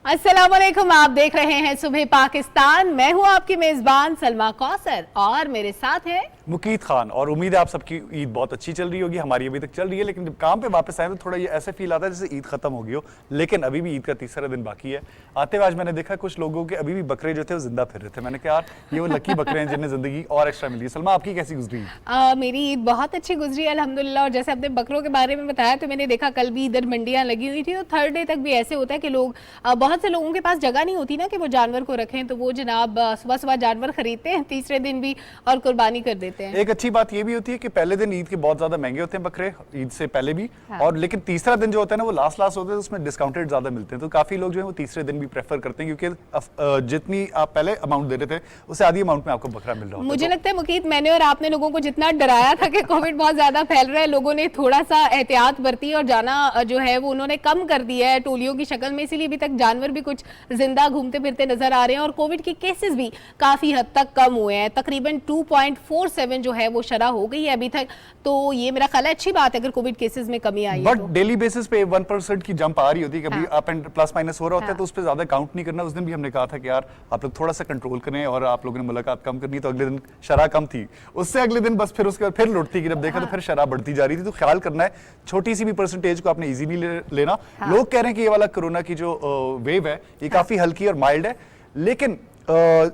अस्सलामुअलैकुम, आप देख रहे हैं सुबह पाकिस्तान। मैं हूं आपकी मेजबान सलमा कौसर और मेरे साथ है मुकीत खान। और उम्मीद है आप सबकी ईद बहुत अच्छी चल रही होगी। हमारी अभी तक चल रही है, लेकिन जब काम पे वापस आए तो थोड़ा ये ऐसे फील आता है जैसे ईद खत्म हो गई हो, लेकिन अभी भी ईद का तीसरा दिन बाकी है। आते हुए आज मैंने देखा कुछ लोगों के अभी भी बकरे जो थे वो जिंदा फिर रहे थे। मैंने कहा यार ये वो लकी बकरे हैं जिन्हें जिंदगी और एक्स्ट्रा मिली है। सलमा, आपकी कैसी गुजरी? मेरी ईद बहुत अच्छी गुजरी अल्हम्दुलिल्लाह। और जैसे आपने बकरों के बारे में बताया तो मैंने देखा कल भी इधर मंडियां लगी हुई थी, तो थर्ड डे तक भी ऐसे होता है कि लोग बहुत से लोगों के पास जगह नहीं होती ना कि वो जानवर को रखें, तो वो जनाब सुबह सुबह जानवर खरीदते हैं तीसरे दिन भी और कुर्बानी कर देते हैं। एक अच्छी बात ये भी होती है कि पहले दिन ईद के बहुत ज्यादा महंगे होते हैं बकरे, ईद से पहले भी। हाँ। और लेकिन तीसरा दिन जो होता है ना वो लास्ट होता है, उसमें डिस्काउंटेड ज्यादा मिलते हैं, तो काफी लोग जो है वो तीसरे दिन भी प्रेफर करते हैं, क्योंकि जितनी आप पहले अमाउंट दे रहे थे उससे आधी अमाउंट में आपको बकरा मिल रहा होता है। मुझे लगता है मुकीत, मैंने और आपने लोगों को जितना डराया था कि कोविड बहुत ज्यादा फैल रहा है, लोगों ने थोड़ा सा एहतियात बरती और जाना जो है वो उन्होंने कम कर दिया है टोलियों की शक्ल में, इसीलिए अभी तक जानवर भी कुछ जिंदा घूमते फिरते नजर आ रहे हैं और कोविड के केसेस भी काफी हद तक कम हुए हैं। तकरीबन 2.47 जो है वो शरह हो गई है अभी तक, तो ये मेरा ख्याल है अच्छी बात है अगर कोविड केसेस में कमी आई है। बट डेली बेसिस पे 1% की जंप आ रही होती है, कभी हाँ। अप एंड प्लस माइनस हो रहा होता है, हाँ। तो उस पर ज्यादा काउंट नहीं करना। उस दिन भी हमने कहा था कि यार आप लोग थोड़ा सा कंट्रोल करें, और आप लोगों ने मुलाकात कम करनी, तो अगले दिन शराह कम थी, उससे अगले दिन बस फिर उसके बाद फिर लुटती, जब देखा तो फिर शराह बढ़ती जा रही थी। तो ख्याल करना है, छोटी सी भी परसेंटेज को आपने इजीली लेना। लोग कह रहे हैं कि ये वाला कोरोना की जो वेव है ये काफी हल्की और माइल्ड है, लेकिन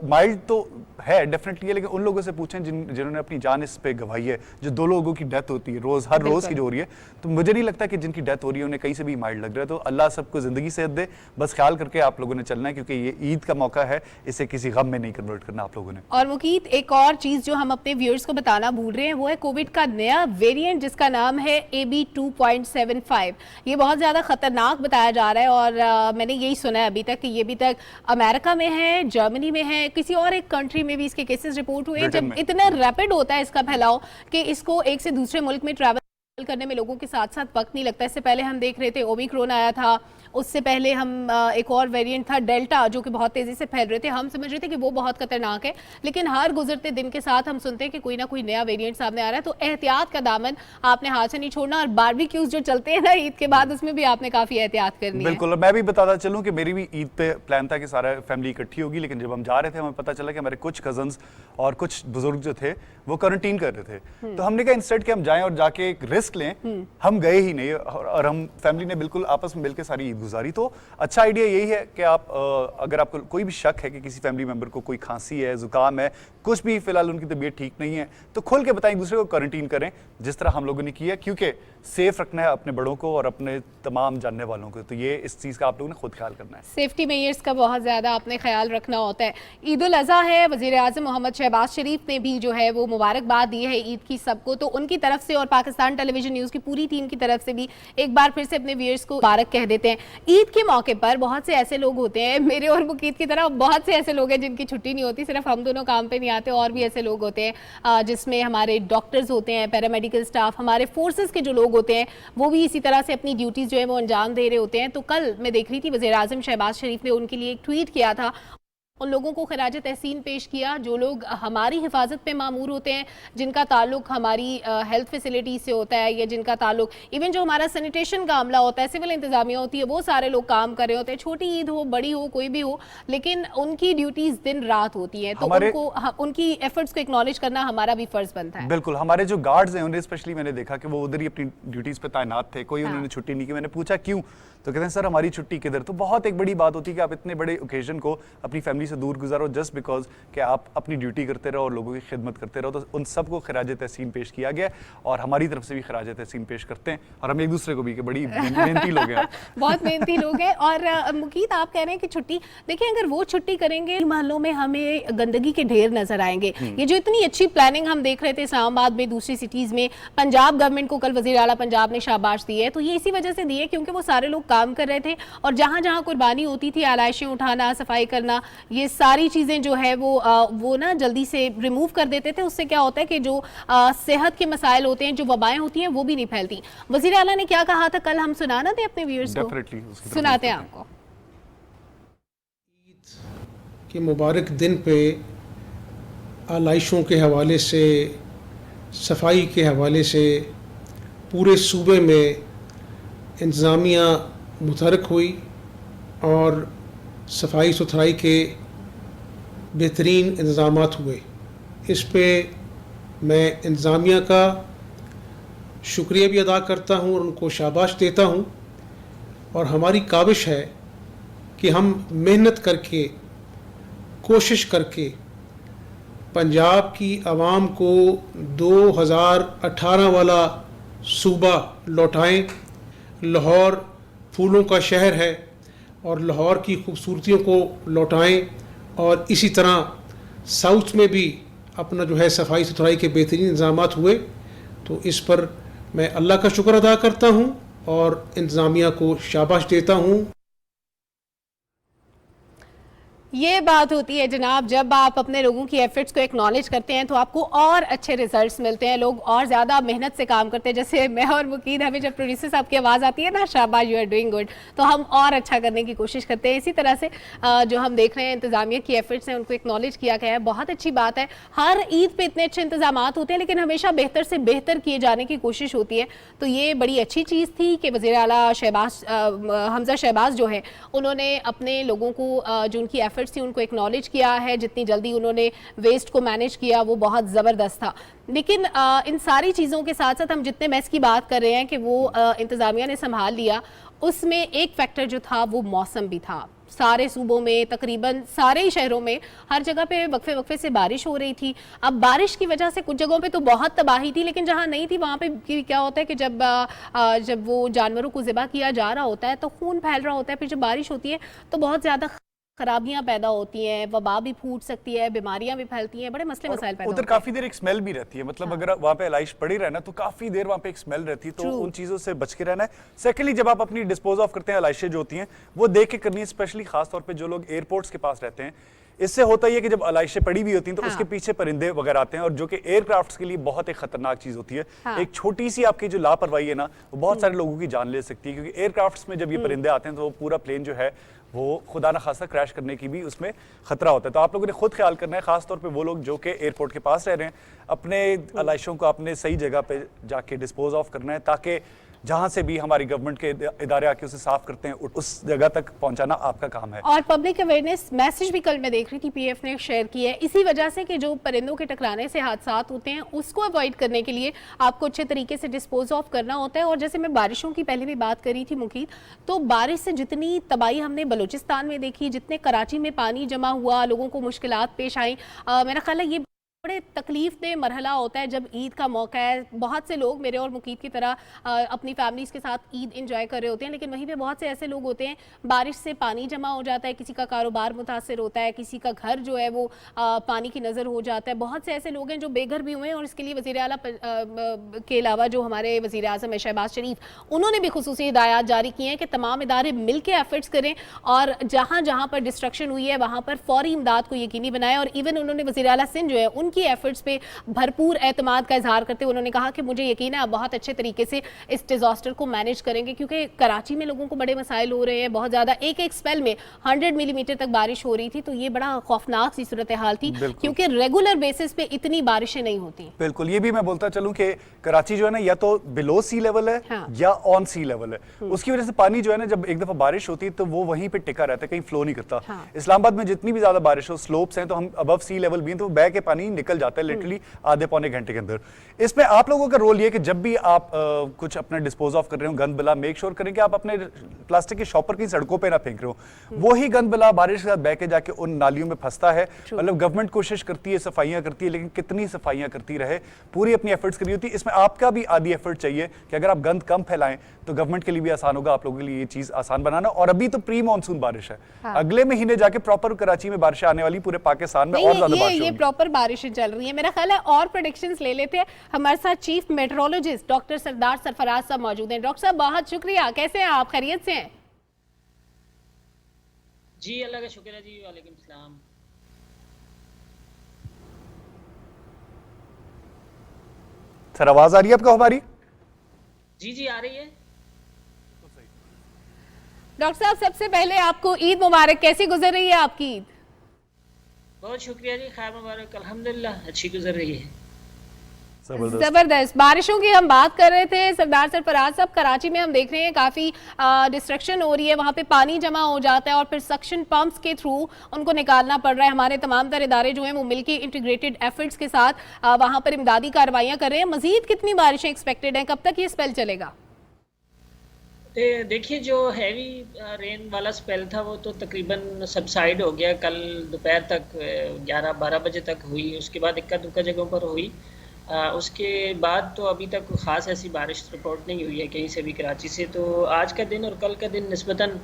माइल्ड तो है डेफिनेटली है, लेकिन उन लोगों से पूछें जिन्होंने अपनी जान इस पे गंवाई है। जो 2 लोगों की डेथ होती है हर रोज की जो हो रही है, तो मुझे नहीं लगता कि जिनकी डेथ हो रही है उन्हें कहीं से भी माइल्ड लग रहा है। तो अल्लाह सबको जिंदगी सेहत दे, बस ख्याल करके आप लोगों ने चलना है, क्योंकि ये ईद का मौका है, इसे किसी गम में नहीं कन्वर्ट करना आप लोगों ने। और मुकीत, एक और चीज जो हम अपने व्यूअर्स को बताना भूल रहे हैं वो है कोविड का नया वेरिएंट जिसका नाम है AB 2.75। ये बहुत ज्यादा खतरनाक बताया जा रहा है और मैंने यही सुना है अभी तक कि ये अभी तक अमेरिका में है, जर्मनी में है, किसी और एक कंट्री में भी इसके केसेस रिपोर्ट हुए। जब इतना रैपिड होता है इसका फैलाव कि इसको एक से दूसरे मुल्क में ट्रैवल करने में लोगों के साथ साथ वक्त नहीं लगता। इससे पहले हम देख रहे थे ओमिक्रॉन आया था, उससे पहले हम एक और वेरिएंट था डेल्टा जो कि बहुत तेजी से फैल रहे थे। हम समझ रहे थे कि वो बहुत खतरनाक है, लेकिन हर गुजरते दिन के साथ हम सुनते हैं कि कोई ना कोई नया वेरिएंट सामने आ रहा है। तो एहतियात का दामन आपने हाथ से नहीं छोड़ना, और बारबेक्यूज जो चलते हैं ना ईद के बाद, उसमें भी आपने काफी एहतियात करनी है। बिल्कुल। मैं भी बताता चलूं कि मेरी भी ईद पे प्लान था कि सारा फैमिली इकट्ठी होगी, लेकिन जब हम जा रहे थे हमें पता चला कि हमारे कुछ कजन्स और कुछ बुजुर्ग जो थे वो क्वारंटीन कर रहे थे। तो हमने कहा इंस्टेड कि हम जाएं और जाके एक रिस्क लें, हम गए ही नहीं, और हम फैमिली ने बिल्कुल आपस में मिलकर सारी ईद गुजारी। तो अच्छा आइडिया यही है कि आप अगर आपको कोई भी शक है कि किसी फैमिली मेंबर को कोई खांसी है, जुकाम है, कुछ भी फिलहाल उनकी तबीयत ठीक नहीं है, तो खुल के बताएं, दूसरे को क्वारंटीन करें जिस तरह हम लोगों ने किया, क्योंकि सेफ रखना है अपने बड़ों को और अपने तमाम जानने वालों को। तो ये इस चीज़ का आप लोगों ने खुद ख्याल करना है। सेफ्टी मेजर्स का बहुत ज़्यादा आपने ख्याल रखना होता है। ईद उल अज़हा है, वज़ीर आज़म मोहम्मद शहबाज शरीफ ने भी जो है वो मुबारकबाद दी है ईद की सबको, तो उनकी तरफ से और पाकिस्तान टेलीविजन न्यूज़ की पूरी टीम की तरफ से भी एक बार फिर से अपने व्यूअर्स को मुबारक कह देते हैं। ईद के मौके पर बहुत से ऐसे लोग होते हैं, मेरे और मुकीत की तरह बहुत से ऐसे लोग हैं जिनकी छुट्टी नहीं होती, सिर्फ हम दोनों काम पे नहीं आते, और भी ऐसे लोग होते हैं जिसमें हमारे डॉक्टर्स होते हैं, पैरामेडिकल स्टाफ, हमारे फोर्सेस के जो लोग होते हैं वो भी इसी तरह से अपनी ड्यूटीज जो है वो अंजाम दे रहे होते हैं। तो कल मैं देख रही थी वज़ीर आज़म शहबाज शरीफ ने उनके लिए एक ट्वीट किया था, उन लोगों को खिराज तहसीन पेश किया जो लोग हमारी हिफाजत पे मामूर होते हैं, जिनका ताल्लुक हमारी हेल्थ फैसिलिटीज से होता है, या जिनका ताल्लुक इवन जो हमारा सैनिटेशन का अमला होता है, सिविल इंतजामिया होती है, वो सारे लोग काम कर रहे होते हैं। छोटी ईद हो, बड़ी हो, कोई भी हो, लेकिन उनकी ड्यूटीज दिन रात होती है, तो उनको उनकी एफर्ट्स को एक्नॉलेज करना हमारा भी फर्ज बनता है। बिल्कुल। हमारे जो गार्ड्स हैं उन्हें स्पेशली मैंने देखा कि वो उधर ही अपनी ड्यूटीज पे तैनात थे, कोई उन्होंने छुट्टी नहीं की। मैंने पूछा क्यों, तो कहते हैं सर हमारी छुट्टी किधर। तो बहुत एक बड़ी बात होती है कि आप इतने बड़े ओकेजन को अपनी फैमिली से दूर गुजारो जस्ट बिकॉज कि आप अपनी ड्यूटी करते रहो और लोगों की खिदमत करते रहो। तो उन सबको खिराज तहसीन पेश किया गया, और हमारी तरफ से भी खिराज तहसीन पेश करते हैं, और हम एक दूसरे को भी कि बड़ी मेहनती लोग हैं बहुत मेहनती लोग हैं। और मुकीत, आप कह रहे हैं कि छुट्टी, देखिए अगर वो छुट्टी करेंगे, मोहल्लों में हमें गंदगी के ढेर नजर आएंगे। ये जो इतनी अच्छी प्लानिंग हम देख रहे थे इस्लामाबाद में, दूसरी सिटीज में, पंजाब गवर्नमेंट को कल वजीर आला पंजाब ने शाबाश दी है, तो ये इसी वजह से दी है क्योंकि वो सारे लोग काम कर रहे थे, और जहां जहां कुर्बानी होती थी, आलाइशें उठाना, सफाई करना, ये सारी चीजें जो है वो ना जल्दी से रिमूव कर देते थे। उससे क्या होता है कि जो सेहत के मसाइल होते हैं, जो वबाएं होती हैं, वो भी नहीं फैलती। वजीर आला ने क्या कहा था कल, हम सुनाना थे अपने व्यूअर्स को, सुनाते हैं आपको। ईद के मुबारक दिन पे आलाइशों के हवाले से, सफाई के हवाले से पूरे सूबे में इंतज़ामिया मुतहरक हुई और सफाई सुथराई के बेहतरीन इंतज़ामात हुए। इस पे मैं इंतज़ामिया का शुक्रिया भी अदा करता हूँ और उनको शाबाश देता हूँ। और हमारी काविश है कि हम मेहनत करके, कोशिश करके पंजाब की आवाम को 2018 वाला सूबा लौटाएं। लाहौर फूलों का शहर है और लाहौर की खूबसूरतियों को लौटाएं। और इसी तरह साउथ में भी अपना जो है सफाई सुथराई के बेहतरीन इंतज़ामात हुए। तो इस पर मैं अल्लाह का शुक्र अदा करता हूँ और इंतज़ामिया को शाबाश देता हूँ। ये बात होती है जनाब, जब आप अपने लोगों की एफर्ट्स को एक्नॉलेज करते हैं तो आपको और अच्छे रिजल्ट्स मिलते हैं, लोग और ज़्यादा मेहनत से काम करते हैं। जैसे मैं और मुकीद, हमें जब प्रोड्यूसर साहब की आवाज़ आती है ना, शाबाश यू आर डूइंग गुड, तो हम और अच्छा करने की कोशिश करते हैं। इसी तरह से जो हम देख रहे हैं इंतज़ामिया की एफर्ट्स हैं उनको एक्नॉलेज किया गया है, बहुत अच्छी बात है। हर ईद पे इतने अच्छे इंतजाम होते हैं लेकिन हमेशा बेहतर से बेहतर किए जाने की कोशिश होती है। तो ये बड़ी अच्छी चीज़ थी कि वज़ीर आला हमजा शहबाज जो है उन्होंने अपने लोगों को जो उनकी एफर्ट्स थी उनको एक्नॉलेज किया है। जितनी जल्दी उन्होंने वेस्ट को मैनेज किया वो बहुत ज़बरदस्त था। लेकिन इन सारी चीज़ों के साथ साथ हम जितने मैस की बात कर रहे हैं कि वो इंतज़ामिया ने संभाल लिया, उसमें एक फैक्टर जो था वो मौसम भी था। सारे सूबों में, तकरीबन सारे ही शहरों में, हर जगह पे वक्फे वक्फे से बारिश हो रही थी। अब बारिश की वजह से कुछ जगहों पे तो बहुत तबाही थी, लेकिन जहाँ नहीं थी वहाँ पे क्या होता है कि जब वो जानवरों को ज़िबा किया जा रहा होता है तो खून फैल रहा होता है। फिर जब बारिश होती है तो बहुत ज़्यादा खराबियां पैदा होती हैं, वबा भी फूट सकती है, बीमारियां भी फैलती हैं, बड़े मसले मसाइल पैदा होते हैं। उधर काफी देर एक स्मेल भी रहती है, मतलब अगर वहाँ पे एलाइश पड़ी रहना तो काफी देर वहाँ पे एक स्मेल रहती है, तो उन चीजों से बच के रहना है। सेकेंडली, जब आप अपनी डिस्पोज ऑफ करते हैं एलाइशें जो होती हैं वो देख के करनी है, स्पेशली खास तौर पर जो लोग एयरपोर्ट्स के पास रहते हैं। इससे होता ही है कि जब एलाइशें पड़ी हुई होती हैं तो उसके पीछे परिंदे वगैरह आते हैं, और जो कि एयरक्राफ्ट्स के लिए बहुत एक खतरनाक चीज होती है। एक छोटी सी आपकी जो लापरवाही है ना, वो बहुत सारे लोगों की जान ले सकती है, क्योंकि एयरक्राफ्ट्स में जब ये परिंदे आते हैं तो वो पूरा प्लेन जो है वो खुदा ना खासा क्रैश करने की भी उसमें खतरा होता है। तो आप लोगों ने खुद ख्याल करना है, खासतौर पे वो लोग जो कि एयरपोर्ट के पास रह रहे हैं, अपने एलाइशों को अपने सही जगह पे जाके डिस्पोज ऑफ करना है, ताकि जहां से भी हमारी गवर्नमेंट के इदारे आके उसे साफ करते हैं उस जगह तक पहुंचाना आपका काम है। और पब्लिक अवेयरनेस मैसेज भी कल मैं देख रही थी पीएफ ने शेयर की है, इसी वजह से कि जो परिंदों के टकराने से हादसात होते हैं उसको अवॉइड करने के लिए आपको अच्छे तरीके से डिस्पोज ऑफ करना होता है। और जैसे मैं बारिशों की पहले भी बात करी थी मुकीद, तो बारिश से जितनी तबाही हमने बलूचिस्तान में देखी, जितने कराची में पानी जमा हुआ, लोगों को मुश्किलात पेश आई, मेरा ख्याल है ये बड़े तकलीफ दे मरहला होता है जब ईद का मौका है। बहुत से लोग मेरे और मुकीद की तरह अपनी फैमिलीज़ के साथ ईद एंजॉय कर रहे होते हैं, लेकिन वहीं पे बहुत से ऐसे लोग होते हैं बारिश से पानी जमा हो जाता है, किसी का कारोबार मुतासर होता है, किसी का घर जो है वो पानी की नज़र हो जाता है। बहुत से ऐसे लोग हैं जो बेघर भी हुए हैं, और इसके लिए वज़ीर आला के अलावा जो हमारे वज़ीर आज़म है शहबाज शरीफ, उन्होंने भी खुसूसी हिदायत जारी की हैं कि तमाम इदारे मिल के एफर्ट्स करें और जहाँ जहाँ पर डिस्ट्रक्शन हुई है वहाँ पर फौरी इमदाद को यकीनी बनाएं। और इवन उन्होंने वज़ीर आला सिंध जो है उनकी एफर्ट्स पे भरपूर एतमाद का इजहार करते हुए उन्होंने कहा कि मुझे यकीन है आप बहुत अच्छे तरीके से इस डिजास्टर को मैनेज करेंगे, क्योंकि कराची में लोगों को बड़े मसाइल हो रहे हैं बहुत ज़्यादा। एक स्पेल में 100 मिलीमीटर तक बारिश हो रही थी, तो ये बड़ा खौफनाक सी सूरत हाल थी, क्योंकि रेगुलर बेसिस पे इतनी बारिशें नहीं होती। बिल्कुल, ये भी मैं बोलता चलूं कि कराची जो है ना, या तो बिलो सी लेवल है या ऑन सी लेवल है, उसकी वजह से पानी जो है ना, जब एक दफा बारिश होती है तो वो वहीं पे टिका रहता है, कहीं फ्लो नहीं करता। इस्लामाबाद में जितनी भी ज्यादा बारिश हो, स्लोप्स हैं तो हम अबव सी लेवल भी हैं, तो बह के पानी निकल जाता है लिटरली आधे पौने घंटे के अंदर। इसमें आप लोगों का रोल ये कि जब भी आप कुछ अपना डिस्पोज ऑफ कर रहे हो गंद बला, मेक श्योर करें कि आप अपने प्लास्टिक के शॉपर की सड़कों पे ना फेंक रहे हो। वो ही गंद बला बारिश के साथ बह के जाके उन नालियों में फंसता है। मतलब गवर्नमेंट कोशिश करती है, सफाइयां करती है, लेकिन कितनी सफाइयां करती रहे, पूरी अपनी एफर्ट्स करी होती है। इसमें आपका भी आधी एफर्ट चाहिए कि अगर आप गंद कम फैलाएं तो गवर्नमेंट के लिए भी आसान होगा, आप लोगों के लिए ये चीज आसान बनाना। और अभी तो प्री मानसून बारिश है, अगले महीने जाके प्रॉपर कराची में बारिश आने वाली, पूरे पाकिस्तान में और ज्यादा बारिश होगी। ये प्रॉपर बारिशें चल रही है, मेरा ख्याल है। और प्रेडिक्शंस ले लेते हैं, हमारे साथ चीफ मेट्रोलॉजिस्ट डॉक्टर सरदार सरफराज साहब मौजूद हैं। डॉक्टर साहब बहुत शुक्रिया, कैसे हैं आप, खैरियत से हैं? जी अल्लाह का शुक्र है जी, वालेकुम सलाम। सर आवाज आ रही है आपको हमारी? जी जी आ रही है। डॉक्टर साहब सबसे पहले आपको ईद मुबारक, कैसी गुजर रही है आपकी ईद? बहुत शुक्रिया जी, खैर मुबारक, अल्हम्दुलिल्लाह अच्छी गुजर रही है। जबरदस्त बारिशों की हम बात कर रहे थे सरदार सरफराज साहब। कराची में हम देख रहे हैं काफी डिस्ट्रक्शन हो रही है, वहां पे पानी जमा हो जाता है और फिर सक्शन पंप्स के थ्रू उनको निकालना पड़ रहा है। हमारे तमाम तर इदारे जो हैं वो मिलके इंटीग्रेटेड एफर्ट्स के साथ वहां पर इमदादी कार्रवाइयां कर रहे हैं। मजीद कितनी बारिशें एक्सपेक्टेड हैं, कब तक ये स्पेल चलेगा? देखिए, जो हैवी रेन वाला स्पेल था वो तो तकरीबन सबसाइड हो गया। कल दोपहर तक 11-12 बजे तक हुई, उसके बाद इक्का दुक्का जगहों पर हुई। उसके बाद तो अभी तक ख़ास ऐसी बारिश रिपोर्ट नहीं हुई है कहीं से भी कराची से। तो आज का दिन और कल का दिन निस्बतन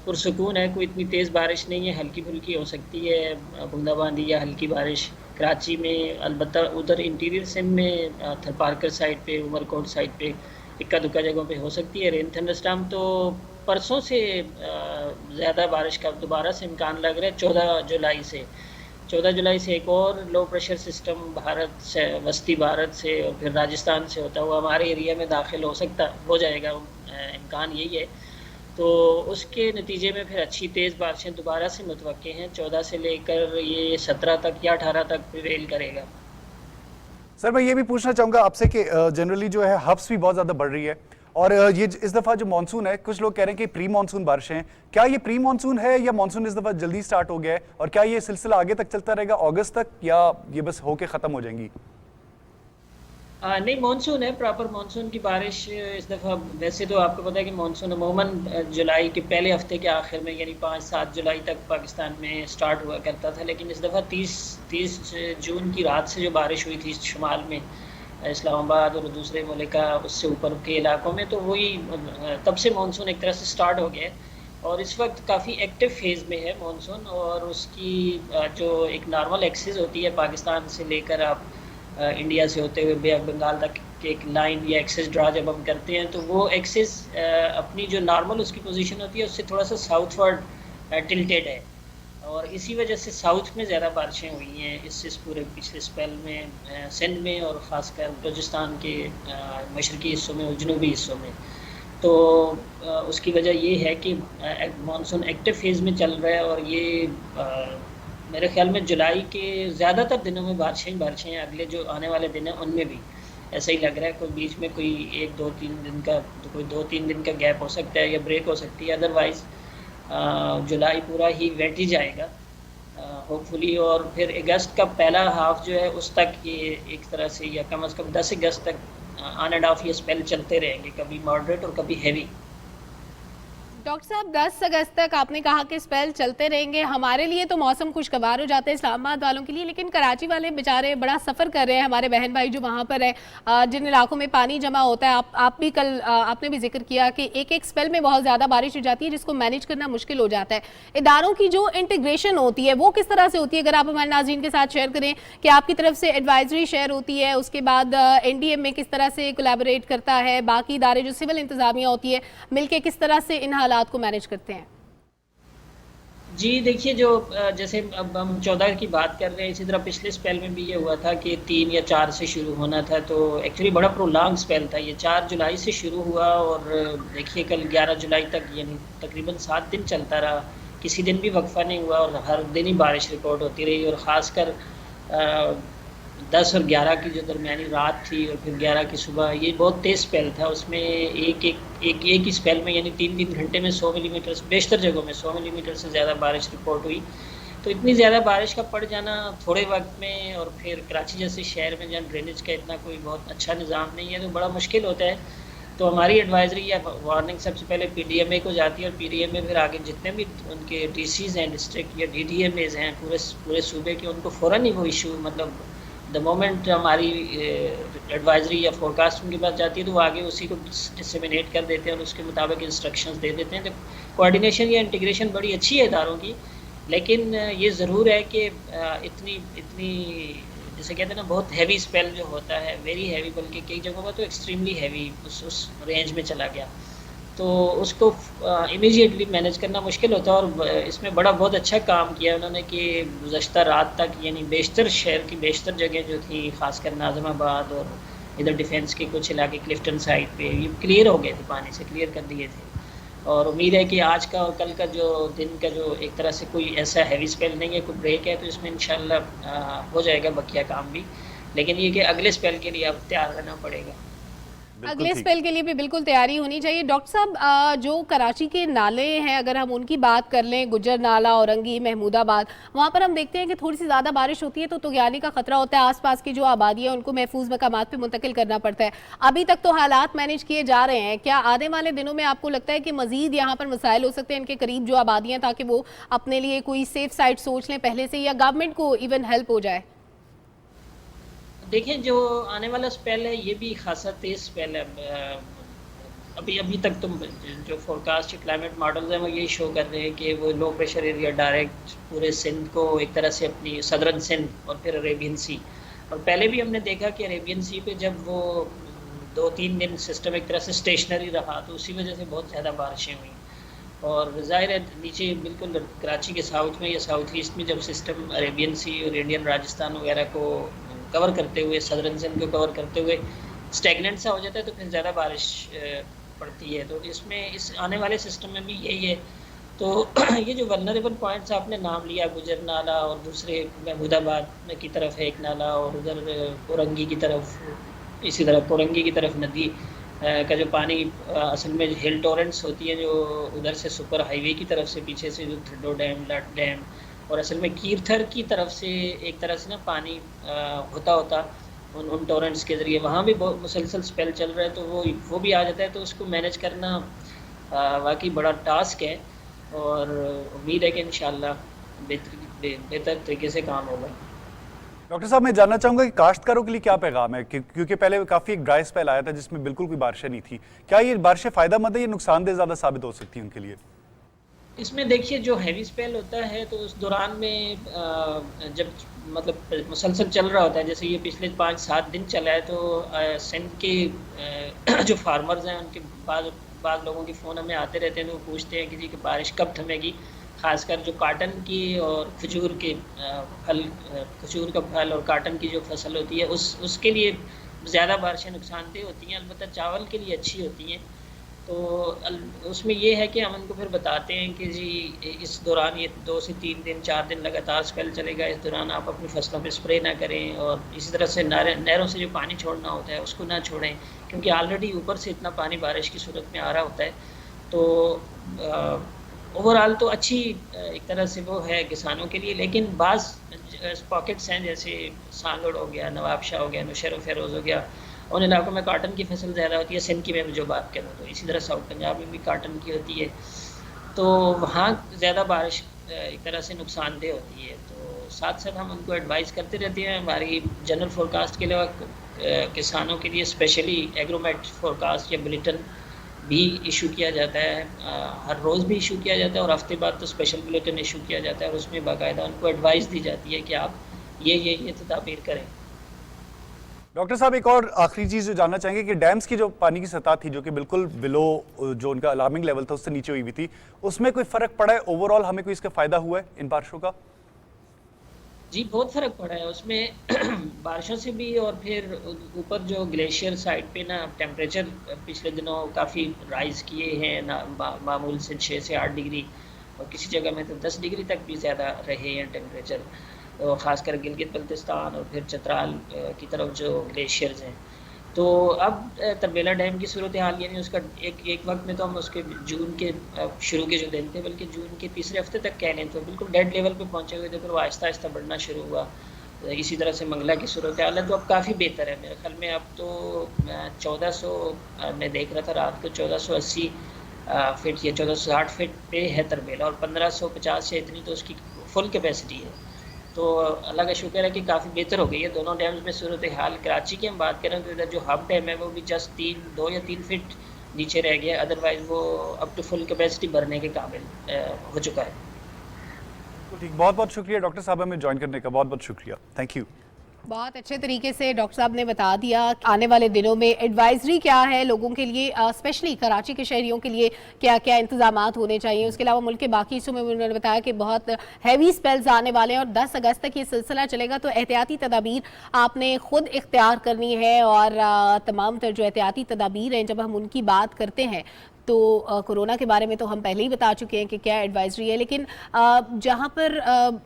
पुरसुकून है, कोई इतनी तेज़ बारिश नहीं है, हल्की फुल्की हो सकती है बूंदाबांदी या हल्की बारिश कराची में। अलबत्ता उधर इंटीरियर सिंध में थरपारकर साइड पे, उमरकोट साइड पे इक्का दुक्का जगहों पे हो सकती है रेन थंडरस्टॉर्म। तो परसों से ज़्यादा बारिश का दोबारा से इम्कान लग रहा है। 14 जुलाई से एक और लो प्रेशर सिस्टम भारत से, वस्ती भारत से और फिर राजस्थान से होता हुआ हमारे एरिया में दाखिल हो जाएगा, इम्कान यही है। तो उसके नतीजे में फिर अच्छी तेज़ बारिशें दोबारा से मुतवक्के हैं। 14 से लेकर ये 17 तक या 18 तक प्रिवेल करेगा। सर मैं ये भी पूछना चाहूँगा आपसे कि जनरली जो है हब्स भी बहुत ज़्यादा बढ़ रही है और ये इस दफ़ा जो मानसून है, कुछ लोग कह रहे हैं कि प्री मानसून बारिशें हैं। क्या ये प्री मानसून है या मानसून इस दफ़ा जल्दी स्टार्ट हो गया है और क्या ये सिलसिला आगे तक चलता रहेगा अगस्त तक, या ये बस होके ख़त्म हो जाएंगी? नहीं, मानसून है, प्रॉपर मानसून की बारिश इस दफ़ा। वैसे तो आपको पता है कि मानसून अमूमन जुलाई के पहले हफ्ते के आखिर में यानी 5-7 जुलाई तक पाकिस्तान में स्टार्ट हुआ करता था, लेकिन इस दफ़ा 30 जून की रात से जो बारिश हुई थी शुमाल में, इस्लामाबाद और दूसरे मुल्का उससे ऊपर के इलाकों में, तो वही तब से मानसून एक तरह से स्टार्ट हो गया है और इस वक्त काफ़ी एक्टिव फेज़ में है मानसून। और उसकी जो एक नॉर्मल एक्सिस होती है पाकिस्तान से लेकर आप इंडिया से होते हुए बे ऑफ बंगाल तक की एक लाइन या एक्सिस ड्रा जब हम करते हैं, तो वो एक्सिस अपनी जो नॉर्मल उसकी पोजीशन होती है उससे थोड़ा सा साउथवर्ड टिल्टेड है और इसी वजह से साउथ में ज़्यादा बारिशें हुई हैं इस पूरे पिछले स्पेल में, सिंध में और ख़ासकर बलूचिस्तान के मशरक़ी हिस्सों में और जनूबी हिस्सों में। तो उसकी वजह ये है कि मानसून एक्टिव फेज़ में चल रहा है और ये मेरे ख्याल में जुलाई के ज़्यादातर दिनों में बारिशें हैं। अगले जो आने वाले दिन हैं उनमें भी ऐसा ही लग रहा है। कोई बीच में कोई 1-2-3 दिन का, तो कोई 2-3 दिन का गैप हो सकता है या ब्रेक हो सकती है। अदरवाइज़ जुलाई पूरा ही वेट ही जाएगा होपफुली। और फिर अगस्त का पहला हाफ जो है उस तक ये एक तरह से या कम से कम 10 अगस्त तक ऑन एंड ऑफ ये स्पेल चलते रहेंगे, कभी मॉडरेट और कभी हैवी। डॉक्टर साहब 10 अगस्त तक आपने कहा कि स्पेल चलते रहेंगे। हमारे लिए तो मौसम खुशगवार हो जाता है इस्लामाबाद वालों के लिए, लेकिन कराची वाले बेचारे बड़ा सफ़र कर रहे हैं। हमारे बहन भाई जो वहाँ पर है, जिन इलाकों में पानी जमा होता है, आप भी कल आपने भी जिक्र किया कि एक स्पेल में बहुत ज़्यादा बारिश हो जाती है जिसको मैनेज करना मुश्किल हो जाता है। इदारों की जो इंटीग्रेशन होती है वो किस तरह से होती है, अगर आप हमारे नाज़रीन के साथ शेयर करें कि आपकी तरफ से एडवाइजरी शेयर होती है, उसके बाद NDM में किस तरह से कोलैबोरेट करता है, बाकी इदारे जो सिविल इंतज़ामिया होती है मिलकर किस तरह से इन हालात को मैनेज करते हैं? जी देखिए, जो जैसे अब हम 14 की बात कर रहे हैं, इसी तरह पिछले स्पेल में भी ये हुआ था कि 3 या 4 से शुरू होना था। तो एक्चुअली बड़ा प्रोलॉन्ग स्पेल था ये, 4 जुलाई से शुरू हुआ और देखिए कल 11 जुलाई तक यानी तकरीबन 7 दिन चलता रहा। किसी दिन भी वक्फा नहीं हुआ और हर दिन ही बारिश रिकॉर्ड होती रही। और ख़ासकर 10 और 11 की जो दरमियानी रात थी और फिर 11 की सुबह, ये बहुत तेज़ स्पेल था। उसमें एक ही स्पेल में यानी 3 घंटे में 100 मिलीमीटर, बेशतर जगहों में 100 मिलीमीटर से ज़्यादा बारिश रिपोर्ट हुई। तो इतनी ज़्यादा बारिश का पड़ जाना थोड़े वक्त में, और फिर कराची जैसे शहर में जहाँ ड्रेनेज का इतना कोई बहुत अच्छा निज़ाम नहीं है, तो बड़ा मुश्किल होता है। तो हमारी एडवाइजरी या वार्निंग सबसे पहले PDMA को जाती है और PDMA फिर आगे जितने भी उनके DCs हैं डिस्ट्रिक्ट या DDMAs हैं पूरे सूबे के, उनको फ़ौरन ही वो इशू मतलब द मोमेंट हमारी एडवाइजरी या फोरकास्ट उनके पास जाती है तो वो आगे उसी को डिसेमिनेट कर देते हैं और उसके मुताबिक इंस्ट्रक्शंस दे देते हैं। तो कोऑर्डिनेशन या इंटीग्रेशन बड़ी अच्छी है इदारों की, लेकिन ये ज़रूर है कि इतनी जैसे कहते हैं ना बहुत हैवी स्पेल जो होता है, वेरी हैवी, बल्कि कई जगहों पर तो एक्सट्रीमली हैवी उस रेंज में चला गया, तो उसको इमीडिएटली मैनेज करना मुश्किल होता है। और इसमें बहुत अच्छा काम किया उन्होंने कि गुज़श्ता रात तक यानी बेशतर शहर की बेशतर जगह जो थी, ख़ासकर नाज़िमाबाद और इधर डिफेंस के कुछ इलाके क्लिफ्टन साइड पे, ये क्लियर हो गए थे, पानी से क्लियर कर दिए थे। और उम्मीद है कि आज का और कल का जो दिन का जो एक तरह से कोई ऐसा हैवी स्पेल नहीं है, कोई ब्रेक है, तो इसमें इंशाल्लाह हो जाएगा बकिया काम भी। लेकिन ये कि अगले स्पेल के लिए अब तैयार रहना पड़ेगा। बिल्कुल अगले ठीक। स्पेल के लिए भी बिल्कुल तैयारी होनी चाहिए। डॉक्टर साहब, जो कराची के नाले हैं, अगर हम उनकी बात कर लें, गुज्जर नाला, औरंगी, महमूदाबाद, वहाँ पर हम देखते हैं कि थोड़ी सी ज़्यादा बारिश होती है तो तुगयानी का खतरा होता है। आसपास की जो आबादी है उनको महफूज मकामात पे मुंतकिल करना पड़ता है। अभी तक तो हालात मैनेज किए जा रहे हैं, क्या आने वाले दिनों में आपको लगता है कि मजीद यहाँ पर मसाइल हो सकते हैं इनके करीब जो आबादियाँ, ताकि वो अपने लिए कोई सेफ साइड सोच लें पहले से, या गवर्नमेंट को इवन हेल्प हो जाए? देखिए, जो आने वाला स्पेल है ये भी खासा तेज़ स्पेल है। अभी तक तो जो फोरकास्ट क्लाइमेट मॉडल्स हैं वो यही शो कर रहे हैं कि वो लो प्रेशर एरिया डायरेक्ट पूरे सिंध को एक तरह से अपनी सदरन सिंध और फिर अरेबियन सी, और पहले भी हमने देखा कि अरेबियन सी पे जब वो 2-3 दिन सिस्टम एक तरह से स्टेशनरी रहा तो उसी वजह से बहुत ज़्यादा बारिशें हुई। और ज़ाहिर है नीचे बिल्कुल कराची के साउथ में या साउथ ईस्ट में जब सिस्टम अरेबियन सी और इंडियन राजस्थान वगैरह को कवर करते हुए, सदरन सिंध को कवर करते हुए स्टैगनेंट सा हो जाता है तो फिर ज़्यादा बारिश पड़ती है। तो इसमें इस आने वाले सिस्टम में भी यही है। तो ये जो वल्नरेबल पॉइंट्स आपने नाम लिया, गुजर नाला और दूसरे महमूदाबाद की तरफ है एक नाला, और उधर कोरंगी की तरफ, इसी तरह कोरंगी की तरफ नदी का जो पानी असल में हिल टोरेंट्स होती है जो उधर से सुपर हाईवे की तरफ से पीछे से जो थड्डो डैम, लट डैम, और असल में कीरथर की तरफ से एक तरह से ना पानी होता उन टोरेंट्स के ज़रिए वहाँ भी बहुत मुसलसल स्पेल चल रहा है, तो वो भी आ जाता है। तो उसको मैनेज करना वाकई बड़ा टास्क है, और उम्मीद है कि इंशाल्लाह बेहतर तरीके से काम होगा। डॉक्टर साहब, मैं जानना चाहूंगा कि काश्तकारों के लिए क्या पैगाम है, क्योंकि पहले काफी एक ड्राई स्पेल आया था जिसमें बिल्कुल कोई बारिशें नहीं थी। क्या ये बारिशें फायदेमंद है या नुकसानदेह ज्यादा साबित हो सकती है उनके लिए? इसमें देखिए, जो हैवी स्पेल होता है तो उस दौरान में जब मतलब मुसलसल चल रहा होता है, जैसे ये पिछले 5-7 दिन चला है, तो सिंध के जो फार्मर्स हैं उनके बाद लोगों के फ़ोन हमें आते रहते हैं, तो वो पूछते हैं कि जी कि बारिश कब थमेगी। ख़ासकर जो काटन की और खजूर के फल, खजूर का फल और काटन की जो फसल होती है उसके लिए ज़्यादा बारिशें नुकसानदेह होती हैं। अलबत्ता चावल के लिए अच्छी होती हैं। तो उसमें ये है कि हम उनको फिर बताते हैं कि जी इस दौरान ये 2 से 3 दिन 4 दिन लगातार स्पेल चलेगा, इस दौरान आप अपनी फसलों पे स्प्रे ना करें, और इसी तरह से नहरों से जो पानी छोड़ना होता है उसको ना छोड़ें, क्योंकि ऑलरेडी ऊपर से इतना पानी बारिश की सूरत में आ रहा होता है। तो ओवरऑल तो अच्छी एक तरह से वो है किसानों के लिए, लेकिन बाज़ पॉकेट्स हैं जैसे सांगड़ हो गया, नवाबशाह हो गया, नौशेर फेरोज़ हो गया, उन इलाकों में काटन की फसल ज़्यादा होती है। सिंध की मैं जो बात करूँ तो इसी तरह साउथ पंजाब में भी काटन की होती है, तो वहाँ ज़्यादा बारिश एक तरह से नुकसानदेह होती है। तो साथ साथ हम उनको एडवाइस करते रहते हैं। हमारी जनरल फोरकास्ट के अलावा किसानों के लिए स्पेशली एग्रोमेट फोरकास्ट या बुलेटिन भी इशू किया जाता है, हर रोज़ भी इशू किया जाता है, और हफ्ते बाद तो स्पेशल बुलेटिन इशू किया जाता है, और उसमें बाकायदा उनको एडवाइस दी जाती है कि आप ये तदाबीर करें। डॉक्टर साहब, एक और आखिरी चीज जो जानना चाहेंगे कि डैम्स की जो पानी की सतह थी जो कि बिल्कुल बिलो जो उनका अलार्मिंग लेवल था उससे नीचे हुई हुई थी, उसमें कोई फर्क पड़ा है? ओवरऑल हमें कोई इसका फायदा हुआ है इन बारिशों का? जी, बहुत फ़र्क पड़ा है उसमें बारिशों से भी, और फिर ऊपर जो ग्लेशियर साइड पे ना टेम्परेचर पिछले दिनों काफ़ी राइज़ किए हैं ना, मामूल से 6 से 8 डिग्री, और किसी जगह में तो 10 डिग्री तक भी ज़्यादा रहे हैं टेम्परेचर, और ख़ासकर गिलगित बल्तिस्तान और फिर चतराल की तरफ जो ग्लेशियर्स हैं। तो अब तरबेला डैम की सूरत हाल, यानी उसका एक वक्त में तो हम उसके जून के शुरू के जो दिन थे, बल्कि जून के तीसरे हफ्ते तक कह लें तो बिल्कुल डेड लेवल पे पहुंचे हुए थे, फिर वो आहिस्ता आहिस्ता बढ़ना शुरू हुआ। इसी तरह से मंगला की सूरत हाल है, तो अब काफ़ी बेहतर है मेरे ख्याल में। अब तो 1400 मैं देख रहा था रात को 1480 फिट या 1460 फिट पे है तरबेला, और 1550 से इतनी तो उसकी फुल कैपेसिटी है। तो अल्लाह का शुक्र है कि काफ़ी बेहतर हो गई है दोनों डैम्स में सूरत हाल। कराची की हम बात करें तो इधर जो हब डैम है वो भी जस्ट 2 या 3 फिट नीचे रह गया, अदरवाइज़ वो अप टू फुल कैपेसिटी भरने के काबिल हो चुका है। तो ठीक, बहुत बहुत शुक्रिया डॉक्टर साहब हमें ज्वाइन करने का, बहुत बहुत शुक्रिया, थैंक यू। बहुत अच्छे तरीके से डॉक्टर साहब ने बता दिया आने वाले दिनों में एडवाइजरी क्या है लोगों के लिए, स्पेशली कराची के शहरियों के लिए क्या क्या इंतजामात होने चाहिए। उसके अलावा मुल्क के बाकी हिस्सों में उन्होंने बताया कि बहुत हैवी स्पेल्स आने वाले हैं और 10 अगस्त तक ये सिलसिला चलेगा, तो एहतियाती तदाबीर आपने खुद इख्तियार करनी है। और तमाम तर जो एहतियाती तदाबीर हैं जब हम उनकी बात करते हैं तो कोरोना के बारे में तो हम पहले ही बता चुके हैं कि क्या एडवाइजरी है, लेकिन जहाँ पर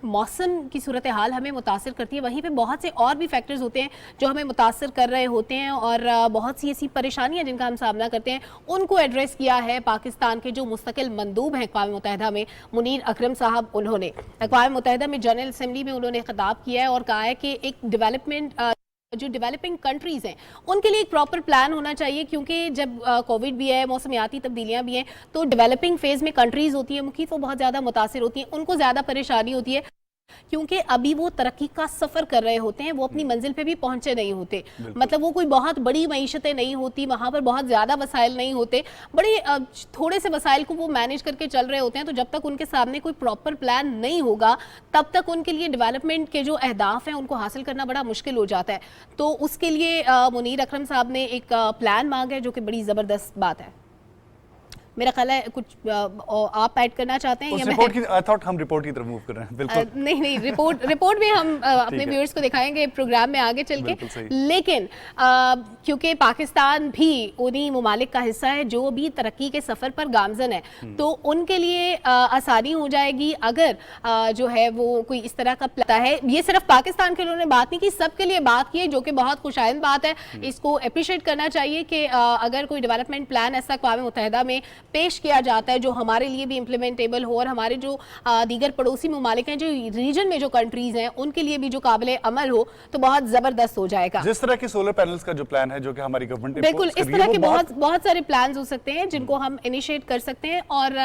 मौसम की सूरत हाल हमें मुतासर करती है, वहीं पे बहुत से और भी फैक्टर्स होते हैं जो हमें मुतासर कर रहे होते हैं, और बहुत सी ऐसी परेशानियाँ जिनका हम सामना करते हैं उनको एड्रेस किया है पाकिस्तान के जो मुस्तकिल मंदूब हैं अक़वाम मुत्तहिदा में, मुनीर अकरम साहब। उन्होंने अक़वाम मुत्तहिदा में जनरल असेंबली में उन्होंने खिताब किया है और कहा है कि एक जो डेवलपिंग कंट्रीज़ हैं उनके लिए एक प्रॉपर प्लान होना चाहिए, क्योंकि जब कोविड भी है, मौसमियाती तब्दीलियां भी हैं, तो डेवलपिंग फेज़ में कंट्रीज़ होती हैं मुखीफ, वो बहुत ज़्यादा मुतासिर होती हैं, उनको ज़्यादा परेशानी होती है, क्योंकि अभी वो तरक्की का सफ़र कर रहे होते हैं, वो अपनी मंजिल पे भी पहुंचे नहीं होते। मतलब वो कोई बहुत बड़ी मईशतें नहीं होती, वहाँ पर बहुत ज़्यादा वसाइल नहीं होते, बड़े थोड़े से वसाइल को वो मैनेज करके चल रहे होते हैं। तो जब तक उनके सामने कोई प्रॉपर प्लान नहीं होगा, तब तक उनके लिए डेवलपमेंट के जो अहदाफ हैं उनको हासिल करना बड़ा मुश्किल हो जाता है। तो उसके लिए मुनीर अकरम साहब ने एक प्लान मांगा है, जो कि बड़ी ज़बरदस्त बात है। मेरा ख्याल है कुछ आप ऐड करना चाहते हैं? आई थॉट हम रिपोर्ट की तरफ मूव कर रहे हैं। बिल्कुल नहीं, रिपोर्ट भी हम अपने व्यूअर्स को दिखाएंगे प्रोग्राम में आगे चल के, लेकिन क्योंकि पाकिस्तान भी उन्हीं मुमालिक का हिस्सा है जो भी तरक्की के सफ़र पर गामजन है, तो उनके लिए आसानी हो जाएगी अगर जो है वो कोई इस तरह का प्लान है। ये सिर्फ पाकिस्तान के उन्होंने बात नहीं की, सबके लिए बात की है, जो कि बहुत खुशाइंद बात है। इसको अप्रिशिएट करना चाहिए कि अगर कोई डेवलपमेंट प्लान ऐसा अक़वाम मुत्तहिदा में पेश किया जाता है जो हमारे लिए भी इम्प्लीमेंटेबल हो, और हमारे जो दीगर पड़ोसी मुमालिक हैं, जो रीजन में जो कंट्रीज हैं, उनके लिए भी जो काबिल अमल हो, तो बहुत जबरदस्त हो जाएगा। जिस तरह के सोलर पैनल्स का जो प्लान है, जो कि हमारी गवर्नमेंट ने बिल्कुल इस तरह के बहुत सारे प्लान हो सकते हैं जिनको हम इनिशिएट कर सकते हैं। और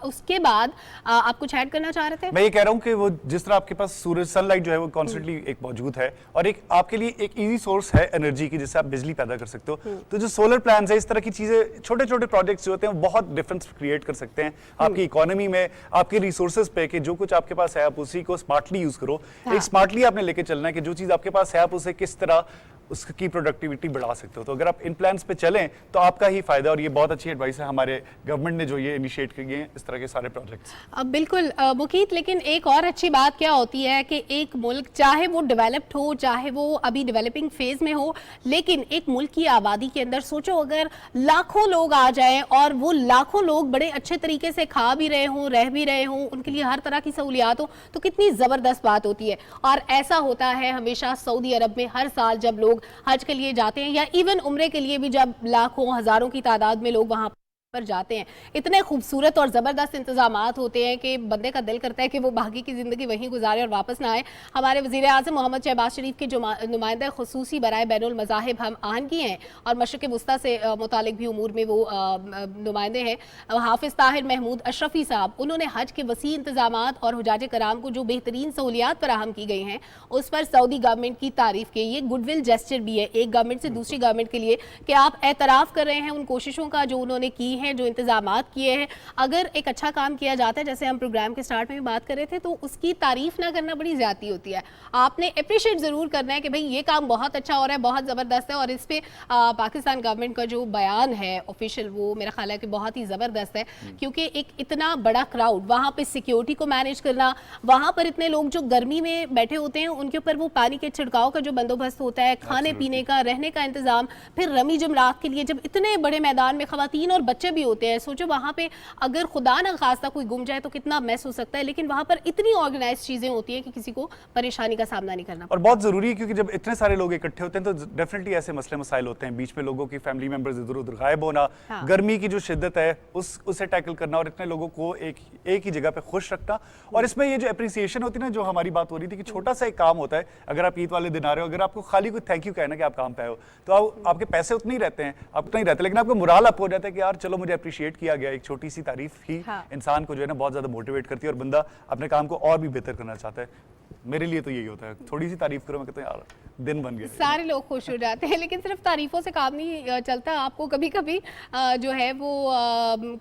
उसके बाद आप कुछ ऐड करना चाह रहे थे? मैं ये कह रहा हूँ कि वो जिस तरह आपके पास सूरज सनलाइट जो है वो कॉन्स्टेंटली एक मौजूद है, और एक आपके लिए एक इजी सोर्स है एनर्जी की, जिससे आप बिजली पैदा कर सकते हो। तो जो सोलर प्लान है, इस तरह की चीजें, छोटे छोटे प्रोजेक्ट्स जो होते हैं, वो बहुत डिफरेंस क्रिएट कर सकते हैं आपकी इकोनॉमी में, आपके रिसोर्सेज पे, कि जो कुछ आपके पास है आप उसी को स्मार्टली यूज करो। एक स्मार्टली आपने लेके चलना है कि जो चीज आपके पास है आप उसे किस तरह उसकी प्रोडक्टिविटी बढ़ा सकते हो। तो अगर आप इन प्लान्स पे चलें तो आपका ही फायदा, और ये बहुत अच्छी एडवाइस है हमारे गवर्नमेंट ने जो ये इनिशिएट किए हैं इस तरह के सारे प्रोजेक्ट्स। बिल्कुल मुकीत, लेकिन एक और अच्छी बात क्या होती है कि एक मुल्क चाहे वो डेवलप्ड हो, चाहे वो अभी डेवलपिंग फेज में हो, लेकिन एक मुल्क की आबादी के अंदर सोचो अगर लाखों लोग आ जाएं और वो लाखों लोग बड़े अच्छे तरीके से खा भी रहे हों, रह भी रहे हों, उनके लिए हर तरह की सहूलियात हो, तो कितनी ज़बरदस्त बात होती है। और ऐसा होता है हमेशा सऊदी अरब में, हर साल जब लोग हज के लिए जाते हैं, या इवन उम्रे के लिए भी जब लाखों हजारों की तादाद में लोग वहां पर जाते हैं, इतने खूबसूरत और ज़बरदस्त इंतजामात होते हैं कि बंदे का दिल करता है कि वो बाकी की ज़िंदगी वहीं गुजारे और वापस ना आए। हमारे वज़ीर आज़म मोहम्मद शहबाज शरीफ के जो नुमाइंदा खुसूसी बराए बैनुल मज़ाहिब हम आहनगी हैं, और मशरिक़ वुस्ता से मुतालिक भी उमूर में वो नुमाइंदे हैं, हाफिज़ ताहिर महमूद अशरफी साहब, उन्होंने हज के वसी इंतजामात और हुजाज कराम को जो बेहतरीन सहूलियात फराहम की गई हैं, उस पर सऊदी गवर्नमेंट की तारीफ़ की। ये गुडविल जेस्चर भी है एक गवर्नमेंट से दूसरी गवर्नमेंट के लिए, कि आप एतराफ़ कर रहे हैं उन कोशिशों का जो उन्होंने की है, जो इंतजामात किए हैं। अगर एक अच्छा काम किया जाता है, जैसे हम प्रोग्राम के स्टार्ट में भी बात कर रहे थे, तो उसकी तारीफ ना करना बड़ी ज्यादती होती है। आपने अप्रिशिएट जरूर करना है कि भाई ये काम बहुत अच्छा हो रहा है, बहुत ज़बरदस्त है। और इस पे पाकिस्तान गवर्नमेंट का जो बयान है ऑफिशियल, वो मेरा ख्याल है कि बहुत ही ज़बरदस्त है, क्योंकि एक इतना बड़ा क्राउड, वहाँ पे सिक्योरिटी को मैनेज करना, वहाँ पर इतने लोग जो गर्मी में बैठे होते हैं, उनके ऊपर वो पानी के छिड़काव का जो बंदोबस्त होता है, खाने पीने का, रहने का इंतजाम, फिर रमी जमरात के लिए जब इतने बड़े मैदान में खवातीन और बच्चे भी होते हैं, सोचो वहाँ पे अगर खुदा ना खास्ता कोई गुम जाए तो कितना मैस हो सकता है। लेकिन वहाँ पर इतनी ऑर्गेनाइज चीजें होती हैं कि किसी को परेशानी का सामना नहीं करना। और बहुत जरूरी है, क्योंकि जब इतने सारे लोग इकट्ठे होते हैं तो डेफिनेटली ऐसे मसले मसाइल होते हैं, बीच में लोगों की फैमिली मेंबर्स इधर उधर गायब होना, गर्मी की जो शिद्दत है उसे टैकल करना, और इतने लोगों को एक ही जगह पे खुश रखना। और इसमें ये जो अप्रिसिएशन होती है ना, जो हमारी बात हो रही थी कि छोटा सा एक काम होता है, अगर आप ईद वाले दिन आ रहे हो, अगर आपको खाली कोई थैंक यू कहना कि आप काम पे आए हो, तो आपके पैसे उतने ही रहते हैं, आप उतना ही रहते हैं, लेकिन आपको मोराल अप हो जाता है कि यार चलो मुझे अप्रिशिएट किया गया। एक छोटी सी तारीफ ही इंसान को जो है ना बहुत ज्यादा मोटिवेट करती है, और बंदा अपने काम को और भी बेहतर करना चाहता है। मेरे लिए तो यही होता है, थोड़ी सी तारीफ करो, मैं कहता हूँ यार दिन बन गया। सारे लोग खुश हो जाते हैं, लेकिन सिर्फ तारीफों से काम नहीं चलता, आपको कभी कभी जो है वो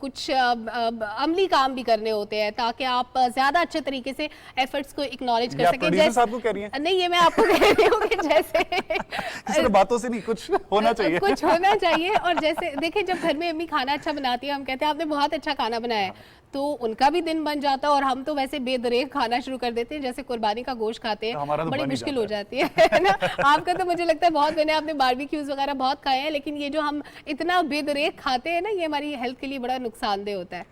कुछ अमली काम भी करने होते हैं, ताकि आप ज्यादा अच्छे तरीके से एफर्ट्स को एक्नॉलेज कर सकें। जैसे आपको कह रही हैं? नहीं, ये मैं आपको कह रही हूँ कि जैसे बातों से नहीं, कुछ होना चाहिए, कुछ होना चाहिए। और जैसे देखिए, जब घर में अम्मी खाना अच्छा बनाती है, हम कहते हैं आपने बहुत अच्छा खाना बनाया है, तो उनका भी दिन बन जाता है, और हम तो वैसे बेदरेग खाना शुरू कर देते हैं, जैसे कुर्बानी बिरयानी का गोश्त खाते तो हमारा हैं, तो बड़ी बन ही मुश्किल हो जाता जाती है ना। आपका तो मुझे लगता है बहुत, मैंने आपने बारबेक्यूज वगैरह बहुत खाए हैं, लेकिन ये जो हम इतना बेदरेक खाते हैं ना, ये हमारी हेल्थ के लिए बड़ा नुकसानदेह होता है।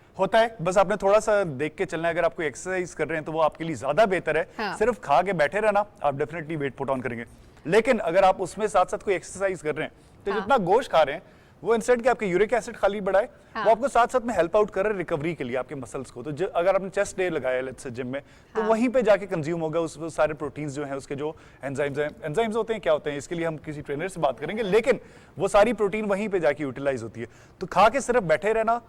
बस आपने थोड़ा सा देख के चलना है। अगर आप कोई एक्सरसाइज कर रहे हैं तो वो आपके लिए ज्यादा बेहतर है। हाँ। सिर्फ खा के बैठे रहना, आप डेफिनेटली वेट पुट ऑन करेंगे। लेकिन अगर आप उसमें साथ साथ कोई एक्सरसाइज कर रहे हैं तो हाँ। जितना गोश्त खा रहे हैं वो इंस्टेंट के आपके यूरिक एसिड खाली बढ़ाए, हाँ। वो आपको साथ साथ में हेल्प आउट कर रहा है रिकवरी के लिए आपके मसल्स को। तो अगर आपने चेस्ट डे लगाया लेट्स से जिम में, तो हाँ। वहीं पे जाके कंज्यूम होगा उस सारे प्रोटीन्स जो हैं, उसके जो एंजाइम्स होते हैं, क्या होते हैं इसके लिए हम किसी ट्रेनर से बात करेंगे, लेकिन वो सारी प्रोटीन वहीं पे जाके यूटिलाइज होती है। तो खा के सिर्फ बैठे रहना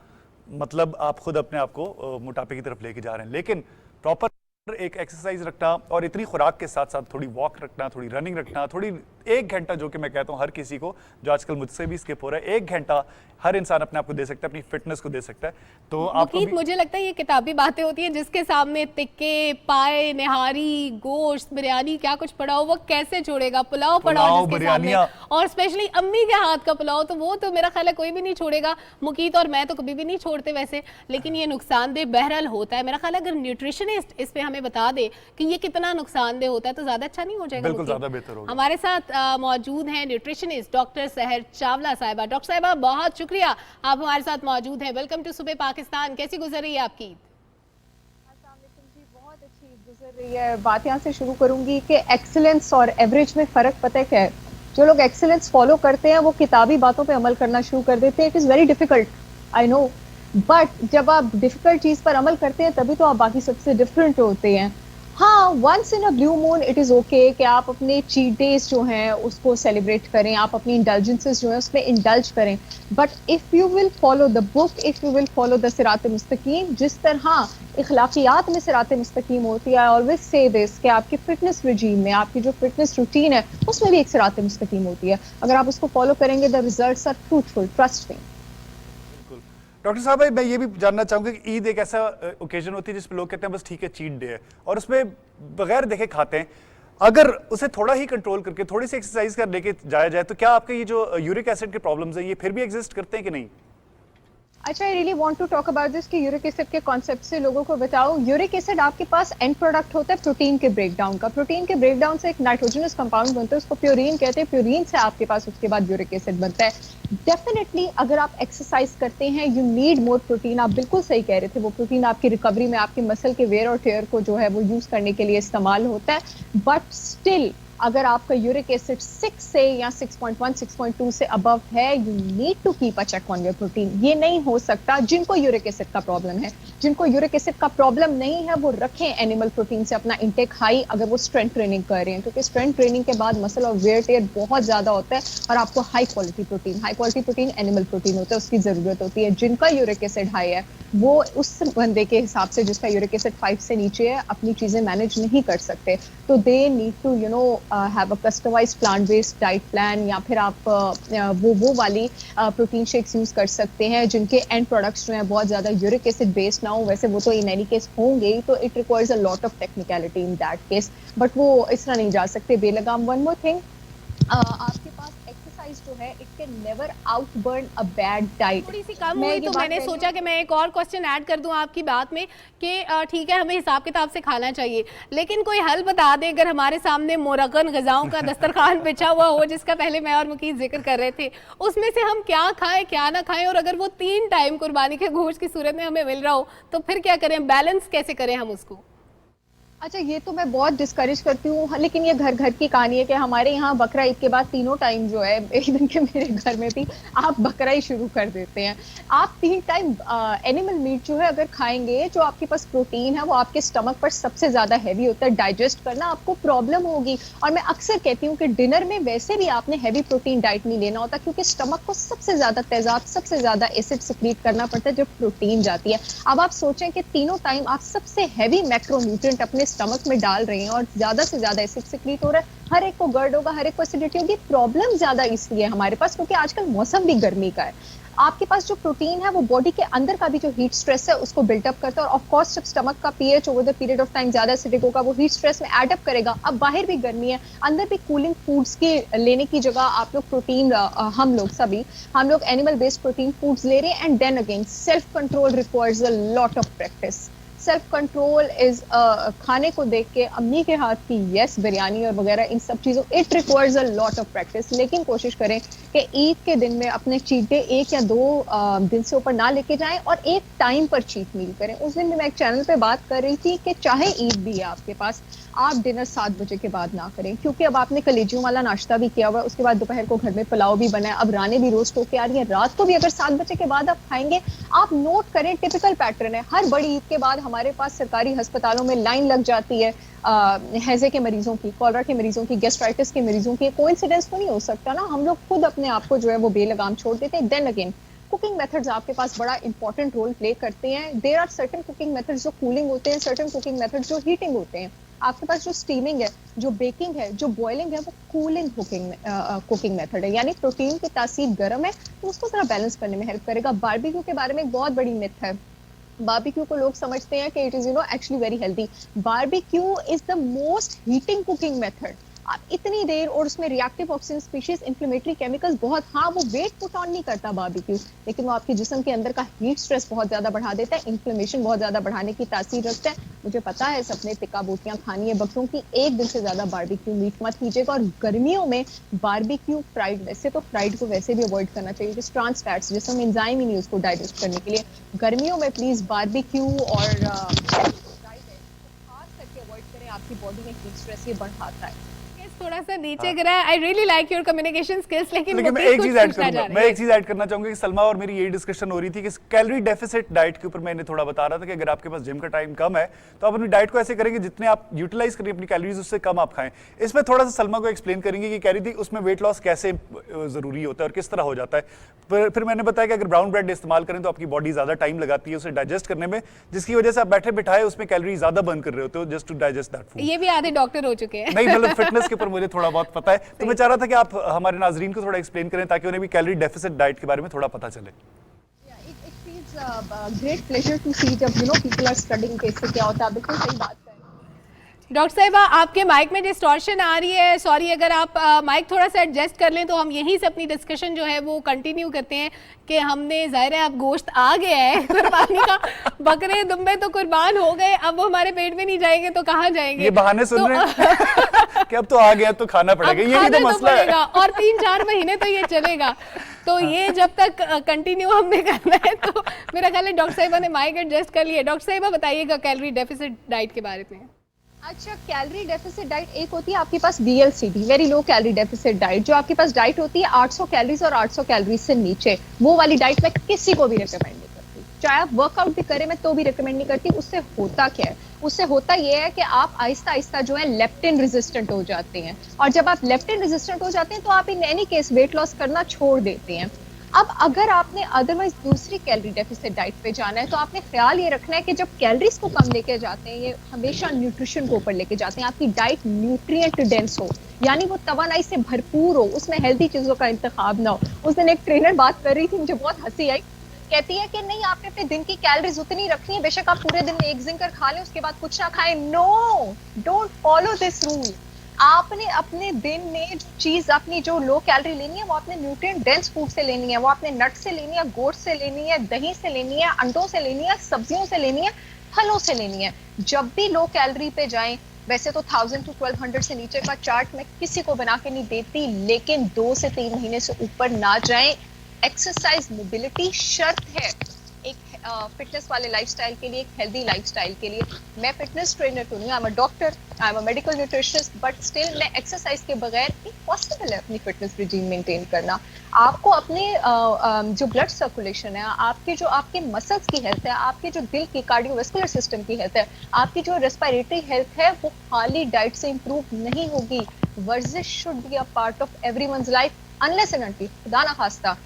मतलब आप खुद अपने आप को मोटापे की तरफ लेके जा रहे हैं। लेकिन प्रॉपर एक एक्सरसाइज रखना और इतनी खुराक के साथ साथ थोड़ी वॉक रखना, थोड़ी रनिंग रखना, थोड़ी 1 घंटा, जो कि मैं कहता हूं हर किसी को, जो आजकल मुझसे भी स्किप हो रहा है, 1 घंटा हर इंसान अपने आप को दे सकता है, अपनी फिटनेस को दे सकता है। तो आपको मुकीत, मुझे लगता है ये किताबी बातें होती है, जिसके सामने टिक्के, पाए, निहारी, गोश्त, बिरयानी क्या कुछ पड़ा हो वो कैसे छोड़ेगा। पुलाव पड़ा हो पुलाव, जिसके सामने, बिरयानियाँ। और स्पेशली अम्मी के हाथ का पुलाव, तो वो तो मेरा ख्याल है कोई भी नहीं छोड़ेगा। मुकीत और मैं तो कभी भी नहीं छोड़ते वैसे, लेकिन ये नुकसानदेह बहरहाल होता है। मेरा ख्याल है अगर न्यूट्रिशनिस्ट इस पे हमें बता दे कि ये कितना नुकसानदेह होता है तो ज्यादा अच्छा नहीं हो जाएगा। बिल्कुल मुकीत? ज्यादा बेहतर होगा। हमारे साथ मौजूद हैं न्यूट्रिशनिस्ट डॉक्टर सहर चावला साहिबा। डॉक्टर साहिबा, बहुत शुक्रिया आप हमारे साथ मौजूद हैं। Welcome to Subah Pakistan. कैसी गुजर रही है आपकी ईद? बहुत अच्छी गुजर रही है। बात यहाँ से शुरू करूंगी कि एक्सीलेंस और एवरेज में फर्क पता है क्या है। जो लोग एक्सीलेंस फॉलो करते हैं वो किताबी बातों पे अमल करना शुरू कर देते हैं। It is very difficult, I know, but जब आप डिफिकल्ट चीज पर अमल करते हैं तभी तो आप बाकी सबसे डिफरेंट होते हैं। हाँ, once in a blue moon it is okay कि आप अपने चीट डेज जो हैं उसको सेलिब्रेट करें, आप अपनी इंडल्जेंसेस जो हैं उसमें इंडल्ज करें, but if you will follow the book, if you will follow the सिरात मुस्तकीम, जिस तरह इखलाकियात में सिरात मुस्तकीम होती है, आई ऑलवेज से दिस कि आपकी फिटनेस रिजीम में, आपकी जो फिटनेस रूटीन है उसमें भी एक सिरात मुस्तकीम होती है। अगर आप उसको फॉलो करेंगे the results are fruitful, trust me. Doctor साहब भाई, मैं ये भी जानना चाहूंगा कि ईद एक ऐसा ओकेजन होती है जिसपे लोग कहते हैं बस ठीक है चीट डे है, और उसमें बगैर देखे खाते हैं। अगर उसे थोड़ा ही कंट्रोल करके थोड़ी सी एक्सरसाइज कर लेके जाया जाए तो क्या आपके ये जो यूरिक एसिड के प्रॉब्लम्स हैं ये फिर भी एग्जिस्ट करते हैं कि नहीं? अच्छा, I really want to talk about this कि यूरिक एसिड के कॉन्सेप्ट से लोगों को बताओ। यूरिक एसिड आपके पास एंड प्रोडक्ट होता है प्रोटीन के ब्रेकडाउन का। प्रोटीन के ब्रेकडाउन से एक नाइट्रोजनस कंपाउंड बनता है, उसको प्यूरिन कहते हैं। प्यूरिन से आपके पास उसके बाद यूरिक एसिड बनता है। डेफिनेटली अगर आप एक्सरसाइज करते हैं यू नीड मोर प्रोटीन। आप बिल्कुल सही कह रहे थे, वो प्रोटीन आपकी रिकवरी में, आपके मसल के वेयर और टेयर को जो है वो यूज करने के लिए इस्तेमाल होता है। बट स्टिल अगर आपका यूरिक एसिड 6 से या 6.1 6.2 से अबव है, you need to keep a check on your protein. ये नहीं हो सकता जिनको यूरिक एसिड का प्रॉब्लम है। जिनको यूरिक एसिड का प्रॉब्लम नहीं है वो रखें एनिमल प्रोटीन से अपना इंटेक हाई, अगर वो स्ट्रेंथ ट्रेनिंग कर रहे हैं, क्योंकि स्ट्रेंथ ट्रेनिंग के बाद मसल और वेयर टेयर बहुत ज्यादा होता है और आपको high quality protein animal protein होता है, उसकी जरूरत होती है। जिनका यूरिक एसिड हाई है वो उस बंदे के हिसाब से जिसका यूरिक एसिड 5 से नीचे है अपनी चीजें मैनेज नहीं कर सकते, तो they need to have a customised plant based diet plan, या फिर आप वो वाली प्रोटीन शेक्स यूज कर सकते हैं जिनके एंड प्रोडक्ट्स जो हैं बहुत ज्यादा यूरिक एसिड बेस्ड ना हो। वैसे वो तो इन एनी केस होंगे, तो it requires a lot of technicality in that case, but वो इस तरह नहीं जा सकते बेलगाम। वन मोर थिंग, आपके पास एक्सरसाइज जो है it can never outburn a bad diet. थोड़ी सी कम हुई तो मैंने सोचा कि मैं एक और क्वेश्चन ऐड कर दूं आपकी बात में कि ठीक है हमें हिसाब किताब से खाना चाहिए, लेकिन कोई हल बता दे अगर हमारे सामने मुरगन ग़िज़ाओं का दस्तरखान बिछा हुआ हो, जिसका पहले मैं और मुकीत जिक्र कर रहे थे, उसमें से हम क्या खाएं क्या ना खाएं, और अगर वो 3 टाइम कुर्बानी के गोश्त की सूरत में हमें मिल रहा हो तो फिर क्या करें, बैलेंस कैसे करें हम उसको? अच्छा, ये तो मैं बहुत डिस्करेज करती हूँ, लेकिन ये घर घर की कहानी है कि हमारे यहाँ बकरा ईद के बाद तीनों टाइम जो है, इवन के मेरे घर में भी आप बकरा ही शुरू कर देते हैं। आप 3 टाइम एनिमल मीट जो है अगर खाएंगे, जो आपके पास प्रोटीन है वो आपके स्टमक पर सबसे ज्यादा हैवी होता है, डाइजेस्ट करना आपको प्रॉब्लम होगी। और मैं अक्सर कहती हूँ कि डिनर में वैसे भी आपने हैवी प्रोटीन डाइट नहीं लेना होता, क्योंकि स्टमक को सबसे ज्यादा तेजाब, सबसे ज्यादा एसिड सिक्रीट करना पड़ता है जब प्रोटीन जाती है। अब आप सोचें कि तीनों टाइम आप सबसे हैवी मैक्रोन्यूट्रिएंट अपने स्टमक में डाल रहे हैं और ज्यादा से ज्यादा एसिड सिक्रीट हो रहा है, हर एक को गर्ड होगा, हर एक को एसिडिटी होगी। प्रॉब्लम ज्यादा इसलिए हमारे पास क्योंकि आजकल मौसम भी गर्मी का है। आपके पास जो प्रोटीन है वो बॉडी के अंदर का भी जो हीट स्ट्रेस है उसको बिल्टअप करता है, और ऑफ कोर्स जब स्टमक का pH over the period of time ज्यादा एसिडिक होगा वो हीट स्ट्रेस में एड अप करेगा। अब बाहर भी गर्मी है, अंदर भी कूलिंग फूड्स की लेने की जगह आप लोग प्रोटीन, हम लोग एनिमल बेस्ड प्रोटीन फूड्स ले रहे हैं। And then again self control requires a lot of practice. Self control is खाने को देख के अम्मी के हाथ की यस बिरयानी और वगैरह इन सब चीज़ों, it requires a lot of practice. लेकिन कोशिश करें कि ईद के दिन में अपने चीट डे 1 या 2 दिन से ऊपर ना लेके जाएं और एक टाइम पर चीट मील करें। उस दिन भी मैं एक चैनल पे बात कर रही थी कि चाहे ईद भी है आपके पास, आप डिनर 7 बजे के बाद ना करें, क्योंकि अब आपने कलेजियों वाला नाश्ता भी किया हुआ है, उसके बाद दोपहर को घर में पुलाव भी बना है, अब राने भी रोस्ट होके आ रही है, रात को भी अगर 7 बजे के बाद आप खाएंगे, आप नोट करें टिपिकल पैटर्न है। हर बड़ी ईद के बाद हमारे पास सरकारी अस्पतालों में लाइन लग जाती है हैजे के मरीजों की, कॉलरा के मरीजों की, गैस्ट्राइटिस के मरीजों की। कोइंसिडेंस तो नहीं हो सकता ना, हम लोग खुद अपने आप को जो है वो बेलगाम छोड़ देते हैं। देन अगेन कुकिंग मेथड्स आपके पास बड़ा इंपॉर्टेंट रोल प्ले करते हैं। There are certain cooking methods जो कूलिंग होते हैं, सर्टेन कुकिंग मेथड्स जो हीटिंग होते हैं। आपके पास जो स्टीमिंग है, जो बेकिंग है, जो बॉइलिंग है, वो कूलिंग कुकिंग मेथड है, यानी प्रोटीन की तासीर गर्म है तो उसको जरा बैलेंस करने में हेल्प करेगा। बारबेक्यू के बारे में एक बहुत बड़ी मिथ है, बारबेक्यू को लोग समझते हैं कि it is actually very healthy. Barbecue is the most heating cooking method. आप इतनी देर, और उसमें reactive oxygen species, inflammatory chemicals बहुत, हाँ वो वेट पुट ऑन नहीं करता बारबेक्यू, लेकिन वो आपके जिस्म के अंदर का हीट स्ट्रेस बहुत ज्यादा बढ़ा देता है, इन्फ्लेमेशन बहुत ज्यादा बढ़ाने की तासीर रखता है। मुझे पता है सबने टिक्का बोटियां खानी है बकरों की, 1 दिन से ज्यादा बारबेक्यू मीट मत कीजिएगा। और गर्मियों में बारबेक्यू फ्राइड, वैसे तो फ्राइड को वैसे भी अवॉइड करना चाहिए, जिस ट्रांस फैट्स जिसम एंजाइम ही नहीं उसको डाइजेस्ट करने के लिए। गर्मियों में प्लीज बारबेक्यू और फ्राइड है खास करके अवॉइड करें, आपकी बॉडी में हीट स्ट्रेस ये बढ़ाता है। थोड़ा सा नीचे गिरा है। I really like your communication skills, लेकिन मैं एक चीज ऐड करूंगा, मैं एक चीज ऐड करना चाहूंगा कि सलमा और मेरी यही डिस्कशन हो रही थी कि कैलोरी डेफिसिट डाइट के ऊपर मैंने थोड़ा बता रहा था कि अगर आपके पास जिम का टाइम कम है तो आप अपनी डाइट को ऐसे करेंगे जितने आप यूटिलाइज करें अपनी कैलोरीज उससे कम आप खाएं। इसमें थोड़ा सा सलमा को एक्सप्लेन करेंगे कि कह रही थी उसमें वेट लॉस कैसे जरूरी होता है और किस तरह हो जाता है। फिर मैंने बताया कि अगर ब्राउन ब्रेड इस्तेमाल करें तो आपकी बॉडी ज्यादा टाइम लगाती है उसे डाइजेस्ट करने में, जिसकी वजह से आप बैठे बिठाए उसमें कैलोरी ज्यादा बर्न कर रहे होते हो just to digest that food. ये भी आधे डॉक्टर हो चुके हैं। नहीं, मतलब फिटनेस के ऊपर मुझे थोड़ा बहुत पता है, तो मैं चाह रहा था कि आप हमारे नाजरीन को थोड़ा एक्सप्लेन करें ताकि उन्हें भी कैलोरी डेफिसिट डाइट के बारे में थोड़ा पता चले। It feels great pleasure to see जब people are studying कि इससे क्या होता है। बिल्कुल सही बात है डॉक्टर साहिबा, आपके माइक में डिस्टॉर्शन आ रही है, सॉरी, अगर आप माइक थोड़ा सा एडजस्ट कर लें तो हम यहीं से अपनी डिस्कशन जो है वो कंटिन्यू करते हैं कि हमने, जाहिर है अब गोश्त आ गया है कुर्बानी का, बकरे दुम्बे तो कुर्बान हो गए, अब वो हमारे पेट में नहीं जाएंगे तो कहाँ जाएंगे? ये बहाने सुन रहे हैं कि अब तो आ गया तो खाना पड़ेगा, ये भी तो मसला है। और 3-4 महीने तो ये चलेगा, तो ये जब तक कंटिन्यू हमने करना है। तो मेरा ख्याल है डॉक्टर साहिबा ने माइक एडजस्ट कर लिया। डॉक्टर साहिबा बताइएगा कैलोरी डेफिसिट डाइट के बारे में। अच्छा, कैलोरी डेफिसिट डाइट एक होती है आपके पास VLCD, very low calorie deficit diet, जो आपके पास डाइट होती है 800 कैलोरीज और 800 कैलोरीज से नीचे। वो वाली डाइट मैं किसी को भी रिकमेंड नहीं करती, चाहे आप वर्कआउट भी करें मैं तो भी रिकमेंड नहीं करती। उससे होता क्या है? उससे होता ये है कि आप आहिस्ता आहिस्ता जो है लेप्टिन रेजिस्टेंट हो जाते हैं, और जब आप लेप्टिन रेजिस्टेंट हो जाते हैं तो आप in any case weight loss करना छोड़ देते हैं। अब अगर आपने अदरवाइज दूसरी कैलोरी डेफिसिट डाइट पे जाना है तो आपने ख्याल ये रखना है कि जब कैलोरीज को कम लेके जाते हैं, ये हमेशा न्यूट्रिशन को ऊपर लेके जाते हैं। आपकी डाइट न्यूट्रिएंट डेंस हो, यानी वो तवानाई से भरपूर हो, उसमें हेल्दी चीजों का इंतखाब ना हो। उस दिन एक ट्रेनर बात कर रही थी, मुझे बहुत हंसी आई, कहती है कि नहीं आपने अपने दिन की कैलोरीज उतनी रखनी है, बेशक आप पूरे दिन में 1 जिंकर खा लें उसके बाद कुछ ना खाएं। No, don't follow this rule. आपने अपने दिन में जो चीज अपनी जो लो कैलोरी लेनी है वो आपने न्यूट्रिएंट डेंस फूड से लेनी है, वो आपने नट से लेनी है, गोट से लेनी है, दही से लेनी है, अंडों से लेनी है, सब्जियों से लेनी है, फलों से लेनी है। जब भी लो कैलोरी पे जाएं, वैसे तो 1000 to 1200 से नीचे का चार्ट मैं किसी को बना के नहीं देती, लेकिन 2 से 3 महीने से ऊपर ना जाएं। एक्सरसाइज मोबिलिटी शर्त है एक फिटनेस वाले लाइफस्टाइल के लिए, एक हेल्दी लाइफस्टाइल के लिए। मैं फिटनेस ट्रेनर तो नहीं, I am a doctor, I am a medical nutritionist, but still मैं एक्सरसाइज के बगैर इम्पॉसिबल है अपनी फिटनेस रिजीम मेंटेन करना। आपको अपने जो ब्लड सर्कुलेशन है, आपके जो आपके मसल्स की हेल्थ है, आपके जो दिल की कार्डियोवैस्कुलर सिस्टम की हेल्थ है, आपकी जो रेस्पिरेटरी हेल्थ है, वो खाली डाइट से इंप्रूव नहीं होगी। वर्जिश should be a part of everyone's life, unless and until खुदा ना खास्ता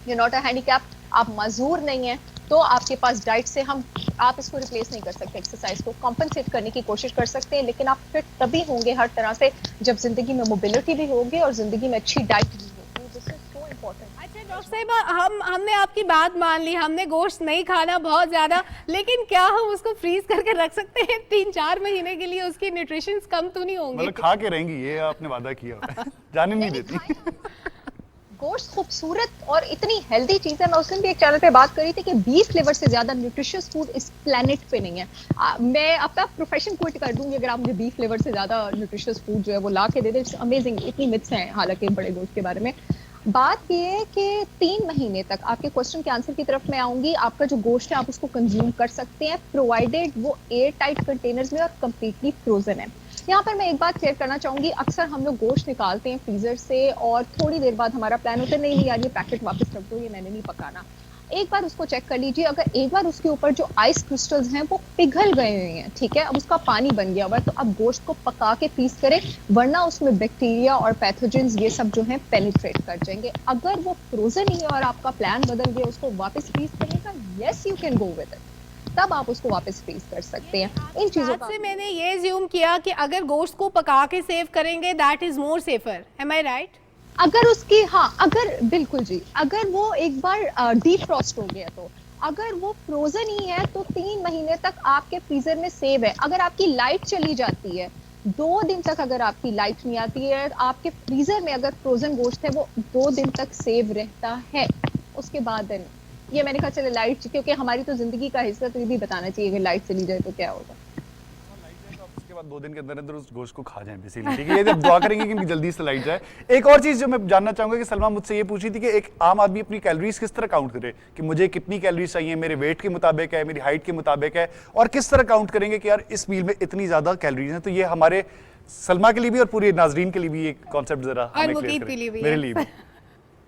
यू नॉट अ हैंडीकैप, आप मजूर नहीं है तो आपके पास डाइट से आप इसको रिप्लेस नहीं कर सकते। एक्सरसाइज को कॉम्पनसेट करने की कोशिश कर सकते हैं, लेकिन आप फिट तभी होंगे हर तरह से जब जिंदगी में मोबिलिटी भी होगी और जिंदगी में अच्छी डाइट भी होगी। This is so important. अच्छा डॉक्टर साहिबा, हमने आपकी बात मान ली, हमने गोश्त नहीं खाना बहुत ज्यादा, लेकिन क्या हम उसको फ्रीज करके रख सकते हैं 3-4 महीने के लिए? उसकी न्यूट्रिशन कम तो नहीं होंगे? मतलब खा के रहेंगी, ये आपने वादा किया जाने नहीं देती। गोश्त खूबसूरत और इतनी हेल्दी चीज है। मैं उस दिन भी एक चैनल पे बात करी थी कि 20 फ्लेवर से ज्यादा न्यूट्रिशियस फूड इस प्लेनेट पे नहीं है। मैं अपना प्रोफेशन क्विट कर दूंगी अगर आप मुझे 20 फ्लेवर से ज्यादा न्यूट्रिशियस फूड जो है वो ला के दे दे। It's amazing. इतनी मिथ्स हैं हालांकि बड़े गोश्त के बारे में। बात ये है कि 3 महीने तक, आपके क्वेश्चन के आंसर की तरफ मैं आऊंगी, आपका जो गोश्त है आप उसको कंज्यूम कर सकते हैं, प्रोवाइडेड वो एयर टाइट कंटेनर्स में और कंप्लीटली फ्रोजन है। यहाँ पर मैं एक बात क्लियर करना चाहूंगी, अक्सर हम लोग गोश्त निकालते हैं फ्रीजर से और थोड़ी देर बाद हमारा प्लान होता है नहीं यार ये पैकेट वापस रख दो, ये मैंने नहीं पकाना। एक बार उसको चेक कर लीजिए, अगर एक बार उसके ऊपर जो आइस क्रिस्टल्स हैं वो पिघल गए हुए हैं, ठीक है, अब उसका पानी बन गया हुआ है, तो अब गोश्त को पका के फ्रीज करें, वरना उसमें बैक्टीरिया और पैथोजेंस ये सब जो है पेनिट्रेट कर जाएंगे। अगर वो फ्रोजन ही है और आपका प्लान बदल गया उसको वापस फ्रीज करने का, yes you can go with it, तब आप उसको वापस फ्रीज कर सकते हैं। इन चीजों से मैंने ये ज्यूम किया कि अगर गोश्त को पका के सेव करेंगे that is more safer, am I right? अगर उसकी, हाँ, अगर बिल्कुल जी, अगर वो एक बार डीफ्रॉस्ट हो गया तो, अगर वो फ्रोजन ही है तो 3 महीने तक आपके फ्रीजर में सेव है। अगर आपकी लाइट चली जाती है 2 दिन तक, अगर आपकी लाइट नहीं आती है, आपके फ्रीजर में अगर फ्रोजन गोश्त है वो 2 दिन तक सेव रहता है, उसके बाद नहीं। ये मैंने कहा चले लाइट, क्योंकि हमारी तो जिंदगी का हिस्सा, तो ये भी बताना चाहिए कि लाइट चली जाए तो क्या होगा। उसके बाद 2 दिन के अंदर अंदर उस गोश्त को खा जाएं बेसिकली, ठीक है। ये जब दुआ करेंगे कि जल्दी से लाइट जाए। एक और चीज जो मैं जानना चाहूंगा कि सलमा मुझसे ये पूछी थी कि एक आम आदमी अपनी कैलोरीज किस तरह काउंट करे, कि मुझे कितनी कैलोरीज चाहिए, मेरे वेट के मुताबिक है, मेरी हाइट के मुताबिक है, और किस तरह काउंट करेंगे कि यार इस मील में इतनी ज्यादा कैलोरीज हैं। तो ये हमारे सलमा के लिए भी और पूरे नाजरीन के लिए भी एक कॉन्सेप्ट जरा हमें क्लियर करें। मेरे लिए भी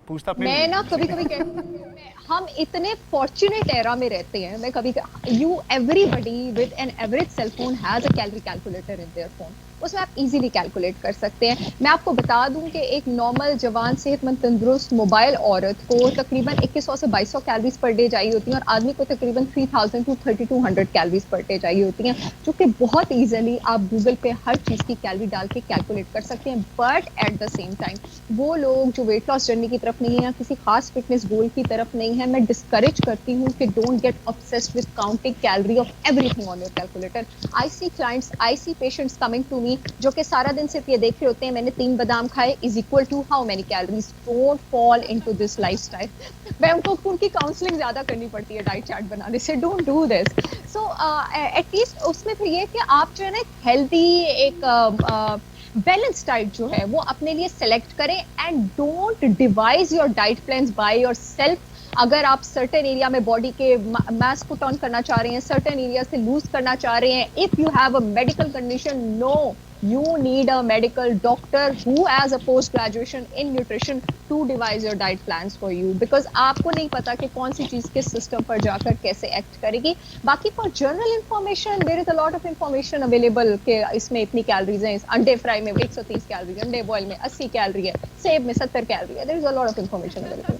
पूछता अपने मैं ना कभी कभी कहती हूँ हम इतने फॉर्चुनेट एरा में रहते हैं, मैं कभी you everybody with an average cell phone has a calorie calculator in their phone, उसमें आप इजीली कैलकुलेट कर सकते हैं। मैं आपको बता दूं कि एक नॉर्मल जवान सेहतमंद तंदुरुस्त मोबाइल औरत को तकरीबन 2100 से 2200 कैलोरीज पर डे चाहिए होती हैं, और आदमी को तकरीबन 3000 टू 3200 कैलोरीज पर डे चाहिए होती हैं, जो कि बहुत इजीली आप गूगल पे हर चीज़ की कैलोरी डाल के कैलकुलेट कर सकते हैं। But at the same time वो लोग जो वेट लॉस जर्नी की तरफ नहीं है या किसी खास फिटनेस गोल की तरफ नहीं है, मैं डिस्करेज करती हूँ कि don't get obsessed with counting calorie of everything on your calculator. I see clients, I see patients coming to me जो कि सारा दिन सिर्फ ये देख रहे होते हैं मैंने 3 बादाम खाए is equal to how many calories. Don't fall into this lifestyle. मैं उनकी काउंसलिंग ज्यादा करनी पड़ती है डाइट चार्ट बनाने से। Don't do this. So at least उसमें फिर ये कि आप जो है ना हेल्दी एक बैलेंस डाइट जो है वो अपने लिए सेलेक्ट करें, and don't devise your diet plans by your self. अगर आप सर्टेन एरिया में बॉडी के मास पुट ऑन करना चाह रहे हैं, सर्टेन एरिया से लूज करना चाह रहे हैं, if you have a medical condition, no, you need a medical doctor who has a post graduation in nutrition to devise your diet plans for you, because आपको नहीं पता कि कौन सी चीज किस सिस्टम पर जाकर कैसे एक्ट करेगी। बाकी for general information there is a lot of information available कि इसमें इतनी कैलोरीज हैं, अंडे फ्राई में 130 कैलोरी, अंडे बॉयल में 80 कैलोरी है, सेब में 70 कैलोरी है। There is a lot of information available.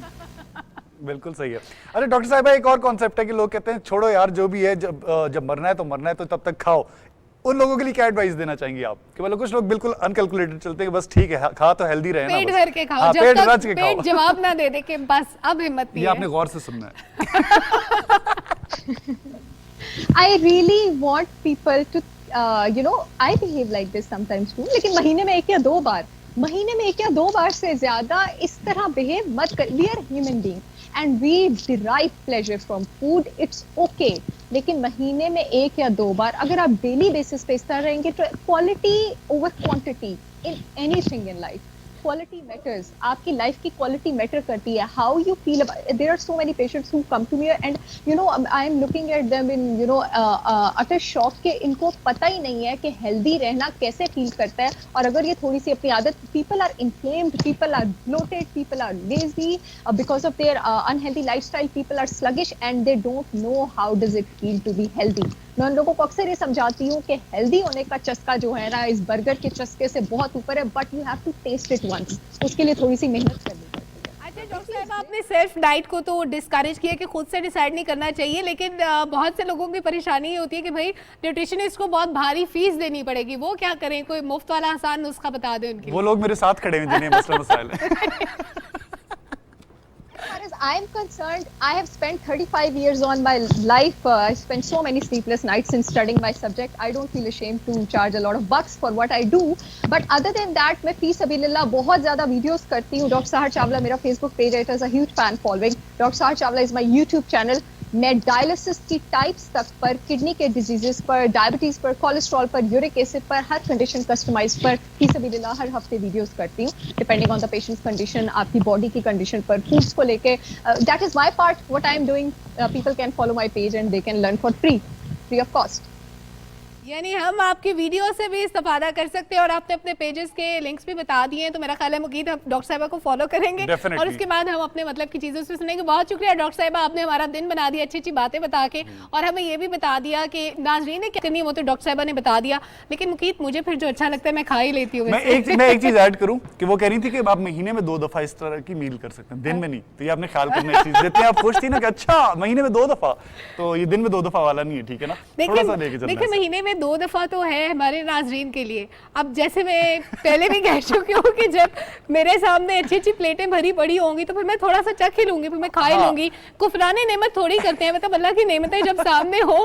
बिल्कुल सही है। अरे डॉक्टर साहिबा, एक और कॉन्सेप्ट है कि लोग कहते हैं छोड़ो यार जो भी है, जब मरना है तो मरना है, तो तब तक खाओ। उन लोगों के लिए क्या एडवाइस देना चाहेंगे आप? कि मतलब कुछ लोग बिल्कुल अनकैलकुलेटेड चलते हैं, बस ठीक है खा तो हेल्दी रहे ना, पेट भर के खाओ, जब पेट तक रच के खाओ, पेट जवाब ना दे दे कि बस अब हिम्मत नहीं ये है। आपने गौर से सुनना है। I really want people to, I behave like this sometimes too, लेकिन महीने में 1 या 2 बार, महीने में 1 या 2 बार से ज्यादा इस तरह बिहेव मत कर। We are human being and we derive pleasure from food, it's okay, लेकिन महीने में 1 या 2 बार अगर आप डेली बेसिस पे इस तरह रहेंगे तो quality over quantity in anything in life, quality matters. आपकी लाइफ की क्वालिटी मैटर करती है। How you feel about, there are so many patients who come to me and I am looking at them in utter shock के इनको पता ही नहीं है कि हेल्दी रहना कैसे फील करता है। और अगर ये थोड़ी सी अपनी आदत, people are inflamed, people are bloated, people are lazy because of their unhealthy lifestyle, people are sluggish and they don't know how does it feel to be healthy. मैं उन लोगों को अक्सर ये समझाती हूँ कि हेल्दी होने का चस्का जो है ना इस बर्गर के चस्के से बहुत ऊपर है, but you have to taste it once. उसके लिए थोड़ी सी मेहनत करनी पड़ती है। अच्छा डॉक्टर साहब, आपने सेल्फ डाइट को तो डिस्करेज किया कि खुद से डिसाइड नहीं करना चाहिए, लेकिन बहुत से लोगों की परेशानी ये होती है कि भाई न्यूट्रिशनिस्ट को बहुत भारी फीस देनी पड़ेगी, वो क्या करें? कोई मुफ्त वाला आसान नुस्खा बता दें उनके। वो लोग मेरे साथ खड़े हैं जिन्हें मसला मसाइल है। I'm concerned, I have spent 35 years on my life. I spent so many sleepless nights in studying my subject. I don't feel ashamed to charge a lot of bucks for what I do. But other than that, मैं फी सबीलिल्लाह बहुत ज़्यादा videos करती हूँ. Dr. Sahar Chawla मेरा Facebook page है. It has a huge fan following. Dr. Sahar Chawla is my YouTube channel. मैं dialysis की types तक पर, किडनी के डिजीजेस पर, डायबिटीज पर, कोलेस्ट्रॉल पर, यूरिक एसिड पर, हर कंडीशन कस्टमाइज पर फी सबीलिल्लाह हर हफ्ते वीडियोस करती हूँ, depending on the patients condition, आपकी बॉडी की कंडीशन पर, फूड्स को लेके. That is my part, what I am doing. People can follow my page and they can learn for free of cost. यानी हम आपकी वीडियो से भी इस्तेफादा कर सकते हैं और आपने अपने पेजेस के लिंक्स भी बता दिए हैं, तो मेरा ख्याल है मुकीद हम डॉक्टर साहिबा को फॉलो करेंगे Definitely. और उसके बाद हम अपने मतलब की चीज़ों से सुनेंगे. बहुत शुक्रिया डॉक्टर साहिबा, आपने हमारा दिन बना दिया अच्छी अच्छी बातें बता के, और हमें ये भी बता दिया कि नाजरीन ने क्या करनी है वो तो डॉक्टर साहिबा ने बता दिया. लेकिन मुकीद मुझे फिर जो अच्छा लगता है मैं खा ही लेती हूँ. मैं एक चीज ऐड करूं कि वो कह रही थी कि आप महीने में 2 दफा इस तरह की मील कर सकते हैं, दिन में नहीं. तो ये आपने ख्याल करने की चीज देते हैं. आप खुश थी ना कि अच्छा महीने में 2 दफा, तो ये दिन में 2 दफा वाला नहीं है, ठीक है ना. थोड़ा सा लेके चलना देखिए है. महीने में 2 दफा तो है हमारे नाजरीन के लिए. अब जैसे मैं पहले भी कह चुकी हूँ कि जब मेरे सामने अच्छी अच्छी प्लेटें भरी पड़ी होंगी तो फिर मैं थोड़ा सा चख ही लूंगी, फिर मैं खा ही लूंगी. कुफराने नेमत थोड़ी करते हैं, मतलब अल्लाह की नेमतें जब सामने हो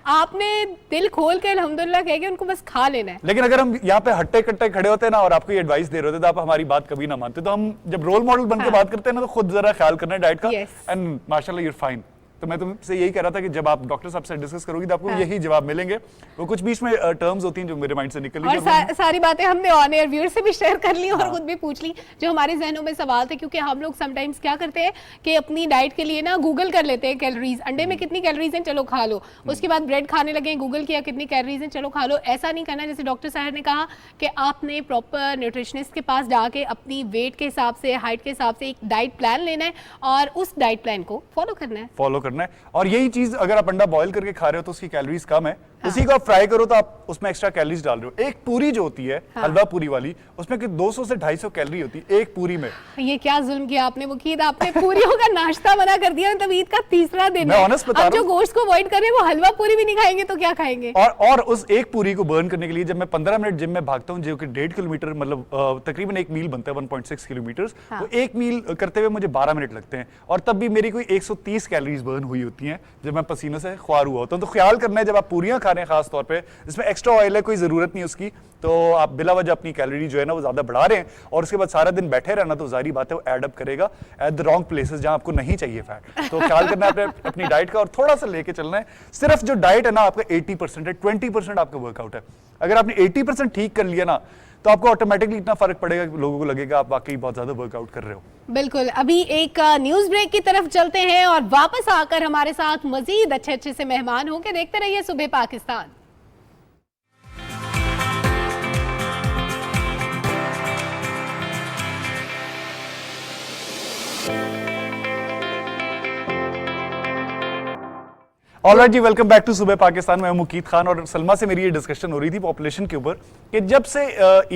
आपने दिल खोल के अल्हम्दुलिल्लाह कह के उनको बस खा लेना है. लेकिन अगर हम यहाँ पे हट्टे कट्टे खड़े होते हैं ना और आपको ये एडवाइस दे रहे होते तो आप हमारी बात कभी ना मानते. तो हम जब रोल मॉडल बन के बात करते हैं ना तो खुद जरा ख्याल करना है डाइट का. Yes. एंड माशाल्लाह यू आर फाइन. तो मैं तुमसे यही कह रहा था कि जब आप डॉक्टर साहब से डिस्कस करोगी तो आपको यही जवाब मिलेंगे. वो कुछ बीच में टर्म्स होती हैं जो मेरे माइंड से निकल और सारी बातें हमने ऑन एयर व्यूअर से भी शेयर कर ली और खुद भी पूछ ली जो हमारे जहनों में सवाल थे. क्योंकि हम लोग समटाइम्स क्या करते हैं कि अपनी डाइट के लिए ना गूगल कर लेते हैं कैलोरीज. अंडे में कितनी कैलोरीज हैं, चलो खा लो. उसके बाद ब्रेड खाने लगे, गूगल किया कितनी कैलोरीज हैं, चलो खा लो. ऐसा नहीं करना. जैसे डॉक्टर साहब ने कहा कि आपने प्रॉपर न्यूट्रिशनिस्ट के पास जाके अपनी वेट के हिसाब से, हाइट के हिसाब से एक डाइट प्लान लेना है और उस डाइट प्लान को फॉलो करना है. और यही चीज अगर आप अंडा बॉईल करके खा रहे हो तो उसकी कैलोरीज कम है. उसी को आप फ्राई करो तो आप उसमें एक्स्ट्रा कैलोरीज डाल रहे हो. एक पूरी जो होती है हलवा पूरी वाली, उसमें कि 200 से 250 कैलोरी होती है एक पूरी में. ये क्या जुल्म किया आपने मुकीद, आपने पूरियों का नाश्ता मना कर दिया. तब ईद का तीसरा दिन मैं है. honest बता अब रहा जो हूं. गोश्त को अवॉइड कर रहे हैं वो हलवा पूरी भी नहीं खाएंगे तो क्या खाएंगे. और उस एक पूरी को बर्न करने के लिए जब मैं 15 मिनट जिम में भागता हूँ जो कि 1.5 किलोमीटर मतलब तकरीबन एक मील बनता है 1.6 किलोमीटर. तो एक मील करते हुए मुझे 12 मिनट लगते हैं और तब भी मेरी कोई 130 कैलोरीज बर्न हुई होती हैं जब मैं पसीने से ख्वार हुआ होता हूँ. तो ख्याल करना है जब आप पूरियां खा रहे हैं खास तौर पे इसमें एक्स्ट्रा ऑयल है, कोई जरूरत नहीं उसकी, तो आप बिला वजह अपनी कैलोरी जो है ना वो ज्यादा बढ़ा रहे हैं और उसके बाद सारा दिन बैठे रहना तो जारी बात है वो एड अप करेगा एट द रॉन्ग प्लेसेस जहां आपको नहीं चाहिए फैट. तो ख्याल करना है अपनी डाइट का और थोड़ा सा लेके चलना है. सिर्फ जो डाइट है ना आपका 80% है, 20% आपका वर्कआउट है. अगर आपने 80% ठीक कर लिया ना तो आपको ऑटोमेटिकली इतना फर्क पड़ेगा कि लोगों को लगेगा आप वाकई बहुत ज्यादा वर्कआउट कर रहे हो. बिल्कुल. अभी एक न्यूज ब्रेक की तरफ चलते हैं और वापस आकर हमारे साथ मजीद अच्छे अच्छे से मेहमान होंगे. देखते रहिए Subah Pakistan. Alright ji, welcome back to Subah Pakistan. मैं मुकीद खान और सलमा से मेरी ये डिस्कशन हो रही थी पॉपुलेशन के ऊपर कि जब से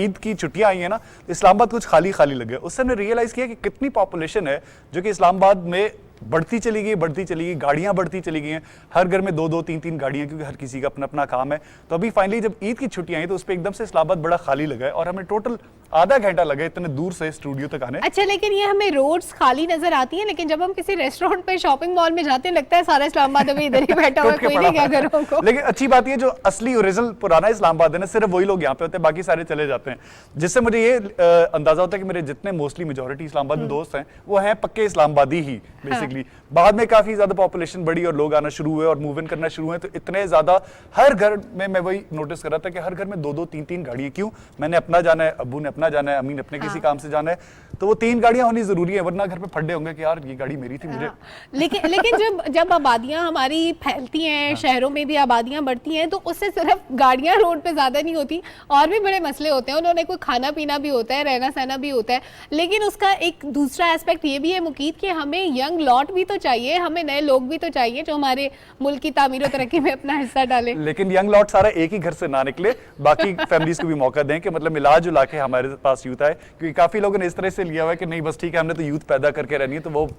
ईद की छुट्टियां आई हैं ना तो इस्लामाबाद कुछ खाली खाली लगे. उससे हमने रियलाइज किया कि कितनी पॉपुलेशन है जो कि इस्लामाबाद में बढ़ती चली गई, गाड़ियां बढ़ती चली गई हैं. हर घर में 2-2, 3-3 गाड़ियां, क्योंकि हर किसी का अपना अपना काम है. तो अभी फाइनली जब ईद की छुट्टियां आई तो उस पर एकदम से इस्लामाबाद बड़ा खाली लगा है और हमें टोटल आधा घंटा लगा इतने दूर से स्टूडियो तक आने. अच्छा, लेकिन ये हमें रोड्स खाली नजर आती हैं, लेकिन जब हम किसी रेस्टोरेंट पे, शॉपिंग मॉल में जाते हैं लगता है सारा इस्लामाबाद अभी इधर ही बैठा हुआ है, कोई नहीं गया घरों को. लेकिन अच्छी बात ये जो असली ओरिजिनल पुराना इस्लामाबाद है ना, सिर्फ वही लोग यहाँ पे होते हैं, बाकी सारे चले जाते हैं. जिससे मुझे ये अंदाजा होता है कि मेरे जितने मोस्टली मेजोरिटी इस्लामाबाद में दोस्त हैं वो हैं पक्के इस्लामाबादी ही बेसिकली. बाद में काफी ज्यादा पॉपुलेशन बढ़ी और लोग आना शुरू हुए और मूव इन करना शुरू हुए. तो इतने ज्यादा हर घर में, मैं वही नोटिस कर रहा था कि हर घर में 2-2, 3-3 गाड़ियां. क्यों? मैंने अपना जाना है, अब्बू ने अपना जाना है, अम्मी ने अपने किसी काम से जाना है, तो वो 3 गाड़ियां होनी जरूरी है, वरना घर पे फड्डे होंगे कि यार ये गाड़ी मेरी थी मुझे. लेकिन जब आबादियां हमारी फैलती हैं, शहरों में भी आबादियां बढ़ती हैं, तो उससे सिर्फ गाड़ियां रोड पे ज्यादा नहीं होती, और भी बड़े मसले होते हैं. उन्होंने कोई खाना पीना भी होता है, रहना सहना भी होता है. लेकिन उसका एक दूसरा एस्पेक्ट ये भी है मुकीद कि हमें यंग लॉट भी तो चाहिए, हमें नए लोग भी तो चाहिए जो हमारे मुल्क की तामीर और तरक्की में अपना हिस्सा डालें. लेकिन यंग लॉट सारा एक ही घर से ना निकले, बाकी फैमिलीज को भी मौका दें कि मतलब मिला जुला के हमारे पास यूथ आए. क्योंकि काफी लोगों ने इस तरह से लिया हुआ है कि नहीं बस ठीक है हमने तो यूथ पैदा करके रहनी है, तो वो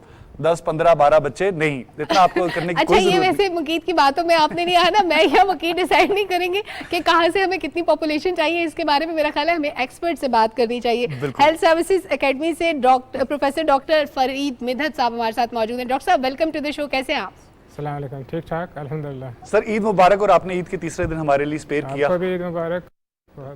10, 15, 12 बच्चे नहीं, इतना आपको करने की अच्छा, कोई ये जरूरत वैसे मुकीत की बातों में आपने नहीं आना, मैं या मुकीत डिसाइड नहीं करेंगे कि कहाँ से हमें कितनी पॉपुलेशन चाहिए। इसके बारे में मेरा ख्याल है हमें एक्सपर्ट से बात करनी चाहिए। बिल्कुल। हेल्थ सर्विसेज एकेडमी से प्रोफेसर डॉक्टर फरीद मिदहत साहब हमारे साथ मौजूद हैं। डॉक्टर साहब, वेलकम टू द शो, कैसे हैं आप? अस्सलाम वालेकुम, ठीक ठाक अल्हम्दुलिल्लाह। नहीं। सर, ईद मुबारक, और आपने ईद के तीसरे दिन हमारे लिए स्पेयर किया। आपको भी ईद मुबारक।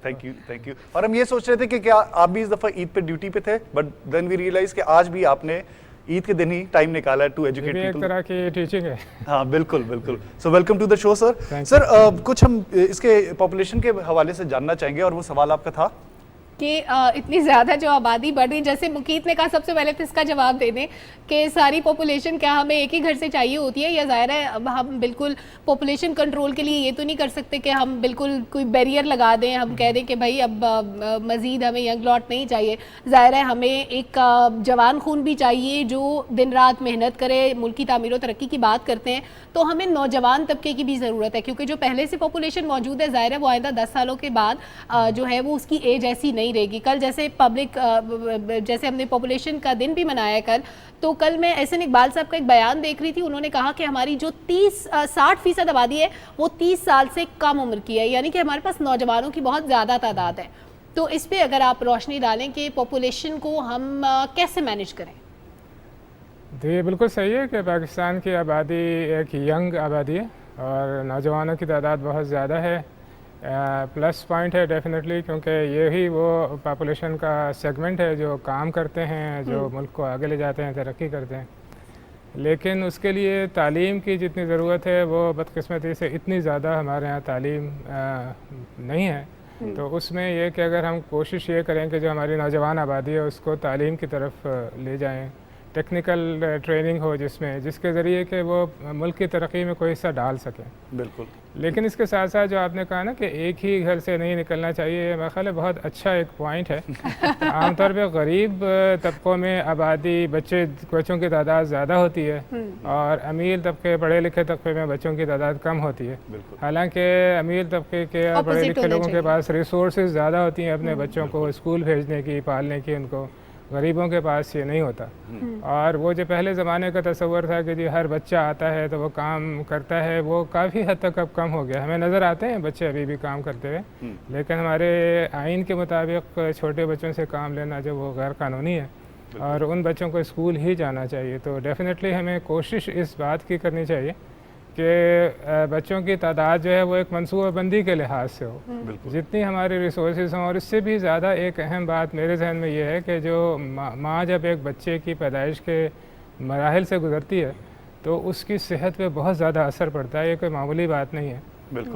Thank you. और हम ये सोच रहे थे कि क्या आप भी इस दफा ईद पे ड्यूटी पे थे, बट देन वी रियलाइज कि आज भी आपने ईद के दिन ही टाइम निकाला है टू ये एजुकेट भी एक पीपल। तरह की टीचिंग है। हाँ, बिल्कुल। So welcome to the show sir. Thank sir, कुछ हम इसके पॉपुलेशन के हवाले से जानना चाहेंगे, और वो सवाल आपका था कि इतनी ज़्यादा जो आबादी बढ़ रही, जैसे मुकीत ने कहा, सबसे पहले तो इसका जवाब दे दें कि सारी पॉपुलेशन क्या हमें एक ही घर से चाहिए होती है, या ज़ाहिर है अब हम बिल्कुल पॉपुलेशन कंट्रोल के लिए ये तो नहीं कर सकते कि हम बिल्कुल कोई बैरियर लगा दें, हम कह दें कि भाई अब मज़ीद हमें यंग लॉट नहीं चाहिए। ज़ाहिर है हमें एक जवान खून भी चाहिए जो दिन रात मेहनत करे, मुल्क की तामीर व तरक्की की बात करते हैं, तो हमें नौजवान तबके की भी ज़रूरत है, क्योंकि जो पहले से पॉपुलेशन मौजूद है, ज़ाहिर है वो आइंदा 10 सालों के बाद जो है वो उसकी एज ऐसी नहीं रहेगी। कल जैसे जैसे हमने पॉपुलेशन का दिन भी मनाया कल, तो कल मैं एहसन इकबाल साहब का एक बयान देख रही थी, उन्होंने कहा कि हमारी जो 60% आबादी है वो 30 साल से कम उम्र की है, यानी कि हमारे पास नौजवानों की बहुत ज़्यादा तादाद है। तो इस पे अगर आप रोशनी डालें कि पॉपुलेशन को हम कैसे मैनेज करें। तो ये बिल्कुल सही है कि पाकिस्तान की आबादी एक यंग आबादी है और नौजवानों की तादाद बहुत ज़्यादा है। प्लस पॉइंट है डेफिनेटली, क्योंकि यही वो पॉपुलेशन का सेगमेंट है जो काम करते हैं, जो मुल्क को आगे ले जाते हैं, तरक्की करते हैं। लेकिन उसके लिए तालीम की जितनी ज़रूरत है वो बदकिस्मती से इतनी ज़्यादा हमारे यहाँ तालीम नहीं है। तो उसमें यह कि अगर हम कोशिश ये करें कि जो हमारी नौजवान आबादी है उसको तालीम की तरफ ले जाएं, टेक्निकल ट्रेनिंग हो जिसके ज़रिए कि वो मुल्क की तरक्की में कोई हिस्सा डाल सकें। बिल्कुल। लेकिन इसके साथ साथ जो आपने कहा ना कि एक ही घर से नहीं निकलना चाहिए, मेरा ख्याल है बहुत अच्छा एक पॉइंट है। आमतौर पे गरीब तबकों में आबादी बच्चों की तादाद ज़्यादा होती है और अमीर तबके पढ़े लिखे तबके में बच्चों की तादाद कम होती है। हालांकि अमीर तबके के और पढ़े लिखे लोगों के पास रिसोर्सेज ज़्यादा होती हैं अपने बच्चों को स्कूल भेजने की, पालने की, उनको गरीबों के पास ये नहीं होता। और वो जो पहले ज़माने का तस्वर था कि जी हर बच्चा आता है तो वो काम करता है, वो काफ़ी हद तक अब कम हो गया। हमें नज़र आते हैं बच्चे अभी भी काम करते हुए, लेकिन हमारे आइन के मुताबिक छोटे बच्चों से काम लेना जो वो गैर कानूनी है और उन बच्चों को स्कूल ही जाना चाहिए। तो डेफिनेटली हमें कोशिश इस बात की करनी चाहिए कि बच्चों की तादाद जो है वो एक मनसूबाबंदी के लिहाज से हो, जितनी हमारी रिसोर्सेज हों। और इससे भी ज़्यादा एक अहम बात मेरे जहन में ये है कि जो माँ जब एक बच्चे की पैदाइश के मराहिल से गुज़रती है तो उसकी सेहत पे बहुत ज़्यादा असर पड़ता है, ये कोई मामूली बात नहीं है।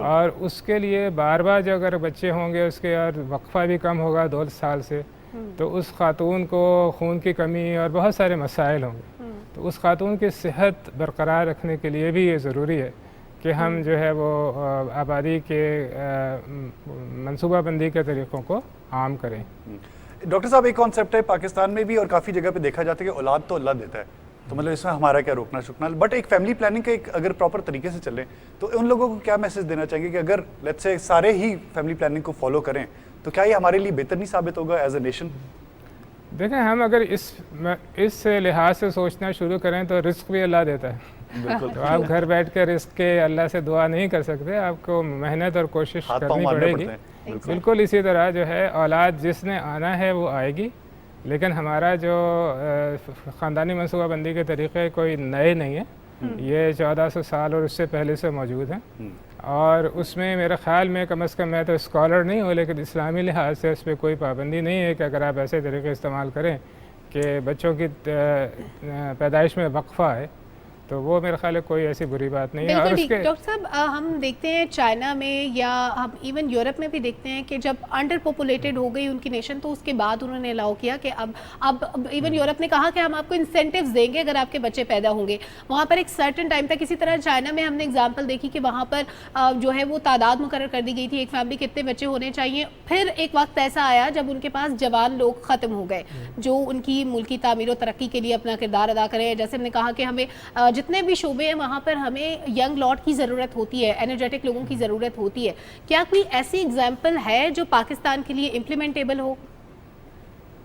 और उसके लिए बार बार जो अगर बच्चे होंगे उसके और वक्फ़ा भी कम होगा 2 साल से, तो उस खातून को खून की कमी और बहुत सारे मसाइल होंगे। तो उस खातून की सेहत बरकरार रखने के लिए भी ये ज़रूरी है कि हम जो है वो आबादी के मनसूबाबंदी के तरीक़ों को आम करें। डॉक्टर साहब, एक कॉन्सेप्ट है पाकिस्तान में भी और काफ़ी जगह पे देखा जाता है कि औलाद तो अल्लाह देता है, तो मतलब इसमें हमारा क्या रोकना शुकना। बट एक फैमिली प्लानिंग का एक अगर प्रॉपर तरीके से चले तो उन लोगों को क्या मैसेज देना चाहिए कि अगर लेट्स से सारे ही फैमिली प्लानिंग को फॉलो करें तो क्या ये हमारे लिए बेहतर नहीं साबित होगा एज ए नेशन? देखें, हम अगर इस लिहाज से सोचना शुरू करें तो रिस्क भी अल्लाह देता है। तो आप घर बैठ के रिस्क के अल्लाह से दुआ नहीं कर सकते, आपको मेहनत और कोशिश करनी पड़ेगी। बिल्कुल इसी तरह जो है औलाद जिसने आना है वो आएगी, लेकिन हमारा जो ख़ानदानी मनसूबाबंदी के तरीक़े कोई नए नहीं है, ये 1400 साल और उससे पहले से मौजूद हैं। और उसमें मेरे ख़्याल में कम अज़ कम, मैं तो स्कॉलर नहीं हूँ, लेकिन इस्लामी लिहाज से उस पर कोई पाबंदी नहीं है कि अगर आप ऐसे तरीके इस्तेमाल करें कि बच्चों की पैदाइश में वक्फ़ा है, तो वो मेरे ख्याल है कोई ऐसी बुरी बात नहीं है। और उसके डॉक्टर साहब, हम देखते हैं चाइना में या हम इवन यूरोप में भी देखते हैं कि जब अंडर पॉपुलेटेड हो गई उनकी नेशन तो उसके बाद उन्होंने अलाउ किया कि अब इवन यूरोप ने कहा कि हम आपको इंसेंटिव्स देंगे अगर आपके बच्चे पैदा होंगे। वहाँ पर एक सर्टेन टाइम तक, इसी तरह चाइना में हमने एग्जाम्पल देखी कि वहाँ पर जो है वो तादाद मुकर्रर कर दी गई थी, एक फैमिली के इतने बच्चे होने चाहिए। फिर एक वक्त ऐसा आया जब उनके पास जवान लोग ख़त्म हो गए जो उनकी मुल्क की तामीर और तरक्की के लिए अपना किरदार अदा करें। जैसे हमने कहा कि हमें जितने भी शोबे हैं वहाँ पर हमें यंग लॉट की ज़रूरत होती है, एनर्जेटिक लोगों की ज़रूरत होती है। क्या कोई ऐसी एग्जाम्पल है जो पाकिस्तान के लिए इम्प्लीमेंटेबल हो?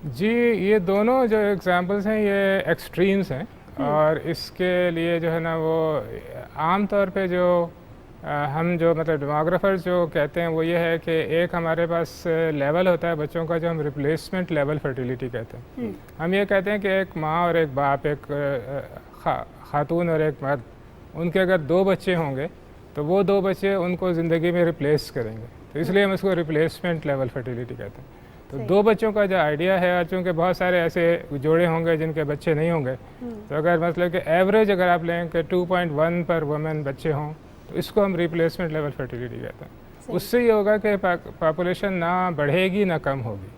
जी, ये दोनों जो एग्जाम्पल्स हैं ये एक्सट्रीम्स हैं और इसके लिए जो है ना वो आम तौर पे जो हम जो मतलब डेमोग्राफर्स जो कहते हैं वो ये है कि एक हमारे पास लेवल होता है बच्चों का जो हम रिप्लेसमेंट लेवल फर्टिलिटी कहते हैं। हम ये कहते हैं कि एक माँ और एक बाप, एक खातून और एक मर्द, उनके अगर 2 बच्चे होंगे तो वो 2 बच्चे उनको ज़िंदगी में रिप्लेस करेंगे, तो इसलिए हम इसको रिप्लेसमेंट लेवल फर्टिलिटी कहते हैं। तो 2 बच्चों का जो आइडिया है, और चूँकि बहुत सारे ऐसे जोड़े होंगे जिनके बच्चे नहीं होंगे, तो अगर मतलब कि एवरेज अगर आप लें कि 2.1 पर वुमेन बच्चे हों तो इसको हम रिप्लेसमेंट लेवल फर्टिलिटी कहते हैं। उससे ये होगा कि पॉपुलेशन ना बढ़ेगी ना कम होगी।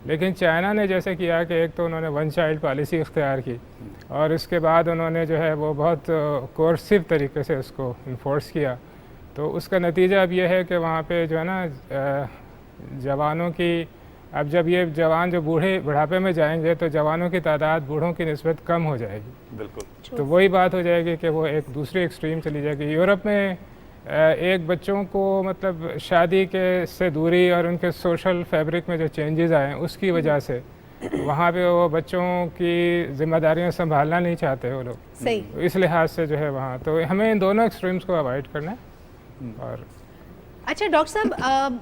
लेकिन चाइना ने जैसे किया कि एक तो उन्होंने 1 चाइल्ड पॉलिसी इख्तियार की और इसके बाद उन्होंने जो है वो बहुत कोर्सिव तरीके से उसको इन्फोर्स किया, तो उसका नतीजा अब ये है कि वहाँ पे जो है ना जवानों की, अब जब ये जवान जो बुढ़ापे में जाएंगे तो जवानों की तादाद बूढ़ों की निस्बत कम हो जाएगी। बिल्कुल। तो वही बात हो जाएगी कि वो एक दूसरी एक्सट्रीम चली जाएगी। यूरोप में एक बच्चों को मतलब शादी के से दूरी और उनके सोशल फैब्रिक में जो चेंजेस आए उसकी वजह से वहाँ पे वो बच्चों की जिम्मेदारियाँ संभालना नहीं चाहते वो लोग। सही। तो इस लिहाज से जो है वहाँ तो हमें इन दोनों एक्सट्रीम्स को अवॉइड करना है। और अच्छा डॉक्टर साहब,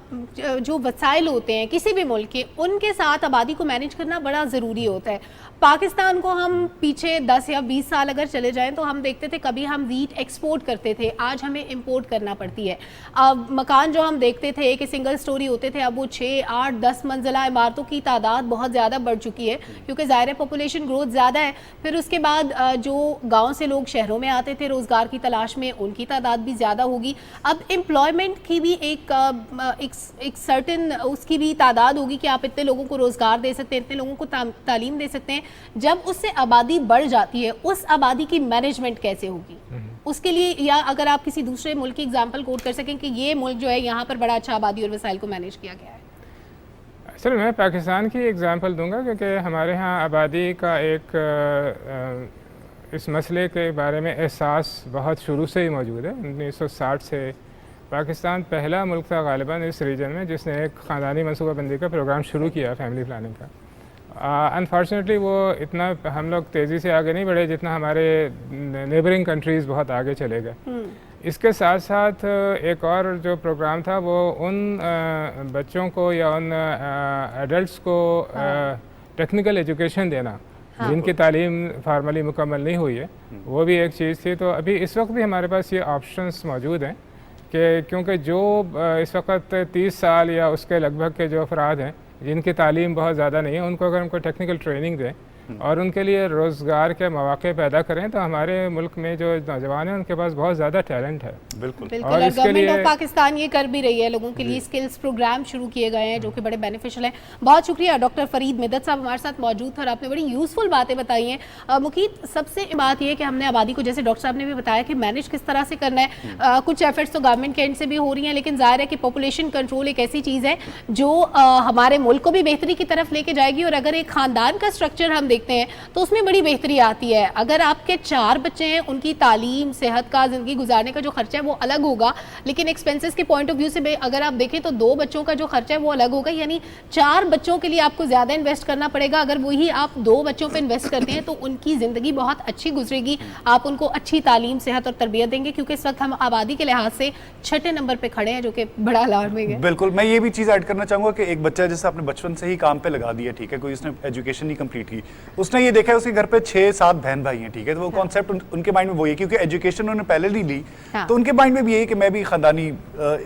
जो वसाइल होते हैं किसी भी मुल्क के, उनके साथ आबादी को मैनेज करना बड़ा ज़रूरी होता है। पाकिस्तान को हम पीछे 10 या 20 साल अगर चले जाएं तो हम देखते थे कभी हम वीट एक्सपोर्ट करते थे, आज हमें इंपोर्ट करना पड़ती है। अब मकान जो हम देखते थे कि सिंगल स्टोरी होते थे, अब वो 6, 8, 10 मंजिला इमारतों की तादाद बहुत ज़्यादा बढ़ चुकी है क्योंकि ज़ाहिर पॉपुलेशन ग्रोथ ज़्यादा है। फिर उसके बाद जो गाँव से लोग शहरों में आते थे रोज़गार की तलाश में, उनकी तादाद भी ज़्यादा होगी। अब एम्प्लॉयमेंट की भी एक सर्टेन उसकी भी तादाद होगी कि आप इतने लोगों को रोज़गार दे सकते हैं, इतने लोगों को तालीम दे सकते हैं। जब उससे आबादी बढ़ जाती है, उस आबादी की मैनेजमेंट कैसे होगी उसके लिए, या अगर आप किसी दूसरे मुल्क की एग्जांपल कोट कर सकें कि ये मुल्क जो है यहाँ पर बड़ा अच्छा आबादी और वसाइल को मैनेज किया गया है। असल मैं पाकिस्तान की एग्जांपल दूंगा क्योंकि हमारे यहाँ आबादी का एक इस मसले के बारे में एहसास बहुत शुरू से ही मौजूद है। 1960 से पाकिस्तान पहला मुल्क था गालिबन इस रीजन में जिसने एक ख़ानदानी मनसूबाबंदी का प्रोग्राम शुरू किया, फैमिली प्लानिंग का। अनफॉर्चुनेटली वो इतना हम लोग तेज़ी से आगे नहीं बढ़े जितना हमारे नेबरिंग कंट्रीज़ बहुत आगे चले गए। इसके साथ साथ एक और जो प्रोग्राम था वो उन बच्चों को या उन एडल्ट्स को टेक्निकल एजुकेशन देना जिनकी तालीम फार्मली मुकम्मल नहीं हुई है, वो भी एक चीज़ थी। तो अभी इस वक्त भी हमारे पास ये ऑप्शंस मौजूद हैं कि क्योंकि जो इस वक्त 30 साल या उसके लगभग के जो अफराद हैं जिनकी तालीम बहुत ज़्यादा नहीं है, उनको अगर हमको टेक्निकल ट्रेनिंग दें और उनके लिए रोज़गार के मौके पैदा करें तो हमारे मुल्क में जो नौजवान हैं उनके पास बहुत ज़्यादा टैलेंट है। बिल्कुल। और गवर्नमेंट ऑफ पाकिस्तान ये कर भी रही है, लोगों के लिए स्किल्स प्रोग्राम शुरू किए गए हैं जो कि बड़े बेनिफिशियल हैं। बहुत शुक्रिया डॉक्टर फरीद मिदत साहब हमारे साथ मौजूद थे और आपने बड़ी यूज़फुल बातें बताई हैं। मुकीत, सबसे बात यह कि हमने आबादी को, जैसे डॉक्टर साहब ने भी बताया, कि मैनेज किस तरह से करना है। कुछ एफर्ट्स तो गवर्नमेंट के एंड से भी हो रही हैं, लेकिन जाहिर है कि पॉपुलेशन कंट्रोल एक ऐसी चीज़ है जो हमारे मुल्क को भी बेहतरी की तरफ लेके जाएगी। और अगर एक ख़ानदान का स्ट्रक्चर हम देखते हैं तो उसमें बड़ी बेहतरी आती है। अगर आपके 4 बच्चे हैं, उनकी तालीम, सेहत का, ज़िंदगी गुजारने का जो खर्चा है वो अलग होगा, लेकिन एक्सपेंसेस के पॉइंट ऑफ व्यू से अगर आप देखें तो 2 बच्चों का जो खर्चा है वो अलग होगा। यानी 4 बच्चों के लिए आपको ज़्यादा इन्वेस्ट करना पड़ेगा। अगर वही आप 2 बच्चों पर इन्वेस्ट करते हैं तो उनकी ज़िंदगी बहुत अच्छी गुजरेगी, आप उनको अच्छी तालीम, सेहत और तरबियत देंगे। क्योंकि इस वक्त हम आबादी के लिहाज से 6ठे नंबर पर खड़े हैं, जो कि बड़ा अलार्मिंग है। बिल्कुल। मैं ये भी चीज़ ऐड करना चाहूँगा कि एक बच्चा जैसे आपने बचपन से ही काम पे लगा दिया, ठीक है, कोई उसने एजुकेशन नहीं कंप्लीट की, उसने ये देखा है उसके घर पे 6-7 बहन भाई हैं, ठीक है, तो वो कॉन्सेप्ट उनके माइंड में वही है क्योंकि एजुकेशन उन्होंने पहले नहीं ली, तो उनके माइंड में भी यही कि मैं भी खानदानी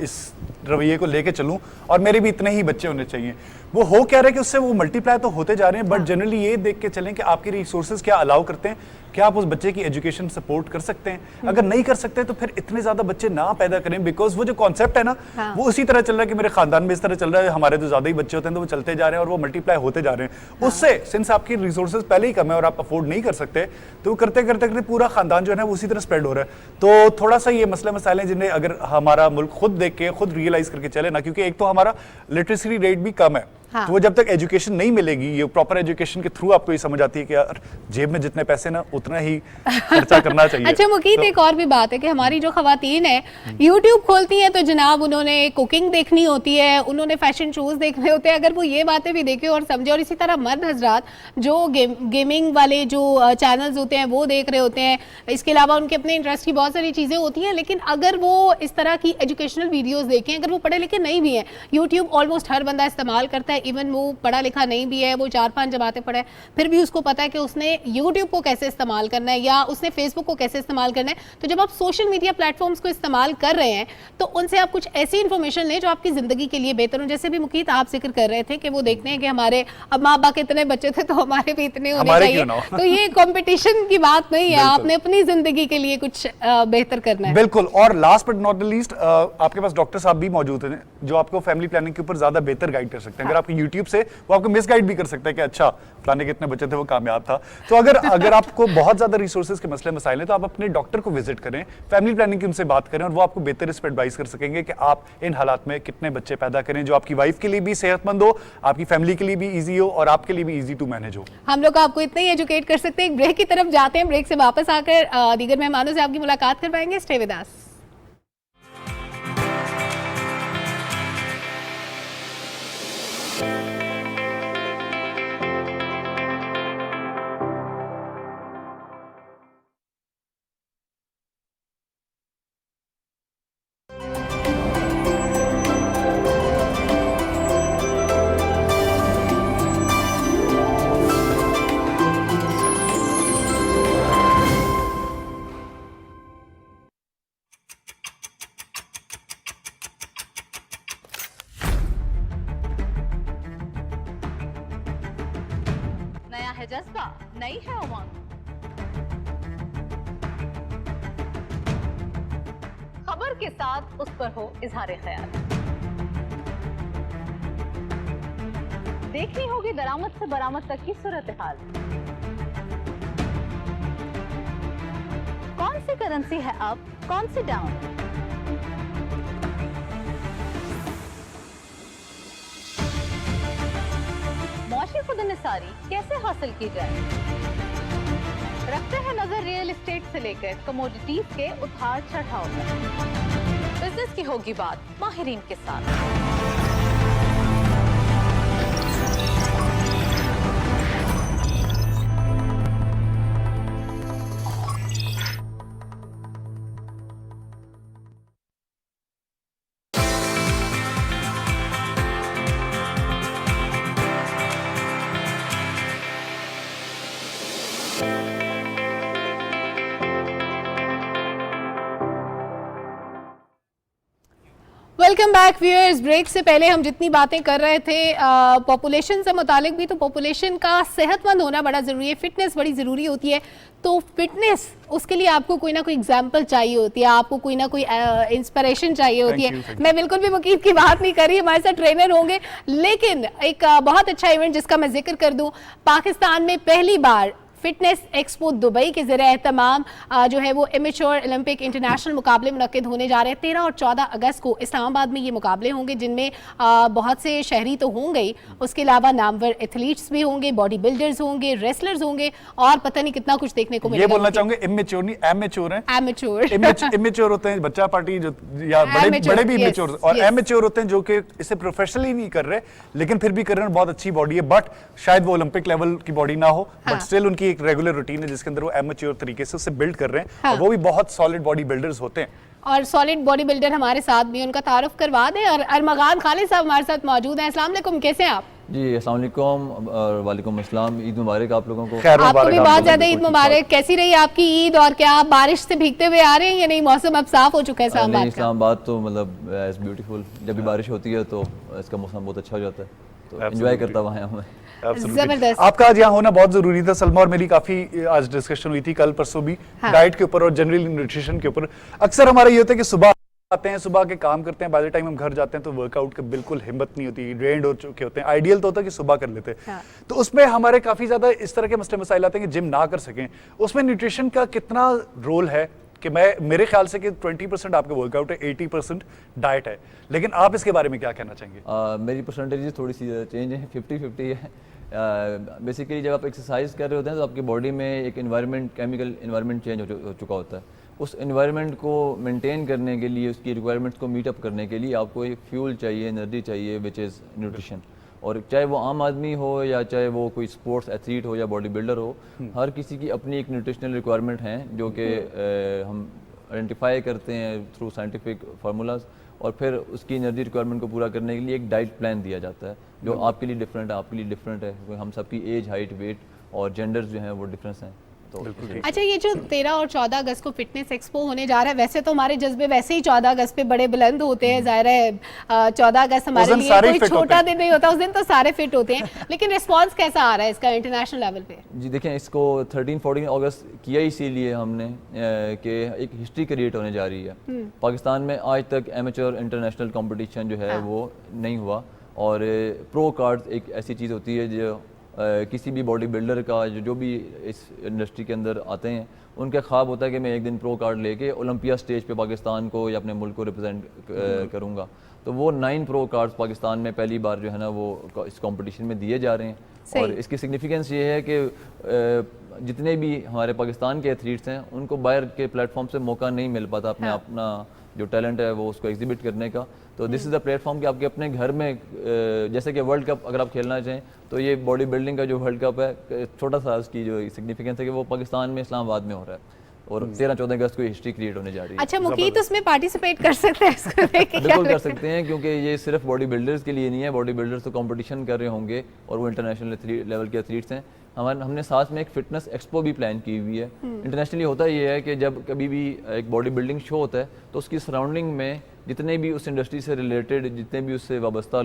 इस रवैये को लेके चलूं और मेरे भी इतने ही बच्चे होने चाहिए। वो हो क्या रहा है कि उससे वो मल्टीप्लाई तो होते जा रहे हैं, बट जनरली ये देख के चलें कि आपके रिसोर्सेज क्या अलाउ करते हैं, क्या आप उस बच्चे की एजुकेशन सपोर्ट कर सकते हैं। अगर नहीं कर सकते तो फिर इतने ज्यादा बच्चे ना पैदा करें, बिकॉज वो जो कॉन्सेप्ट है ना वो उसी तरह चल रहा है कि मेरे खानदान में इस तरह चल रहा है, हमारे तो ज्यादा ही बच्चे होते हैं तो वो चलते जा रहे हैं और वो मल्टीप्लाई होते जा रहे हैं। उससे सिंस आपकी रिसोर्सेज पहले ही कम है और आप अफोर्ड नहीं कर सकते, तो वो करते करते करते पूरा खानदान जो है ना उसी तरह स्प्रेड हो रहा है। तो थोड़ा सा ये मसले मसाइल हैं जिन्हें अगर हमारा मुल्क खुद देख के खुद रियलाइज करके चले ना, क्योंकि एक तो हमारा लिटरेसी रेट भी कम है, हाँ। तो वो जब तक एजुकेशन नहीं मिलेगी, ये प्रॉपर एजुकेशन के थ्रू आपको ये समझ आती है कि यार जेब में जितने पैसे ना उतना ही खर्चा करना चाहिए। अच्छा मुकीत, एक और भी बात है कि हमारी जो खवातीन है यूट्यूब खोलती है तो जनाब उन्होंने कुकिंग देखनी होती है, उन्होंने फैशन शोज देखने होते हैं, अगर वो ये बातें भी देखे और समझे, और इसी तरह मर्द हजरात जो गेमिंग वाले जो चैनल्स होते हैं वो देख रहे होते हैं, इसके अलावा उनके अपने इंटरेस्ट की बहुत सारी चीज़ें होती हैं, लेकिन अगर वो इस तरह की एजुकेशनल वीडियोज़ देखें, अगर वो पढ़े लिखे नहीं भी हैं, यूट्यूब ऑलमोस्ट हर बंदा इस्तेमाल करता है, इवन वो पढ़ा लिखा नहीं भी है, वो 4-5 जमातें पढ़ा है, फिर भी उसको पता है कि उसने यूट्यूब को कैसे इस्तेमाल करना है या उसने फेसबुक को कैसे इस्तेमाल करना है। तो जब आप सोशल मीडिया प्लेटफॉर्म्स को इस्तेमाल कर रहे हैं तो उनसे आप कुछ ऐसी इन्फॉर्मेशन लें जो आपकी ज़िंदगी के लिए बेहतर हो। जैसे भी मुकीत आप जिक्र कर रहे थे कि वो देखते हैं कि हमारे अब माँ बाप के इतने बच्चे थे तो हमारे भी इतने होने हमारे चाहिए, क्यों ना हो। तो ये कंपटीशन की बात नहीं है, आपने अपनी ज़िंदगी के लिए कुछ बेहतर करना है। बिल्कुल। और last but not the least, आपके पास डॉक्टर साहब भी मौजूद हैं जो आपको फैमिली प्लानिंग के ऊपर ज्यादा बेहतर गाइड कर सकते हैं। अगर आपके यूट्यूब से वो आपको मिसगाइड भी कर सकते हैं कि अच्छा फलाने कितने बच्चे थे वो कामयाब था। तो अगर आपको बहुत ज्यादा रिसोर्सेज के मसले मसाइल हैं तो आप अपने डॉक्टर को विजिट करें, फैमिली प्लानिंग की उनसे बात करें और वो आपको बेहतर इस पर एडवाइस कर सकेंगे कि आप इन हालात में कितने बच्चे पैदा करें जो आपकी वाइफ के लिए भी सेहतमंद हो, आपकी फैमिली के लिए भी ईजी हो और आपके लिए भी ईजी टू मैनेज हो। हम लोग आपको इतना ही एजुकेट कर सकते हैं। एक ब्रेक की तरफ जाते हैं, ब्रेक से वापस आकर दीगर मेहमानों से आपकी मुलाकात करवाएंगे। Stay with us. नया है जज्बा, नई है उमंग। खबर के साथ उस पर हो इजहार ख्याल। देखनी होगी दरामद से बरामद तक की सूरत हाल। कौन सी करेंसी है अप, कौन सी डाउन? मौशी खुदनिसारी कैसे हासिल की जाए? रखते हैं नजर रियल एस्टेट से लेकर कमोडिटीज के उतार चढ़ाव तक। बिजनेस की होगी बात माहिरीन के साथ। Welcome back viewers. ब्रेक से पहले हम जितनी बातें कर रहे थे पॉपुलेशन से मुतालिक भी, तो पॉपुलेशन का सेहतमंद होना बड़ा ज़रूरी है, फिटनेस बड़ी ज़रूरी होती है। तो फिटनेस, उसके लिए आपको कोई ना कोई एग्जाम्पल चाहिए होती है, आपको कोई ना कोई इंस्पिरेशन चाहिए होती है। मैं बिल्कुल भी मुकीत की बात नहीं कर रही, हमारे साथ ट्रेनर होंगे, लेकिन एक बहुत अच्छा इवेंट जिसका मैं जिक्र कर दूं, पाकिस्तान में पहली बार फिटनेस एक्सपो दुबई के ज़रिए एहतमाम जो है वो इमेच्योर ओलंपिक इंटरनेशनल मुकाबले मुनक्किद होने जा रहे हैं। 13 और 14 अगस्त को इस्लामाबाद में ये मुकाबले होंगे, जिनमें बहुत से शहरी तो होंगे ही, उसके अलावा नामवर एथलीट्स भी होंगे, बॉडी बिल्डर्स होंगे, रेसलर्स होंगे और पता नहीं कितना कुछ देखने को मिलेगा। ये बोलना चाहूंगे इमेच्योर नहीं, एमेच्योर हैं। एमेच्योर इमेच्योर होते हैं बच्चा पार्टी जो, या बड़े भी इमेच्योर, और एमेच्योर होते हैं जो कि इसे प्रोफेशनली नहीं कर रहे लेकिन फिर भी कर रहे हैं, बहुत अच्छी बॉडी है, बट शायद वो ओलंपिक लेवल की बॉडी ना हो, बट स्टिल उनकी एक रेगुलर रूटीन है जिसके अंदर वो एमेच्योर तरीके से उसे बिल्ड कर रहे हैं। हाँ। और वो भी बहुत सॉलिड बॉडी बिल्डर्स होते हैं। और सॉलिड बॉडी बिल्डर हमारे साथ भी, उनका तारुफ करवा दें। और अरमगान खालिद साहब हमारे साथ मौजूद हैं। अस्सलाम वालेकुम, कैसे हैं आप? जी अस्सलाम वालेकुम और वालेकुम अस्सलाम। ईद मुबारक आप लोगों को। खैर आपको भी मुबारक, बहुत आप ज्यादा लोगों ईद को। मुबारक। कैसी रही आपकी ईद, और क्या आप बारिश से भीगते हुए आ रहे हैं या नहीं? मौसम अब साफ हो चुका है नहीं, इस्लामाबाद का। इस्लामाबाद तो मतलब इट्स ब्यूटीफुल। जब भी बारिश होती है तो इसका मौसम बहुत अच्छा हो जाता है, तो एंजॉय करता वहाँ हमें। Absolutely. जबरदस्त। आपका आज यहाँ होना बहुत जरूरी था सलमा, और मेरी काफी आज डिस्कशन हुई थी कल परसों भी हाँ। डाइट के ऊपर और जनरल न्यूट्रिशन के ऊपर। अक्सर हमारा ये होता है कि सुबह आते हैं, सुबह के काम करते हैं, बाय द टाइम हम घर जाते हैं तो वर्कआउट की बिल्कुल हिम्मत नहीं होती, ड्रेन्ड हो चुके होते हैं। आइडियल तो होता है कि सुबह कर लेते हैं। हाँ। तो उसमें हमारे काफी ज्यादा इस तरह के मसले मसाइल आते हैं कि जिम ना कर सकें। उसमें न्यूट्रिशन का कितना रोल है कि मैं मेरे ख्याल से कि 20% आपका वर्कआउट है, 80% डाइट है, लेकिन आप इसके बारे में क्या कहना चाहेंगे? मेरी परसेंटेज थोड़ी सी चेंज है, 50-50 है। बेसिकली जब आप एक्सरसाइज कर रहे होते हैं तो आपकी बॉडी में एक एनवायरनमेंट, केमिकल एनवायरनमेंट चेंज हो चुका होता है। उस एनवायरनमेंट को मेंटेन करने के लिए, उसकी रिक्वायरमेंट्स को मीट अप करने के लिए आपको एक फ्यूल चाहिए, एनर्जी चाहिए, विच इज़ न्यूट्रिशन। और चाहे वो आम आदमी हो या चाहे वो कोई स्पोर्ट्स एथलीट हो या बॉडी बिल्डर हो, हर किसी की अपनी एक न्यूट्रिशनल रिक्वायरमेंट हैं जो कि हम आइडेंटिफाई करते हैं थ्रू साइंटिफिक फार्मूलाज, और फिर उसकी एनर्जी रिक्वायरमेंट को पूरा करने के लिए एक डाइट प्लान दिया जाता है जो आपके लिए डिफरेंट है, आपके लिए डिफरेंट है, क्योंकि हम सबकी एज, हाइट, वेट और जेंडर्स जो हैं वो डिफरेंस हैं। तो अच्छा, ये जो 13 और 14 अगस्त को फिटनेस एक्सपो होने जा रहा है, वैसे तो हमारे जज्बे वैसे ही 14 अगस्त पे बड़े बुलंद होते हैं, जाहिर है 14 अगस्त हमारे लिए कोई छोटा दिन नहीं होता, उस दिन तो सारे फिट होते हैं, लेकिन रिस्पांस कैसा आ रहा है इसका इंटरनेशनल लेवल पे? जी देखें, इसको 13-14 अगस्त किया इसीलिए हमने कि एक हिस्ट्री क्रिएट होने जा रही है। पाकिस्तान में आज तक एमेच्योर इंटरनेशनल कंपटीशन जो है वो नहीं हुआ, और प्रो कार्ड्स एक ऐसी चीज़ होती है जो किसी भी बॉडी बिल्डर का जो भी इस इंडस्ट्री के अंदर आते हैं उनका ख्वाब होता है कि मैं एक दिन प्रो कार्ड लेके ओलंपिया स्टेज पे पाकिस्तान को या अपने मुल्क को रिप्रेजेंट करूँगा। तो वो 9 प्रो कार्ड्स पाकिस्तान में पहली बार जो है ना वो इस कंपटीशन में दिए जा रहे हैं। और इसकी सिग्निफिकेंस ये है कि जितने भी हमारे पाकिस्तान के एथलीट्स हैं उनको बाहर के प्लेटफॉर्म से मौका नहीं मिल पाता अपना जो टैलेंट है वो उसको एग्जिबिट करने का। तो दिस इज़ द प्लेटफॉर्म कि आपके अपने घर में, जैसे कि वर्ल्ड कप अगर आप खेलना चाहें तो ये बॉडी बिल्डिंग का जो वर्ल्ड कप है, छोटा सा उसकी जो सिग्निफिकेंस है कि वो पाकिस्तान में इस्लामाबाद में हो रहा है, और 13-14 अगस्त को हिस्ट्री क्रिएट होने जा रही है। अच्छा, मुकीत उसमें पार्टिसिपेट कर सकते हैं इसको देख के? बिल्कुल कर सकते हैं, क्योंकि ये सिर्फ बॉडी बिल्डर्स के लिए नहीं है। बॉडी बिल्डर्स तो कंपटीशन कर रहे होंगे और वो इंटरनेशनल लेवल के एथलीट्स हैं। हमने साथ में एक फिटनेस एक्सपो भी प्लान की हुई है। इंटरनेशनली होता ये है कि जब कभी भी एक बॉडी बिल्डिंग शो होता है तो उसकी सराउंडिंग में जितने भी उस इंडस्ट्री से रिलेटेड, जितने भी उससे वाबस्ता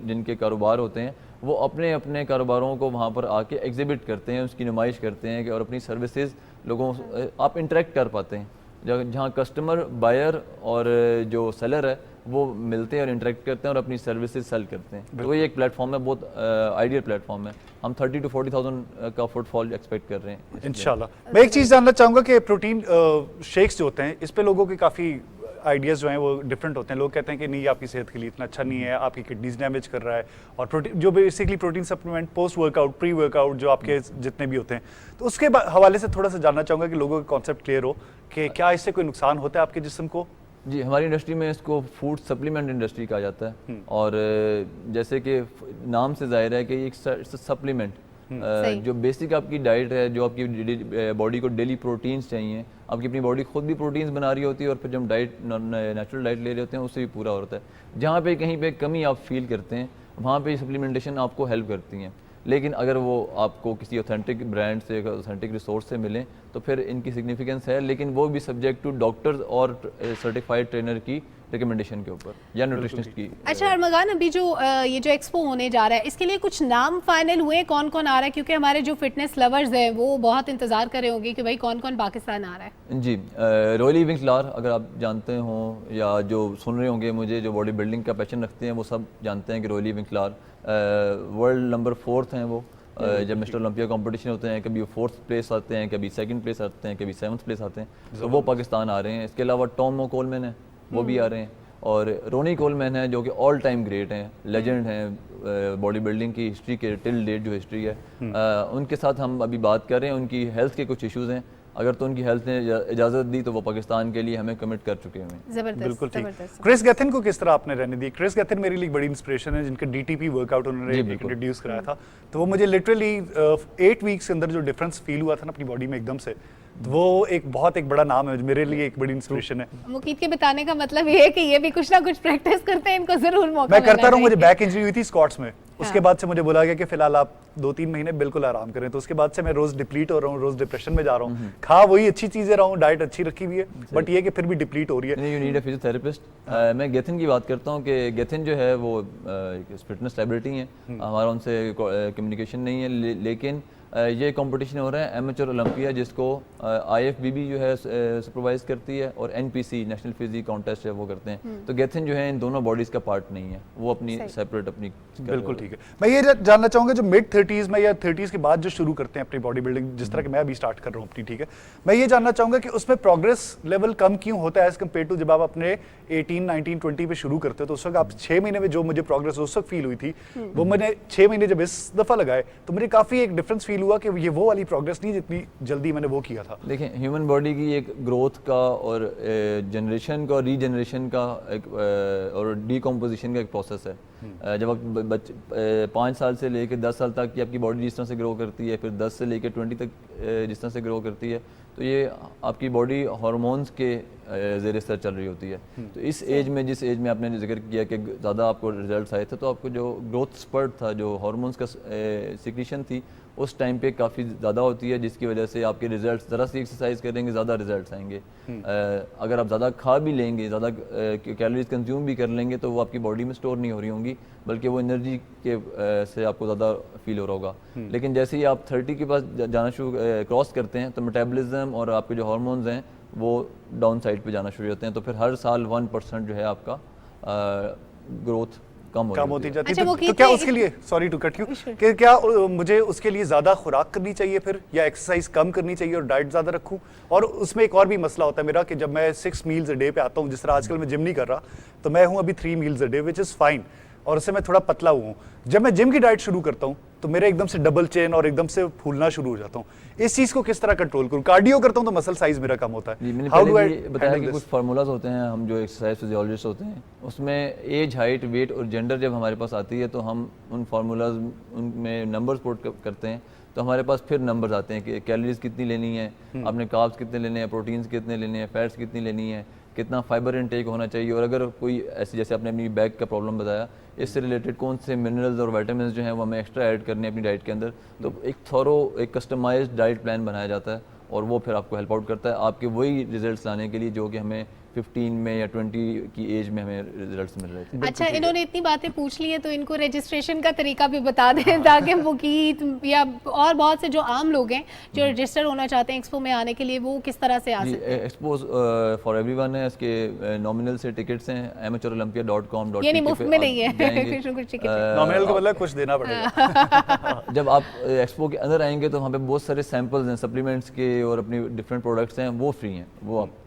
जिनके कारोबार होते हैं, वो अपने अपने कारोबारों को वहाँ पर आके एग्जिबिट करते हैं, उसकी नुमाइश करते हैं और अपनी सर्विसेज लोगों आप इंटरेक्ट कर पाते हैं, जहाँ कस्टमर, बायर और जो सेलर है वो मिलते हैं और इंटरेक्ट करते हैं और अपनी सर्विसेज सेल करते हैं। तो ये एक प्लेटफॉर्म है, बहुत आइडियल प्लेटफॉर्म है। हम 30,000 to 40,000 का फुटफॉल एक्सपेक्ट कर रहे हैं इंशाल्लाह। मैं एक चीज़ जानना चाहूँगा कि प्रोटीन शेक्स जो होते हैं इस पे लोगों के काफ़ी आइडियाज़ जो हैं वो डिफरेंट होते हैं। लोग कहते हैं कि नहीं, आपकी सेहत के लिए इतना अच्छा नहीं है, आपकी किडनीज डैमेज कर रहा है, और प्रोटीन जो basically protein supplement post workout, pre workout जो आपके जितने भी होते हैं, तो उसके हवाले से थोड़ा सा जानना चाहूँगा कि लोगों का कॉन्सेप्ट क्लियर हो कि क्या इससे कोई नुकसान होता है आपके जिस्म को? जी, हमारी इंडस्ट्री में इसको फूड सप्लीमेंट इंडस्ट्री कहा जाता है, और जैसे कि नाम से जाहिर है कि एक सप्लीमेंट जो बेसिक आपकी डाइट है, जो आपकी बॉडी को डेली प्रोटीन्स चाहिए, आपकी अपनी बॉडी खुद भी प्रोटीन्स बना रही होती है और फिर जब डाइट नेचुरल डाइट ले रहे होते हैं उससे भी पूरा होता है। जहाँ पे कहीं पे कमी आप फील करते हैं वहाँ पे सप्लीमेंटेशन आपको हेल्प करती हैं, लेकिन अगर वो आपको किसी ऑथेंटिक ब्रांड से, ऑथेंटिक रिसोर्स से मिलें तो फिर इनकी सिग्निफिकेंस है, लेकिन वो भी सब्जेक्ट टू डॉक्टर्स और सर्टिफाइड ट्रेनर की रिकमेंडेशन के ऊपर या न्यूट्रिशनिस्ट की। अच्छा अरमगान, अभी जो ये जो एक्सपो होने जा रहा है इसके लिए कुछ नाम फाइनल हुए, कौन कौन आ रहा है? क्योंकि हमारे जो फिटनेस लवर्स हैं वो बहुत इंतजार कर रहे होंगे कि भाई कौन कौन पाकिस्तान आ रहा है। जी, रॉयली विंकलार अगर आप जानते हो या जो सुन रहे होंगे मुझे, जो बॉडी बिल्डिंग का पैशन रखते हैं वो सब जानते हैं कि रॉयली विंकलार वर्ल्ड नंबर 4 हैं वो। जब मिस्टर ओलंपिया कंपटीशन होते हैं कभी वो 4th प्लेस आते हैं, कभी 2nd प्लेस आते हैं, कभी 7th प्लेस आते हैं, तो वो पाकिस्तान आ रहे हैं। इसके अलावा टॉम कोलमैन है, वो भी आ रहे हैं, और रोनी कोलमैन है जो कि ऑल टाइम ग्रेट हैं, लेजेंड हैं बॉडी बिल्डिंग की हिस्ट्री के, टिल डेट जो हिस्ट्री है उनके साथ हम अभी बात कर रहे हैं। उनकी हेल्थ के कुछ इश्यूज़ हैं, अगर तो उनकी हेल्थ ने इजाज़त दी तो वो पाकिस्तान के लिए हमें कमिट कर चुके हैं। जबरदस्त, बिल्कुल ठीक। क्रिस गेथिन को किस तरह आपने रहने दी? क्रिस गेथिन मेरे लिए बड़ी इंस्पिरेशन है, जिनका DTP वर्कआउट उन्होंने इंट्रोड्यूस कराया था, तो वो मुझे लिटरली 8 वीक्स के अंदर जो डिफरेंस फील हुआ था ना अपनी बॉडी में एकदम से, वो एक बहुत एक बड़ा नाम है, मेरे लिए एक बड़ी इंस्पिरेशन है। मुकीत के बताने का मतलब ये है कि ये भी कुछ ना कुछ प्रैक्टिस करते हैं, इनको जरूर मौका मैं करता रहा हूँ। मुझे बैक इंजरी हुई थी स्क्वाट्स में, उसके बाद से मुझे बोला गया कि फिलहाल आप 2-3 महीने बिल्कुल आराम करें, तो उसके बाद से मैं रोज डिप्लीट हो रहा हूँ, रोज डिप्रेशन में जा रहा हूँ। खा वही अच्छी चीजें रहा हूँ, डाइट अच्छी रखी हुई है, बट ये कि फिर भी डिप्लीट हो रही है। You need a physiotherapist. मैं गेथिन की बात करता हूँ कि गेथिन जो है वो फिटनेस सेलिब्रिटी हैं, हमारा उनसे कम्युनिकेशन नहीं है, लेकिन ये कंपटीशन हो रहा है एमेच्योर ओलंपिया, जिसको IFBB जो है सुपरवाइज करती है, और NPC नेशनल फिजिक कॉन्टेस्ट है वो करते हैं। तो गेथिन जो है इन दोनों बॉडीज का पार्ट नहीं है, वो अपनी सेपरेट अपनी बिल्कुल ठीक है। मैं ये जानना चाहूंगा जो मिड 30s में या 30s के बाद जो शुरू करते हैं अपनी बॉडी बिल्डिंग, जिस तरह कि मैं अभी स्टार्ट कर रहा हूँ अपनी, ठीक है, मैं ये जानना चाहूंगा कि उसमें प्रोग्रेस लेवल कम क्यों होता है एज कम्पेयर टू जब आप अपने 18, 19, 20 पे शुरू करते हो। तो उस वक्त आप 6 महीने में जो मुझे प्रोग्रेस उस वक्त फील हुई थी, वो मैंने 6 महीने जब इस दफा लगाए तो मुझे काफी एक डिफरेंस फील हुआ कि ये वो वाली प्रोग्रेस नहीं जितनी जल्दी मैंने वो किया था। देखिए, ह्यूमन बॉडी की एक ग्रोथ का और जनरेशन का और रीजनरेशन का एक और डीकम्पोजिशन का एक प्रोसेस है। जब आप 5 साल से लेकर 10 साल तक की आपकी बॉडी जिस तरह से ग्रो करती है, फिर 10 से लेकर 20 तक जिस तरह से ग्रो करती है, तो ये आपकी बॉडी हार्मोन्स के ज़ेर असर चल रही होती है। तो इस एज में, जिस एज में आपने जिक्र किया कि ज़्यादा आपको रिजल्ट्स आए थे, तो आपको जो ग्रोथ स्पर्ट था, जो हार्मोन्स का सिक्रीशन थी, उस टाइम पे काफ़ी ज़्यादा होती है, जिसकी वजह से आपके रिजल्ट्स, ज़रा सी एक्सरसाइज करेंगे ज़्यादा रिजल्ट्स आएंगे। अगर आप ज़्यादा खा भी लेंगे, ज़्यादा कैलोरीज कंज्यूम भी कर लेंगे, तो वो आपकी बॉडी में स्टोर नहीं हो रही होंगी, बल्कि वो एनर्जी के से आपको ज़्यादा फील हो रहा होगा। लेकिन जैसे ही आप 30 के पास जाना शुरू क्रॉस करते हैं, तो मेटाबॉलिज्म और आपके जो हार्मोन्स हैं वो डाउन साइड पे जाना शुरू होते हैं। तो फिर हर साल 1% जो है आपका ग्रोथ कम होती जाती है। अच्छा, तो क्या उसके लिए, सॉरी टू कट यू, कि क्या मुझे उसके लिए ज़्यादा खुराक करनी चाहिए फिर, या एक्सरसाइज कम करनी चाहिए और डाइट ज़्यादा रखूं? और उसमें एक और भी मसला होता है मेरा कि जब मैं 6 मील्स अ डे पे आता हूँ, जिस तरह आजकल मैं जिम नहीं कर रहा, तो मैं हूँ अभी 3 meals a day, which is fine, और उससे मैं थोड़ा पतला हुआ हूँ। जब मैं जिम की डाइट शुरू करता हूँ तो मेरे एकदम से डबल चेन और एकदम से फूलना शुरू हो जाता हूँ। इस चीज़ को किस तरह कंट्रोल करूँ? कार्डियो करता हूँ तो मसल साइज मेरा कम होता है। मैंने पहले बताया कि कुछ फार्मूलाज होते हैं, हम जो एक्सरसाइज फिजियोलॉजिस्ट होते हैं, उसमें एज, हाइट, वेट और जेंडर जब हमारे पास आती है, तो हम उन फार्मूलाज उनमें नंबर्स पुट करते हैं, तो हमारे पास फिर नंबर्स आते हैं कि कैलोरीज कितनी लेनी है, आपने कार्ब्स कितने लेने हैं, प्रोटीन्स कितने लेने हैं, फैट्स कितनी लेनी है, कितना फाइबर इनटेक होना चाहिए, और अगर कोई ऐसी, जैसे आपने अपनी बैक का प्रॉब्लम बताया, इससे रिलेटेड कौन से मिनरल्स और विटामिन जो हैं वो हमें एक्स्ट्रा ऐड करने हैं अपनी डाइट के अंदर, तो एक थॉरो, एक कस्टमाइज्ड डाइट प्लान बनाया जाता है, और वो फिर आपको हेल्प आउट करता है आपके वही रिजल्ट्स लाने के लिए जो कि हमें 15 में या 20 की एज में हमें रिजल्ट्स मिल रहे थे। अच्छा, इन्होंने इतनी बातें पूछ ली है तो इनको रजिस्ट्रेशन का तरीका भी बता दें ताकि मुकीत या और बहुत से जो आम लोग हैं जो रजिस्टर होना चाहते हैं एक्सपो में आने के लिए, वो किस तरह से आ सकते हैं? एक्सपो फॉर एवरीवन है, इसके नॉमिनल से टिकट्स हैं amateurolympiacom.com. ये नहीं, मुफ्त में नहीं है कुछ टिकट नॉमिनल को मतलब कुछ देना पड़ेगा। जब आप एक्सपो के अंदर आएंगे तो वहाँ पे बहुत सारे सैंपल्स हैं सप्लीमेंट्स के, और अपनी डिफरेंट प्रोडक्ट्स हैं, वो फ्री हैं, वो आप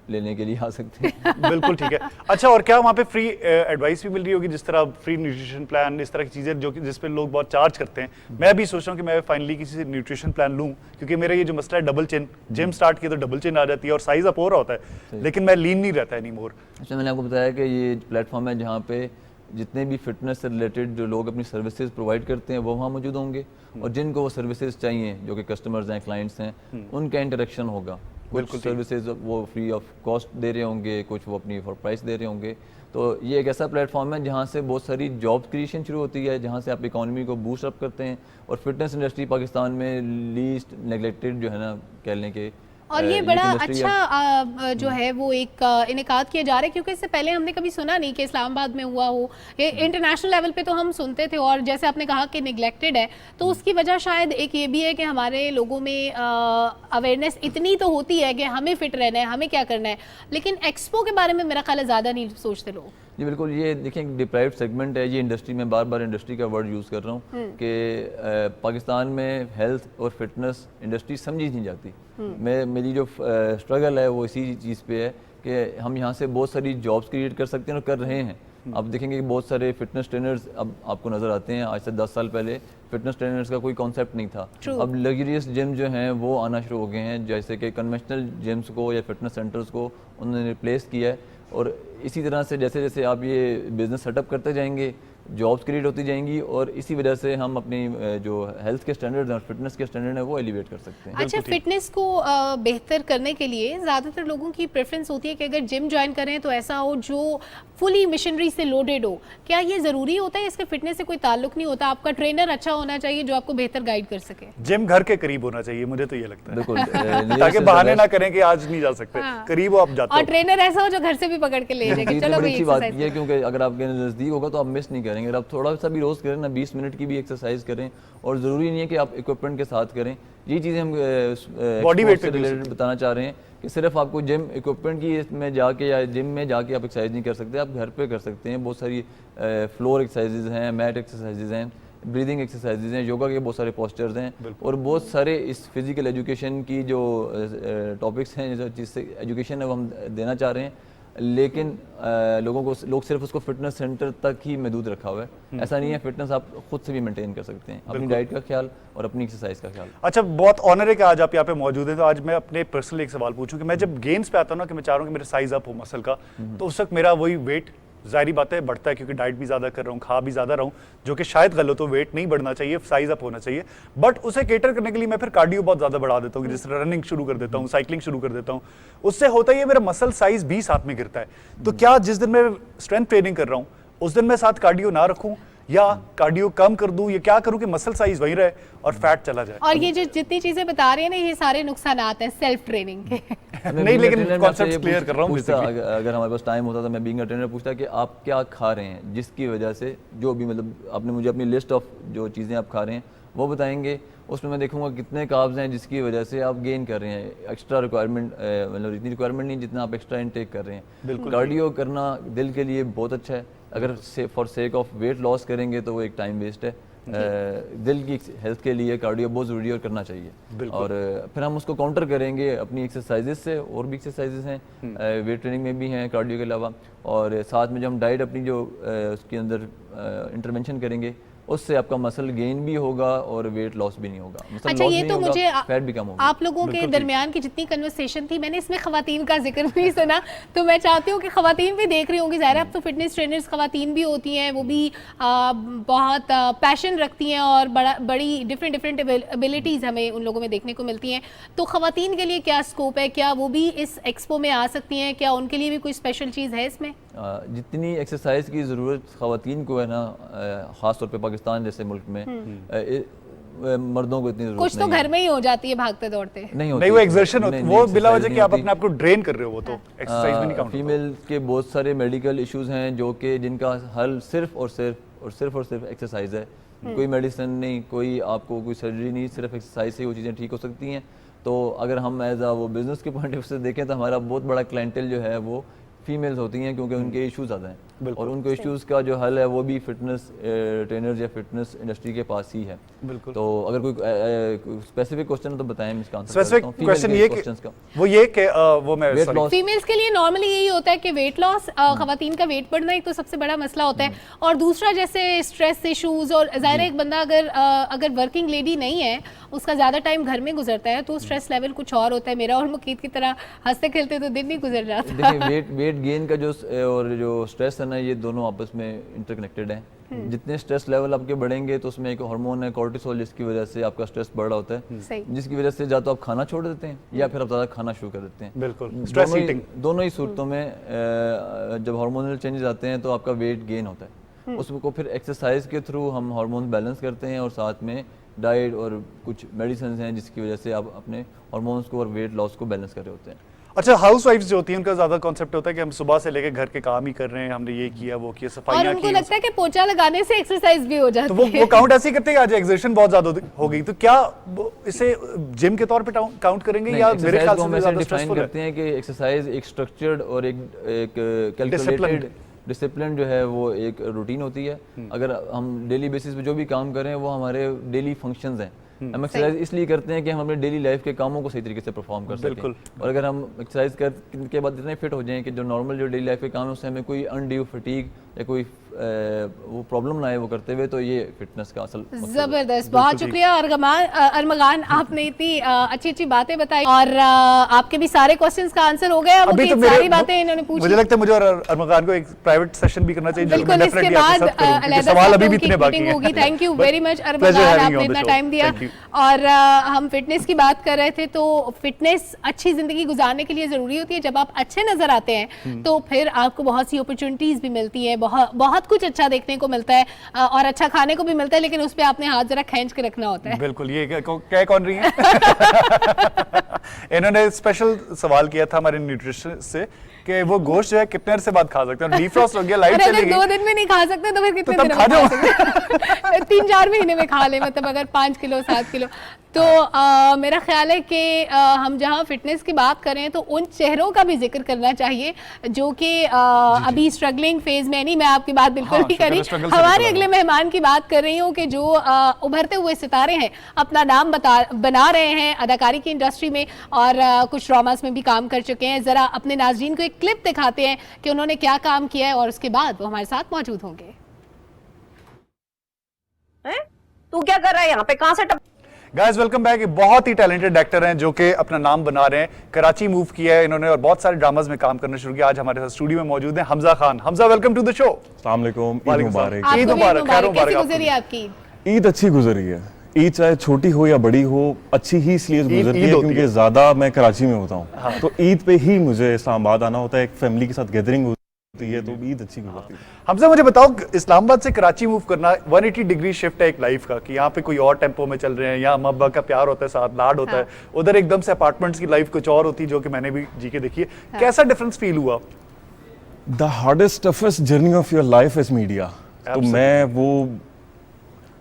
लेने के लिए आ सकते हैं। बिल्कुल ठीक है। अच्छा, और क्या वहाँ पे फ्री एडवाइस भी मिल रही होगी, जिस तरह फ्री न्यूट्रिशन प्लान, इस तरह की चीज़ें जो कि जिस पे लोग बहुत चार्ज करते हैं? मैं भी सोच रहा हूँ कि मैं फाइनली किसी से न्यूट्रिशन प्लान लूँ, क्योंकि मेरा ये जो मसला है डबल चेन, जिम स्टार्ट किया तो डबल चेन आ जाती है और साइज अप हो रहा होता है, लेकिन मैं लीन नहीं रहता एनी मोर। अच्छा, मैंने आपको बताया कि ये प्लेटफॉर्म है जहाँ पे जितने भी फिटनेस से रिलेटेड जो लोग अपनी सर्विसेज प्रोवाइड करते हैं वो वहाँ मौजूद होंगे, और जिनको वो सर्विसेज चाहिए, जो कि कस्टमर्स हैं, क्लाइंट्स हैं, उनका इंटरेक्शन होगा। कुछ सर्विसेज वो फ्री ऑफ कॉस्ट दे रहे होंगे, कुछ वो अपनी फॉर प्राइस दे रहे होंगे। तो ये एक ऐसा प्लेटफॉर्म है जहाँ से बहुत सारी जॉब क्रिएशन शुरू होती है, जहाँ से आप इकोनॉमी को बूस्ट अप करते हैं, और फिटनेस इंडस्ट्री पाकिस्तान में लीस्ट नेगलेक्टेड जो है ना, कह लें कि और ये बड़ा अच्छा जो है वो एक इनेकाद किया जा रहा है, क्योंकि इससे पहले हमने कभी सुना नहीं कि इस्लामाबाद में हुआ हो। ये इंटरनेशनल लेवल पे तो हम सुनते थे, और जैसे आपने कहा कि निगलेक्टेड है, तो उसकी वजह शायद एक ये भी है कि हमारे लोगों में अवेयरनेस इतनी तो होती है कि हमें फिट रहना है, हमें क्या करना है, लेकिन एक्सपो के बारे में मेरा ख्याल है ज़्यादा नहीं सोचते लोग। जी बिल्कुल, ये देखिए एक डिप्राइव्ड सेगमेंट है ये इंडस्ट्री में, बार बार इंडस्ट्री का वर्ड यूज़ कर रहा हूँ कि पाकिस्तान में हेल्थ और फिटनेस इंडस्ट्री समझी नहीं जाती। मेरी जो स्ट्रगल है वो इसी चीज़ पे है कि हम यहाँ से बहुत सारी जॉब्स क्रिएट कर सकते हैं और कर रहे हैं। आप देखेंगे कि बहुत सारे फिटनेस ट्रेनर्स अब आपको नज़र आते हैं। आज से 10 साल पहले फिटनेस ट्रेनर्स का कोई कॉन्सेप्ट नहीं था। अब लग्जरियस जिम जो हैं वो आना शुरू हो गए हैं, जैसे कि कन्वेंशनल जिम्स को या फिटनेस सेंटर्स को उन्होंने रिप्लेस किया है। और इसी तरह से जैसे जैसे आप ये बिज़नेस सेटअप करते जाएंगे, जॉब्स क्रिएट होती जाएंगी, और इसी वजह से हम अपनी जो हेल्थ के स्टैंडर्ड्स और फिटनेस के स्टैंडर्ड है वो एलिवेट कर सकते हैं। अच्छा, फिटनेस को बेहतर करने के लिए ज़्यादातर लोगों की प्रेफरेंस होती है कि अगर जिम ज्वाइन करें तो ऐसा हो जो फुली मशीनरी से लोडेड हो। क्या ये ज़रूरी होता है? इसके फिटनेस से कोई ताल्लुक नहीं होता? आपका ट्रेनर अच्छा होना चाहिए जो आपको बेहतर गाइड कर सके? जिम घर के करीब होना चाहिए, मुझे तो ये लगता है। बिल्कुल ताकि बहाने ना करें कि आज नहीं जा सकते, करीब हो आप जाते हो। और ट्रेनर ऐसा हो जो घर से भी पकड़ के ले जाए, चलो भाई अच्छी बात ये, क्योंकि अगर आपके नज़दीक होगा तो आप मिस नहीं करेंगे। करेंगे। अगर आप थोड़ा सा भी रोज़ करें ना, 20 मिनट की भी एक्सरसाइज करें, और ज़रूरी नहीं है कि आप इक्विपमेंट के साथ करें। ये चीज़ें हम बॉडी वेट से रिलेटेड बताना चाह रहे हैं कि सिर्फ आपको जिम इक्विपमेंट की में जाके या जिम में जाके आप एक्सरसाइज नहीं कर सकते, आप घर पे कर सकते हैं। बहुत सारी फ्लोर एक्सरसाइजेज हैं, मैट एक्सरसाइजेज हैं, ब्रीदिंग एक्सरसाइजेज हैं, योगा के बहुत सारे पोस्चर्स हैं, और बहुत सारे इस फिजिकल एजुकेशन की जो टॉपिक्स हैं, जो जिससे एजुकेशन है वो हम देना चाह रहे हैं। लेकिन लोग सिर्फ उसको फिटनेस सेंटर तक ही महदूद रखा हुआ है। ऐसा नहीं है, फिटनेस आप खुद से भी मेंटेन कर सकते हैं, अपनी डाइट का ख्याल और अपनी एक्सरसाइज का ख्याल। अच्छा, बहुत ऑनर है कि आज आप यहाँ पे मौजूद हैं। तो आज मैं अपने पर्सनल एक सवाल पूछूं कि मैं जब गेम्स पे आता हूँ ना, कि मैं चाह रहा हूँ कि मेरा साइज अप हो मसल का, तो उस वक्त मेरा वही वेट जाहिर बात है बढ़ता है, क्योंकि डाइट भी ज़्यादा कर रहा हूँ, खा भी ज़्यादा रहा हूँ, जो कि शायद गलत हो। वेट नहीं बढ़ना चाहिए, साइज अप होना चाहिए। बट उसे केटर करने के लिए मैं फिर कार्डियो बहुत ज़्यादा बढ़ा देता हूँ, जैसे रनिंग शुरू कर देता हूँ, साइकिलिंग शुरू कर देता हूँ। उससे होता ही है मेरा मसल साइज भी साथ में गिरता है। तो क्या जिस दिन मैं स्ट्रेंथ ट्रेनिंग कर रहा हूँ उस दिन मैं साथ कार्डियो ना रखूँ, या कार्डियो कम कर दूं, या क्या करूं कि मसल साइज वही रहे और फैट चला जाए? और ये जो जितनी चीजें बता रहे हैं ना, ये सारे नुकसानात हैं सेल्फ ट्रेनिंग के। नहीं, लेकिन कॉन्सेप्ट क्लियर कर रहा हूं। अगर हमारे पास टाइम होता तो मैं बीइंग अ ट्रेनर पूछता कि आप क्या खा रहे हैं, जिसकी वजह से जो भी मतलब आपने मुझे अपनी लिस्ट ऑफ जो चीज़ें आप खा रहे हैं वो बताएंगे। उसमें मैं देखूंगा कितने कार्ब्स हैं जिसकी वजह से आप गेन कर रहे हैं। एक्स्ट्रा रिक्वायरमेंट मतलब इतनी रिक्वायरमेंट नहीं जितना आप एक्स्ट्रा इनटेक कर रहे हैं। कार्डियो करना दिल के लिए बहुत अच्छा है। अगर for sake of weight loss करेंगे तो वो एक टाइम वेस्ट है। दिल की हेल्थ के लिए कार्डियो बहुत ज़रूरी है और करना चाहिए। और फिर हम उसको काउंटर करेंगे अपनी एक्सरसाइजेस से। और भी एक्सरसाइजेस हैं वेट ट्रेनिंग में भी हैं कार्डियो के अलावा, और साथ में जो हम डाइट अपनी जो उसके अंदर इंटरवेंशन करेंगे उससे आपका मसल गेन भी होगा और वेट लॉस भी नहीं होगा। मसल अच्छा, लॉस ये नहीं तो होगा, मुझे फैट भी कम होगा। आप लोगों के दरमियान की जितनी कन्वर्सेशन थी, मैंने इसमें खवातीन का जिक्र नहीं सुना, तो मैं चाहती हूँ कि खवातीन भी देख रही होंगी। ज़ाहिर है अब तो फिटनेस ट्रेनर्स खवातीन भी होती हैं, वो भी बहुत पैशन रखती हैं और बड़ी डिफरेंट एबिलिटीज़ हमें उन लोगों में देखने को मिलती हैं। तो खवातीन के लिए क्या स्कोप है? क्या वो भी इस एक्सपो में आ सकती हैं? क्या उनके लिए भी कोई स्पेशल चीज़ है इसमें? जितनी एक्सरसाइज की ज़रूरत ख़वातीन को है ना, ख़ास तौर पे पाकिस्तान जैसे मुल्क में, मर्दों को इतनी ज़रूरत कुछ तो घर में ही हो जाती है भागते दौड़ते नहीं होती। नहीं, वो एक्सर्शन होती है, वो बिला वजह कि आप अपने आप को ड्रेन कर रहे हो, वो तो एक्सरसाइज में नहीं काउंट होता। फीमेल के बहुत सारे मेडिकल इश्यूज हैं जो कि जिनका हल सिर्फ और सिर्फ एक्सरसाइज है। कोई मेडिसिन नहीं, कोई आपको कोई सर्जरी नहीं, सिर्फ एक्सरसाइज से वो चीज़ें ठीक हो सकती हैं। तो अगर हम एज आ वो बिजनेस के पॉइंट ऑफ व्यू से देखें तो हमारा बहुत बड़ा क्लाइंटेल जो है वो फीमेल्स होती हैं, क्योंकि उनके इश्यूज ज़्यादा हैं और उनको इश्यूज का जो हल है वो भी फिटनेस ट्रेनर्स या फिटनेस इंडस्ट्री के पास ही है। बिल्कुल। तो अगर कोई स्पेसिफिक क्वेश्चन है तो बताएं, मैं इसका आंसर स्पेसिफिक क्वेश्चन ये कि वो ये कि वो मैं फीमेल्स के लिए नॉर्मली यही होता है कि वेट लॉस, खवातीन का वेट बढ़ना एक तो सबसे बड़ा मसला होता है, और दूसरा जैसे स्ट्रेस इश्यूज, और ज़ाहिर है एक बंदा अगर वर्किंग लेडी नहीं है, उसका ज़्यादा टाइम घर में गुजरता है, तो स्ट्रेस लेवल कुछ और होता है। मेरा और मुकीत की तरह हंसते खेलते तो दिन नहीं गुजर जाता। देखिए वेट गेन का जो और जो स्ट्रेस है ना, ये दोनों आपस में इंटरकनेक्टेड हैं। जितने स्ट्रेस लेवल आपके बढ़ेंगे तो उसमें एक हार्मोन है कोर्टिसोल, जिसकी वजह से आपका स्ट्रेस बढ़ रहा होता है, जिसकी वजह से या तो आप खाना छोड़ देते हैं या फिर आप ज़्यादा खाना शुरू कर देते हैं। बिल्कुल, स्ट्रेस ईटिंग। दोनों ही सूरतों में जब हार्मोनल चेंजेस आते हैं तो आपका वेट गेन होता है। उसको फिर एक्सरसाइज के थ्रू हम हार्मोन बैलेंस करते हैं, और साथ में डाइट और कुछ मेडिसिन हैं जिसकी वजह से आप अपने हार्मोन्स को और वेट लॉस को बैलेंस कर रहे होते हैं। अच्छा, हाउसवाइफ्स जो होती हैं उनका ज्यादा कॉन्सेप्ट होता है कि हम सुबह से लेकर घर के काम ही कर रहे हैं, हमने ये किया वो किया, सफाइयां की, और उनको लगता है कि पोछा लगाने से एक्सरसाइज भी हो जाती है। तो वो काउंट ऐसे ही करते हैं। आज एक्सर्शन बहुत ज्यादा हो गई, तो क्या इसे जिम के तौर पे काउंट करेंगे, या मेरे ख्याल से ज्यादा स्ट्रेसफुल करते हैं कि एक्सरसाइज एक स्ट्रक्चर्ड और एक कैलकुलेटेड डिसिप्लिन जो है वो एक रूटीन होती है। अगर हम डेली बेसिस पे जो भी काम करें वो हमारे डेली फंक्शंस हैं। हम एक्सरसाइज इसलिए करते हैं कि हम अपने डेली लाइफ के कामों को सही तरीके से परफॉर्म कर सकें। और अगर हम एक्सरसाइज करने के बाद इतने फिट हो जाएं कि जो नॉर्मल जो डेली लाइफ के काम है उससे हमें कोई अनड्यू फटीग या कोई वो प्रॉब्लम ना आए वो करते हुए, तो ये फिटनेस का असल जबरदस्त। बहुत शुक्रिया अरमगान, आपने इतनी अच्छी अच्छी बातें बताई और आपके भी सारे क्वेश्चंस का आंसर हो गया। अभी तो सारी बातें इन्होंने पूछी। मुझे लगता है मुझे और अरमगान को एक प्राइवेट सेशन भी करना चाहिए। बिल्कुल, इसके बाद सवाल अभी भी इतने बाकी हैं। थैंक यू वेरी मच अरमगान, आपने इतना टाइम दिया। और हम फिटनेस की बात कर रहे थे, तो फिटनेस अच्छी जिंदगी गुजारने के लिए जरूरी होती है। जब आप अच्छे नजर आते हैं तो फिर आपको बहुत सी अपॉर्चुनिटीज भी मिलती है, बहुत बहुत कुछ अच्छा देखने को मिलता है और अच्छा खाने को भी मिलता है, लेकिन उस पर आपने हाथ जरा खींच के रखना होता है। बिल्कुल, ये क्या कौन रही है? इन्होंने स्पेशल सवाल किया था हमारे न्यूट्रिशनिस्ट से कि वो गोश्त जो है कितने अरसे बाद खा सकते हैं। डीफ्रॉस्ट हो गया, लाइट अरे चली अगर 2 गई दिन में नहीं खा सकते तो फिर कितने तब दिन खा में जाओ। खा सकते? 3-4 महीने में खा ले, मतलब अगर 5 किलो 7 किलो। तो मेरा ख्याल है कि हम जहाँ फिटनेस की बात करें तो उन चेहरों का भी जिक्र करना चाहिए जो कि अभी स्ट्रगलिंग फेज में नहीं। मैं आपकी बात बिल्कुल हाँ, नहीं करी, struggle से हमारे निकल अगले मेहमान की बात कर रही हूँ कि जो उभरते हुए सितारे हैं, अपना नाम बना रहे हैं अदाकारी की इंडस्ट्री में और कुछ ड्रामास में भी काम कर चुके हैं। जरा अपने नाज़रीन को एक क्लिप दिखाते हैं कि उन्होंने क्या काम किया है और उसके बाद वो हमारे साथ मौजूद होंगे। तू क्या कर रहा है यहाँ पे? कहाँ से गाइस वेलकम बैक। बहुत ही टैलेंटेड एक्टर हैं जो कि अपना नाम बना रहे हैं। कराची मूव किया है इन्होंने और बहुत सारे ड्रामास में काम करना शुरू किया। आज हमारे साथ स्टूडियो में मौजूद हैं Hamza Khan. Hamza, welcome to the show. अस्सलाम वालेकुम, ईद वालेकुम मुबारक। सलाम। ईद मुबारक, खैर मुबारक। कैसी गुजरी आपकी ईद अच्छी गुजरी है। ईद चाहे छोटी हो या बड़ी हो, अच्छी ही इसलिए गुजरती है ईद होती क्योंकि है। ज्यादा मैं कराची में होता हूँ, तो ईद पे ही मुझे इस्लामाबाद आना होता है। एक फैमिली के साथ गैदरिंग होती है, तो ईद अच्छी गुजरती है। हमजा, मुझे बताओ, इस्लामाबाद से कराची मूव करना 180 डिग्री शिफ्ट है एक लाइफ का, कि यहाँ पे कोई और टेम्पो में चल रहे हैं, यहाँ अम्मा अब्बा का प्यार होता है, साथ लाड होता है, उधर एकदम से अपार्टमेंट्स की लाइफ कुछ और होती है जो कि मैंने भी जी के देखी है। कैसा डिफरेंस फील हुआ? The hardest toughest journey of your life is media. तो मैं वो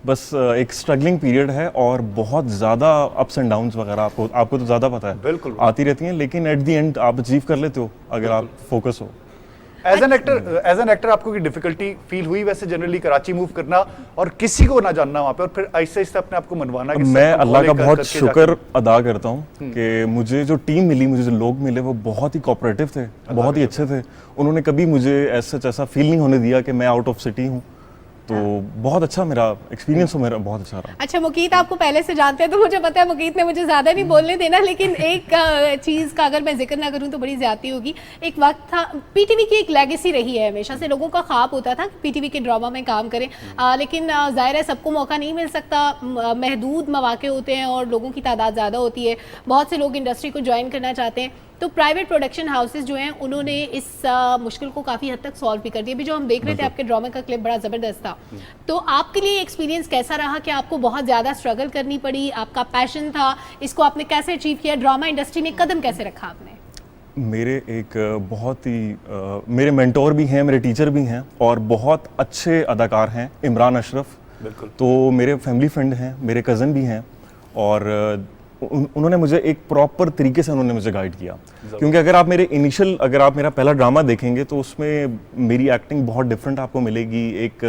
बस एक स्ट्रगलिंग पीरियड है और बहुत ज़्यादा अप्स एंड डाउन्स वगैरह आपको तो ज़्यादा पता है, बिल्कुल आती रहती हैं, लेकिन एट द एंड आप अचीव कर लेते हो अगर आप फोकस हो। एज एन एक्टर आपको कोई डिफिकल्टी फील हुई वैसे जनरली कराची मूव करना और किसी को ना जानना वहाँ पे और फिर ऐसे ऐसे अपने आप को मनवाना? कि मैं सबको अल्लाह का कर- बहुत करके शुक्र अदा करता हूँ कि मुझे जो टीम मिली, मुझे जो लोग मिले, वो बहुत ही कोऑपरेटिव थे, बहुत ही अच्छे थे। उन्होंने कभी मुझे ऐसा फील नहीं होने दिया कि मैं आउट ऑफ सिटी हूँ। तो बहुत अच्छा मेरा एक्सपीरियंस हो, मेरा बहुत अच्छा रहा। अच्छा, मुकीत आपको पहले से जानते हैं तो मुझे पता है मुकीत ने मुझे ज़्यादा नहीं बोलने देना, लेकिन एक चीज़ का अगर मैं जिक्र ना करूं तो बड़ी ज़्यादती होगी। एक वक्त था, पीटीवी की एक लेगेसी रही है, हमेशा से लोगों का ख्वाब होता था कि पीटीवी के ड्रामा में काम करें, लेकिन जाहिर है सबको मौका नहीं मिल सकता, महदूद मौके होते हैं और लोगों की तादाद ज़्यादा होती है। बहुत से लोग इंडस्ट्री को ज्वाइन करना चाहते हैं, तो प्राइवेट प्रोडक्शन हाउसेस जो हैं उन्होंने इस मुश्किल को काफ़ी हद तक सॉल्व भी कर दिया। अभी जो हम देख रहे थे आपके ड्रामे का क्लिप बड़ा ज़बरदस्त था, तो आपके लिए एक्सपीरियंस कैसा रहा कि आपको बहुत ज़्यादा स्ट्रगल करनी पड़ी? आपका पैशन था, इसको आपने कैसे अचीव किया? ड्रामा इंडस्ट्री में कदम कैसे रखा आपने? मेरे एक बहुत ही मेरे मेंटोर भी हैं, मेरे टीचर भी हैं और बहुत अच्छे अदाकार हैं, इमरान अशरफ। बिल्कुल। तो मेरे फैमिली फ्रेंड हैं, मेरे कज़न भी हैं और उन्होंने मुझे एक प्रॉपर तरीके से उन्होंने मुझे गाइड किया। क्योंकि अगर आप मेरा पहला ड्रामा देखेंगे तो उसमें मेरी एक्टिंग बहुत डिफरेंट आपको मिलेगी। एक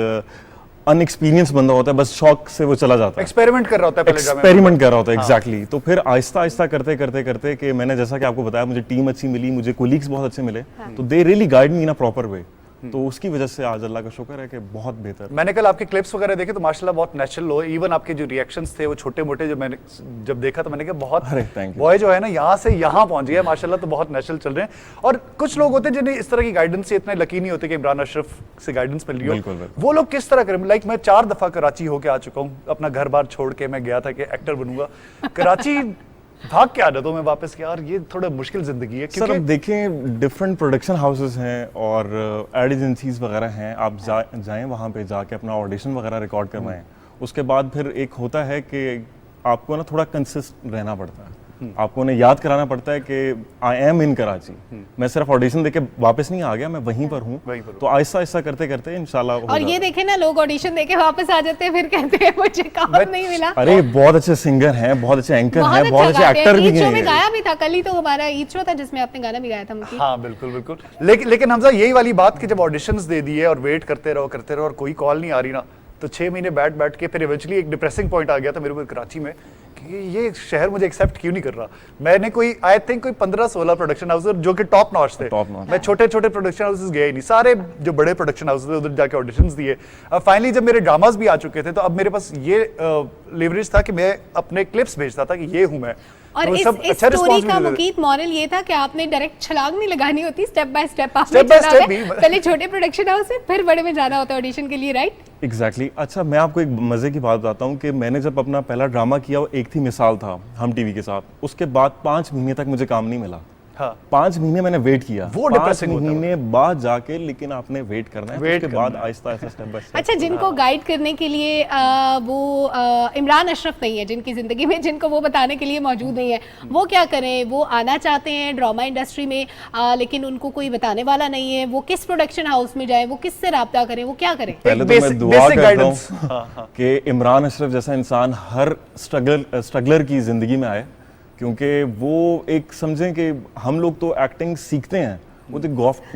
अनएक्सपीरियंस बंदा होता है, बस शौक से वो चला जाता है, एक्सपेरिमेंट कर रहा होता है पहले ड्रामे में। एक्सपेरिमेंट कर रहा होता है, एग्जैक्टली। तो फिर आहिस्ता आहिस्ता करते कि मैंने जैसा कि आपको बताया, मुझे टीम अच्छी मिली, मुझे कोलीग्स बहुत अच्छे मिले, तो they really guide me in a proper way. तो उसकी वजह से आज अल्लाह का शुक्र है कि बहुत बेहतर। मैंने कल आपके क्लिप्स वगैरह देखे तो माशाल्लाह बहुत नेचुरल हो। इवन आपके जो रिएक्शंस थे वो छोटे मोटे, जो मैंने जब देखा तो मैंने कहा बहुत thank you। बॉय जो है ना यहाँ से यहाँ पहुंच गया माशाल्लाह, तो बहुत नेचुरल चल रहे हैं। और कुछ लोग होते हैं जिन्हें इस तरह की गाइडेंस से इतने लकी नहीं होते कि इमरान अशरफ से गाइडेंस मिल रही हो। बिल्कुल, बिल्कुल। वो लोग किस तरह करें? लाइक मैं 4 दफा कराची होके आ चुका हूँ, अपना घर बार छोड़ के मैं गया था कि एक्टर बनूंगा। कराची भाग के आ जाता हूँ मैं वापस कि यार ये थोड़ा मुश्किल जिंदगी है। सर अब देखें, डिफरेंट प्रोडक्शन हाउसेस हैं और एड एजेंसीज वगैरह हैं। आप जाएं वहाँ पे जाके अपना ऑडिशन वगैरह रिकॉर्ड करवाएं। उसके बाद फिर एक होता है कि आपको ना थोड़ा कंसिस्टेंट रहना पड़ता है, आपको उन्हें याद कराना पड़ता है कि आई एम इन कराची। मैं सिर्फ ऑडिशन देके वापस नहीं आ गया, मैं वहीं पर हूँ। तो आहिस्ता आहिस्ता करते करते इंशाल्लाह। और ये देखे ना, लोग ऑडिशन देके वापस आ जाते हैं, फिर कहते हैं मुझे काम नहीं मिला। अरे बहुत अच्छे सिंगर हैं, बहुत अच्छे एंकर हैं, बहुत अच्छे गाते एक्टर भी ईद शो में हैं। गाया भी था, कल ही तो हमारा ईद शो था जिसमें आपने गाना भी गाया था मुझे। हाँ बिल्कुल बिल्कुल। लेकिन हमजा यही वाली बात कि जब ऑडिशंस दे दिए और वेट करते रहो और कोई कॉल नहीं आ रही ना, तो 6 महीने बैठ के फिर इवेंचुअली एक डिप्रेसिंग पॉइंट आ गया था मेरे को कराची में कि ये शहर मुझे एक्सेप्ट क्यों नहीं कर रहा। मैंने कोई आई थिंक कोई 15-16 प्रोडक्शन हाउस जो कि टॉप नॉच थे, मैं छोटे प्रोडक्शन हाउसेस गया ही नहीं, सारे जो बड़े प्रोडक्शन हाउसेस थे उधर जाके ऑडिशंस दिए। फाइनली जब मेरे ड्रामास भी आ चुके थे तो अब मेरे पास ये लेवरेज था कि मैं अपने क्लिप्स भेजता था कि ये हूँ मैं। और तो इस सब इस अच्छा स्टोरी response का मिल रहा था। मुकीत मॉरल ये था कि आपने डायरेक्ट छलांग नहीं लगानी होती, step by step Step by step भी। पहले छोटे प्रोडक्शन हाउस से फिर बड़े में जाना होता है ऑडिशन के लिए, राइट? एग्जैक्टली। अच्छा, मैं आपको एक मज़े की बात बताता हूँ कि मैंने जब अपना पहला ड्रामा किया, वो एक थी मिसाल था हम टीवी के साथ। उसके बाद 5 महीने तक मुझे काम नहीं मिला। हाँ। 5 महीने मैंने वेट किया, वो 5 depressing होता है। महीने बाद जाके, लेकिन आपने वेट करना है, Wait उसके बाद करना है। Aahista Aahista step by step. अच्छा, जिनको गाइड करने के लिए वो इमरान अशरफ नहीं है जिनकी ज़िंदगी में, जिनको वो बताने के लिए मौजूद नहीं है, वो क्या करें? वो आना चाहते हैं ड्रामा इंडस्ट्री में, लेकिन उनको कोई बताने वाला नहीं है, वो किस प्रोडक्शन हाउस में जाए, वो किससे रब्ता करें, वो क्या करें? पहले तो basic- मैं दुआ basic करता guidance। हूँ हाँ। कि इमरान अशरफ जैसा इंसान हर स्ट्रगलर की ज़िंदगी में आए, क्योंकि वो एक समझें कि हम लोग तो एक्टिंग सीखते हैं, वो तो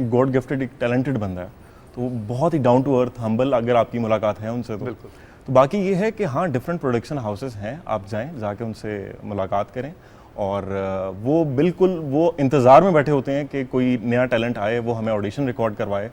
गॉड गिफ्टेड एक टैलेंटेड बंदा है, तो वो बहुत ही डाउन टू अर्थ, हम्बल अगर आपकी मुलाकात है उनसे तो बाकी ये है कि हाँ, डिफरेंट प्रोडक्शन हाउसेस हैं, आप जाएं, जाके उनसे मुलाकात करें, और वो बिल्कुल वो इंतज़ार में बैठे होते हैं कि कोई नया टैलेंट आए, वो हमें ऑडिशन रिकॉर्ड करवाए।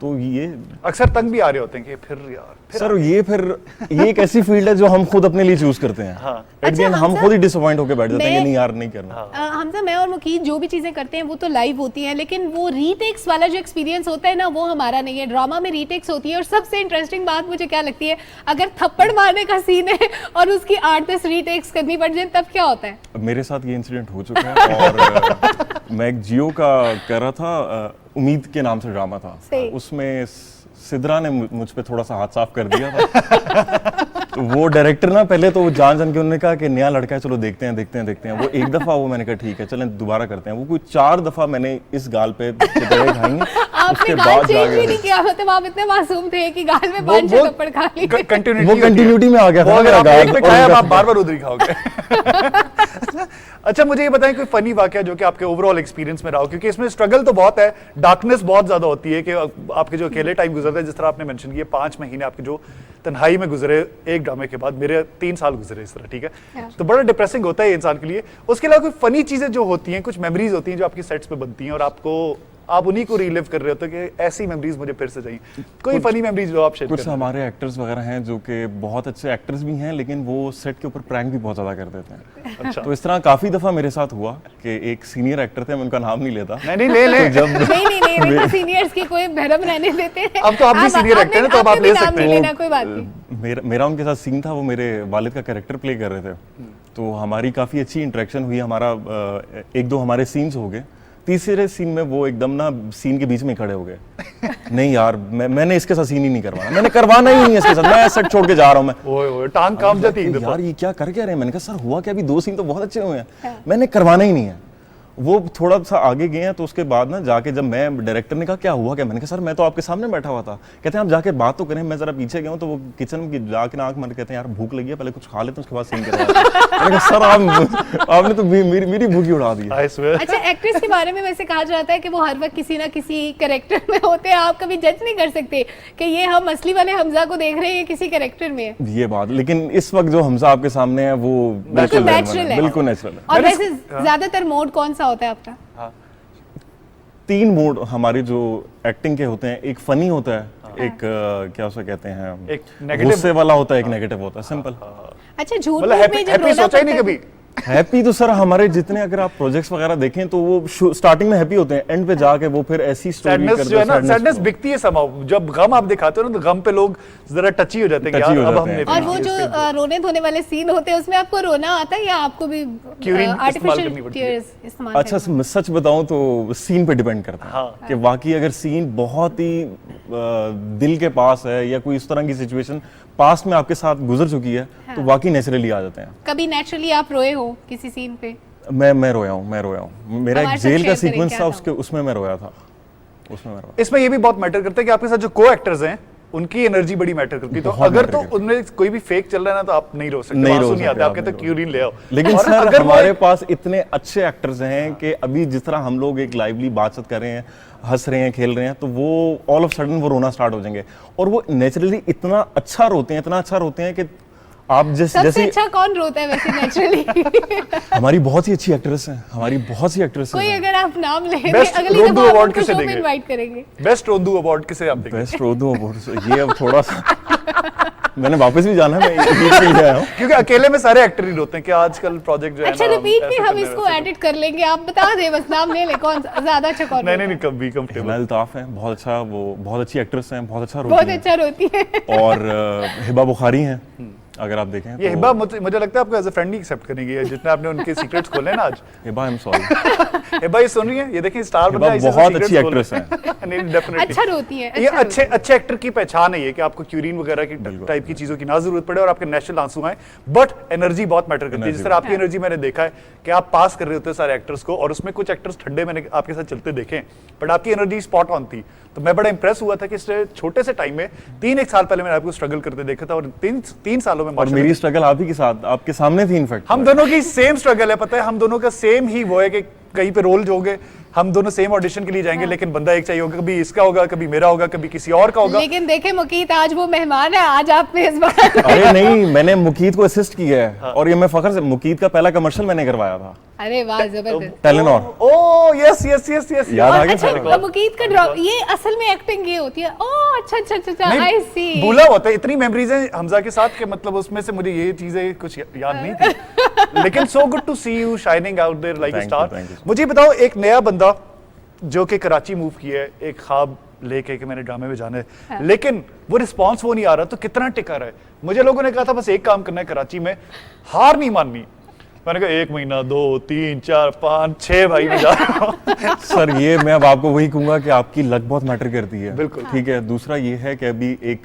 तो ये अक्सर तंग भी आ रहे होते हैं कि फिर यार सर ये एक ऐसी फील्ड है जो हम खुद अपने लिए चूज करते हैं। हाँ। एट द एंड हम हमजा, खुद ही डिसअपॉइंट होकर बैठ जाते हैं कि मैं- नहीं यार, नहीं करना। हमजा, मैं और मुकीद जो भी चीज़ें करते हैं वो तो लाइव होती हैं, लेकिन वो रीटेक्स वाला जो एक्सपीरियंस होता है ना, वो हमारा नहीं है। ड्रामा में रीटेक्स होती है, और सबसे इंटरेस्टिंग बात मुझे क्या लगती है, अगर थप्पड़ मारने का सीन है और उसकी 8-10 रीटेक्स करनी पड़ जाए, तब क्या होता है? मेरे साथ ये इंसिडेंट हो चुका है, और मैं एक जियो का कर रहा था, उम्मीद के नाम से ड्रामा था, सही। उसमें सिद्रा ने मुझ पे थोड़ा सा हाथ साफ कर दिया था। तो वो डायरेक्टर ना, पहले तो वो जान के उन्होंने कहा कि नया लड़का है, चलो देखते हैं। वो एक दफा, वो मैंने कहा ठीक है चलें दोबारा करते हैं। वो कोई 4 दफा मैंने इस गाल पे चपेटें खाई, आपने गाल चेंज भी नहीं किया, मतलब आप इतने मासूम थे कि गाल में 5-6 थप्पड़ खा लिए। वो कंटिन्यूटी कंटिन्यूटी में आ गया वो था अगर मेरा आप गाल, एक पे और खाया, उनका- आप बार-बार उधर ही खाओगे। अच्छा, मुझे ये बताएं कोई फनी वाकया जो कि आपके ओवरऑल एक्सपीरियंस में रहा हो, क्योंकि इसमें स्ट्रगल तो बहुत है, डार्कनेस बहुत ज्यादा होती है कि आपके जो अकेले टाइम गुजरता है, जिस तरह आपने मेंशन किया 5 महीने आपके जो तन्हाई में गुजरे एक ड्रामे के बाद, मेरे 3 साल गुजरे इस तरह, ठीक है, तो बड़ा डिप्रेसिंग होता है ये इंसान के लिए। उसके अलावा कोई फनी चीजें जो होती हैं, कुछ मेमोरीज होती हैं जो आपकी सेट्स पे बनती हैं, और आप उन्हीं को रीलिव कर रहे होते हो कि ऐसी मेमोरीज मुझे फिर से चाहिए। कोई फनी मेमोरीज जो आप शेयर कुछ करें? हमारे एक्टर्स वगैरह हैं जो कि बहुत अच्छे एक्टर्स भी हैं, लेकिन वो सेट के ऊपर प्रैंक भी बहुत ज़्यादा कर देते हैं। अच्छा। तो इस तरह काफ़ी दफ़ा मेरे साथ हुआ कि एक सीनियर एक्टर थे, मैं उनका नाम नहीं लेता। नहीं ले तो जब नहीं, सीनियर्स की कोई भरम रहने देते हैं। अब तो आप भी senior actor हैं, तो अब आप ले सकते हैं। लेना कोई बात नहीं। मेरा उनके साथ सीन था, वो मेरे वालिद का कैरेक्टर प्ले कर रहे थे, तो हमारी काफ़ी अच्छी इंटरेक्शन हुई, हमारा 1-2 हमारे सीन्स हो गए। तीसरे सीन में वो एकदम ना सीन के बीच में खड़े हो गए। नहीं यार, मैंने इसके साथ सीन ही नहीं करवाना, मैंने करवाना ही नहीं है इसके साथ, मैं सेट छोड़ के जा रहा हूँ। मैं ओए टांग काम जाती है यार ये क्या कर क्या रहे हैं? मैंने कहा सर हुआ क्या, अभी 2 सीन तो बहुत अच्छे हुए हैं, मैंने करवाना ही नहीं है। वो थोड़ा सा आगे गए हैं, तो उसके बाद ना जाके जब मैं डायरेक्टर ने कहा क्या हुआ क्या, मैंने कहा सर मैं तो आपके सामने बैठा हुआ था। कहते हैं आप जाके बात तो करें। मैं जरा पीछे गया हूँ, तो वो किचन में जाके ना आंख मार, कहते हैं यार भूख लगी है, पहले कुछ खा लेते हैं उसके बाद सीन करवाते हैं। मैंने कहा सर आपने तो मेरी भूखी उड़ा दी है। अच्छा, एक्ट्रेस के बारे में वैसे कहा जाता है कि वो हर वक्त किसी ना किसी कैरेक्टर में होते हैं, आप कभी जज नहीं कर सकते कि ये हम असली वाले हमजा को देख रहे हैं किसी कैरेक्टर में। ये बात, लेकिन इस वक्त जो हमजा आपके सामने है वो बिल्कुल नेचुरल है, बिल्कुल नेचुरल है। और वैसे ज्यादातर मोड कौन सा होता है आपका? 3 मोड हमारे जो एक्टिंग के होते हैं, एक फनी होता है, एक क्या उसे कहते हैं, एक नेगेटिव गुस्से वाला होता है, एक नेगेटिव होता है, सिंपल। अच्छा, झूठ मतलब मूठ में जब हैप्पी रोना सोचा ही पड़ता नहीं है, कभी? हैप्पी तो सर हमारे जितने अगर आप प्रोजेक्ट्स वगैरह देखें तो वो स्टार्टिंग में हैप्पी होते हैं, एंड पे जाके वो फिर ऐसी स्टोरी सैडनेस करते जो है ना, हैं, सैडनेस बिकती है समाव। जब गम आप दिखाते हो ना, तो गम पे लोग जरा टची हो जाते हैं कि Touchy यार हो अब जाते हमने हैं। और वो जो रोने धोने वाले सीन होते हैं, उसमें आपको रोना आता है या आपको भी Curine इस्तेमाल आर्टिफिशियल करनी पड़ती है? टीयर्स इस्तेमाल अच्छा करनी सच बताऊं तो सीन पे डिपेंड करता है। हाँ। कि वाकई अगर सीन बहुत ही दिल के पास है, या कोई इस तरह की सिचुएशन पास्ट में आपके साथ गुजर चुकी है, तो वाकई नेचुरली आ जाते हैं। कभी नेचुरली आप रोए हो किसी सीन पे? मैं रोया हूँ। मेरा हमारे एक साथ जेल का share करें, सीक्वेंस क्या था, था? उसमें मैं रोया था, उसमें मैं रोया। इसमें ये भी बहुत मैटर करता है कि आपके साथ जो को एक्टर्स हैं उनकी एनर्जी बड़ी मैटर करती है। तो बहुत अगर matter तो करती है। उनमें कोई भी फेक चल रहा है ना, तो आप नहीं रो सकते, नहीं आंसू रो नहीं सकते, आते, आप आप कहते नहीं क्यूरिन ले आओ। लेकिन और सर अगर वो हमारे पास इतने अच्छे एक्टर्स हैं कि अभी जिस तरह हम लोग एक लाइवली बातचीत कर रहे हैं, हंस रहे हैं, खेल रहे हैं, तो वो ऑल ऑफ सडन वो रोना स्टार्ट हो जाएंगे, और वो नेचुरली इतना अच्छा रोते हैं कि आप सबसे जैसे अच्छा कौन रोता है वैसे नेचुरली? हमारी बहुत सी अच्छी एक्ट्रेस हैं, कोई अगर आप नाम लेंगे, Best अगली रोंदू दफा award आपको किसे शो में देंगे? इनवाइट करेंगे। बेस्ट रोंदू अवार्ड किसे आप देंगे? बेस्ट रोदो ये अब थोड़ा सा मैंने वापस भी जाना है, मैं रिपीट नहीं आया हूँ। क्योंकि अकेले में सारे एक्टर ही रोते हैं कि आजकल प्रोजेक्ट जो है अच्छा, ना, रिपीट ऐसे में हम करने इसको वैसे एडिट कर लेंगे, आप बता दें बस, नाम ले ले कौन ज्यादा अच्छा कौन नहीं रोता नहीं है। कभी कंफर्टेबल। अल्ताफ है, बहुत अच्छा, वो बहुत अच्छी एक्ट्रेस हैं, बहुत अच्छा बहुत रोती अच्छा रोती है। हैं। और हिबा बुखारी हैं, अगर आप देखें ये हिबा मुझे लगता है आपको एज अ फ्रेंड नहीं एक्सेप्ट करेंगे, जितने आपने उनके सीक्रेट्स खोले ना आज। Hiba, I am sorry. Hiba ये सुन रही है, ये देखें स्टार हिबा बहुत अच्छी एक्ट्रेस है। नहीं डेफिनेटली अच्छा रोती है, ये अच्छा अच्छे एक्टर की पहचान है ये कि आपको क्यूरीन वगैरह की टाइप की चीजों की ना जरूरत पड़े और आपके नेचुरल आंसू आए, बट एनर्जी बहुत मैटर करती है। जिस तरह आपकी एनर्जी मैंने देखा है कि आप पास कर रहे होते हैं सारे एक्टर्स को, और उसमें कुछ एक्टर्स ठंडे मैंने आपके साथ चलते देखे, बट आपकी एनर्जी स्पॉट ऑन थी। तो मैं बड़ा इंप्रेस हुआ था कि इस छोटे से टाइम में 3-1 साल पहले मैंने आपको स्ट्रगल करते देखा था, और तीन सालों में और मेरी स्ट्रगल आप ही के साथ, आपके सामने थी इनफैक्ट। हम दोनों की सेम स्ट्रगल है, पता है, हम दोनों का सेम ही वो है कि कहीं पे रोल जो होंगे हम दोनों सेम ऑडिशन के लिए जाएंगे, लेकिन बंदा एक चाहिए होगा, कभी इसका होगा, कभी मेरा होगा, कभी किसी और का होगा। लेकिन देखे मुकीत आज वो मेहमान है, आज आप मेजबान। अरे नहीं, मैंने मुकीत को असिस्ट किया है और ये मैं फखर से, मुकीत का पहला कमर्शियल मैंने करवाया था। अरे वाह, जबरदस्त। Telenor. Oh yes yes yes yes, याद आ गया अच्छा, सारे को? मुकीत का ड्रॉप, ये असल में एक्टिंग ये होती है। ओह अच्छा अच्छा अच्छा, आई सी। भूला होता है, इतनी मेमोरीज हैं हमजा के साथ के मतलब उसमें से मुझे ये चीजें कुछ याद नहीं थी। लेकिन so good to see you shining out there like a star. मुझे बताओ, एक नया बंदा जो कि कराची मूव किया है, एक ख्वाब लेके कि मैंने ड्रामे में जाना है, लेकिन वो रिस्पांस वो नहीं आ रहा, तो कितना टिका रहा है? मुझे लोगों ने कहा था बस एक काम करना है कराची में, हार नहीं माननी। मैंने कहा 1 महीना, 2, 3, 4, 5, 6 भाई मैं जा रहा हूं। सर ये मैं अब आपको वही कहूंगा कि आपकी लक बहुत मैटर करती है। बिल्कुल। ठीक है। दूसरा ये है कि अभी एक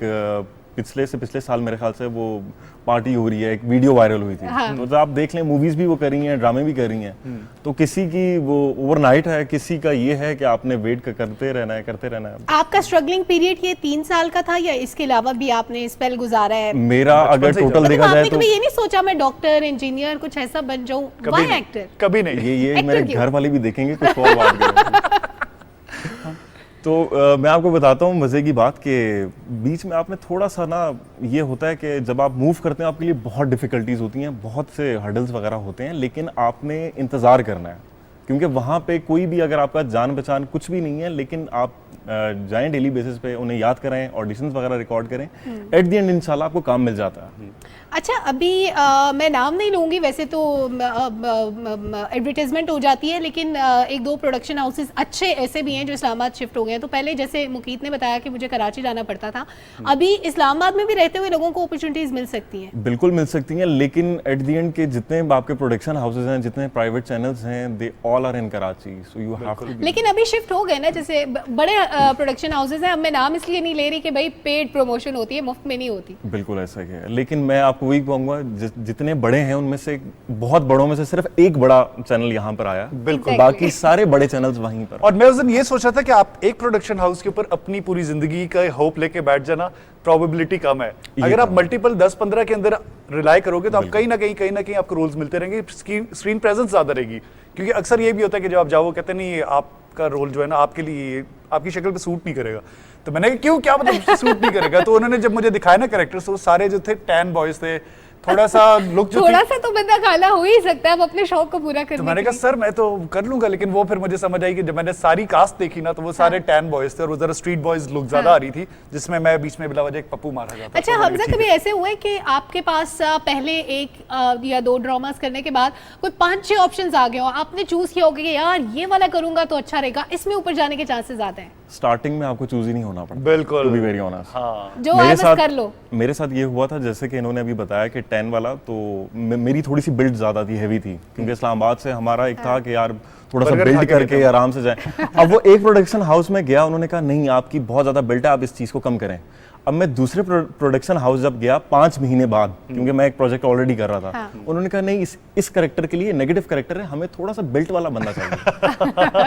पिछले साल मेरे ख्याल से वो पार्टी हो रही है, एक वीडियो वायरल हुई थी। तो जब आप देख लें, मूवीज भी वो कर रही हैं, ड्रामे भी कर रही हैं, तो किसी की वो ओवरनाइट है, किसी का ये है कि आपने वेट करते रहना है। आपका स्ट्रगलिंग पीरियड ये 3 साल का था या इसके अलावा भी आपने स्पेल गुजारा है? मेरा अगर टोटल देखा जाए तो कभी ये नहीं सोचा मैं डॉक्टर, इंजीनियर कुछ ऐसा बन जाऊं? Why actor? कभी नहीं। ये मेरे घर वाले भी देखेंगे कुछ और बात करेंगे। तो मैं आपको बताता हूँ मज़े की बात कि बीच में आपने थोड़ा सा ना, ये होता है कि जब आप मूव करते हैं आपके लिए बहुत डिफ़िकल्टीज होती हैं, बहुत से हर्डल्स वगैरह होते हैं, लेकिन आपने इंतज़ार करना है, क्योंकि वहाँ पे कोई भी अगर आपका जान पहचान कुछ भी नहीं है, लेकिन आप जाएं डेली बेसिस पे, उन्हें याद करें, ऑडिशंस वगैरह रिकॉर्ड करें, एट द एंड इंशाल्लाह आपको काम मिल जाता है। अच्छा, अभी मैं नाम नहीं लूँगी, वैसे तो एडवर्टाइजमेंट हो जाती है, लेकिन 1-2 प्रोडक्शन हाउसेस अच्छे ऐसे भी हैं जो इस्लामाबाद शिफ्ट हो गए हैं। तो पहले जैसे मुकीत ने बताया कि मुझे कराची जाना पड़ता था, अभी इस्लामाबाद में भी रहते हुए लोगों को अपॉर्चुनिटीज मिल सकती हैं? बिल्कुल मिल सकती हैं, लेकिन एट द एंड के जितने आपके प्रोडक्शन हाउसेज हैं, जितने प्राइवेट चैनल्स हैं, they all are in Karachi, so you have to. लेकिन अभी शिफ्ट हो गए ना, जैसे बड़े प्रोडक्शन हाउसेज हैं। अब मैं नाम इसलिए नहीं ले रही कि भाई पेड प्रमोशन होती है, मुफ्त में नहीं होती। बिल्कुल ऐसा ही है, लेकिन मैं आपको वही कहूँगा, जितने बड़े हैं उनमें से बहुत बड़ों में से सिर्फ एक बड़ा चैनल यहाँ पर आया, बिल्कुल, बाकी सारे बड़े चैनल्स वहीं पर। और मैं उस दिन ये सोच रहा था कि आप एक प्रोडक्शन हाउस के ऊपर अपनी पूरी जिंदगी का होप लेके बैठ जाना, प्रोबेबिलिटी कम है। अगर आप मल्टीपल 10-15 के अंदर रिलाई करोगे तो आप कहीं ना कहीं आपको रोल्स मिलते रहेंगे, स्क्रीन प्रेजेंस ज्यादा रहेगी। क्योंकि अक्सर ये भी होता है कि जब आप जाओ, कहते नहीं आपका रोल जो है ना आपके लिए आपकी शक्ल पे सूट नहीं करेगा। तो मैंने कहा क्यों, क्या मतलब सूट नहीं करेगा? तो उन्होंने जब मुझे दिखाया ना कैरेक्टर्स, वो सारे जो थे टैन बॉयज थे, थोड़ा सा लुक जो थोड़ा सा तो बंदा काला हो ही सकता है, अब अपने शौक को पूरा करने तो मैंने कहा सर मैं तो कर लूंगा, लेकिन वो फिर मुझे समझ आई कि जब मैंने सारी कास्ट देखी ना, तो वो सारे टैन बॉयज थे और वो जरा स्ट्रीट बॉयज लुक ज्यादा आ रही थी, जिसमें मैं बीच में बिला वजह एक पप्पू मारा जाता। अच्छा हमजा, कभी ऐसे हुए कि आपके पास पहले 1 या 2 ड्रामास करने के बाद कोई 5-6 ऑप्शंस आ गए हो, आपने चूज किया होगा कि यार ये वाला करूंगा तो अच्छा रहेगा, इसमें ऊपर जाने के चांसेस ज्यादा हैं? स्टार्टिंग में आपको चूज ही नहीं होना पड़ता, बिल्कुल, टू बी वेरी ऑनेस्ट। हाँ, जो आए बस कर लो। मेरे साथ ये हुआ था, जैसे कि इन्होंने अभी बताया कि 10 वाला, तो मेरी थोड़ी सी बिल्ड ज्यादा थी, हैवी थी, क्योंकि इस्लामाबाद से हमारा एक था कि यार थोड़ा सा बिल्ड करके आराम से जाए। अब वो एक प्रोडक्शन हाउस में गया, उन्होंने कहा नहीं आपकी बहुत ज्यादा बिल्ड है, आप इस चीज को कम करें। अब मैं दूसरे प्रोडक्शन हाउस जब गया 5 महीने बाद, क्योंकि मैं एक प्रोजेक्ट ऑलरेडी कर रहा था, उन्होंने कहा नहीं इस कैरेक्टर के लिए नेगेटिव कैरेक्टर है, हमें थोड़ा सा बिल्ट वाला बंदा चाहिए।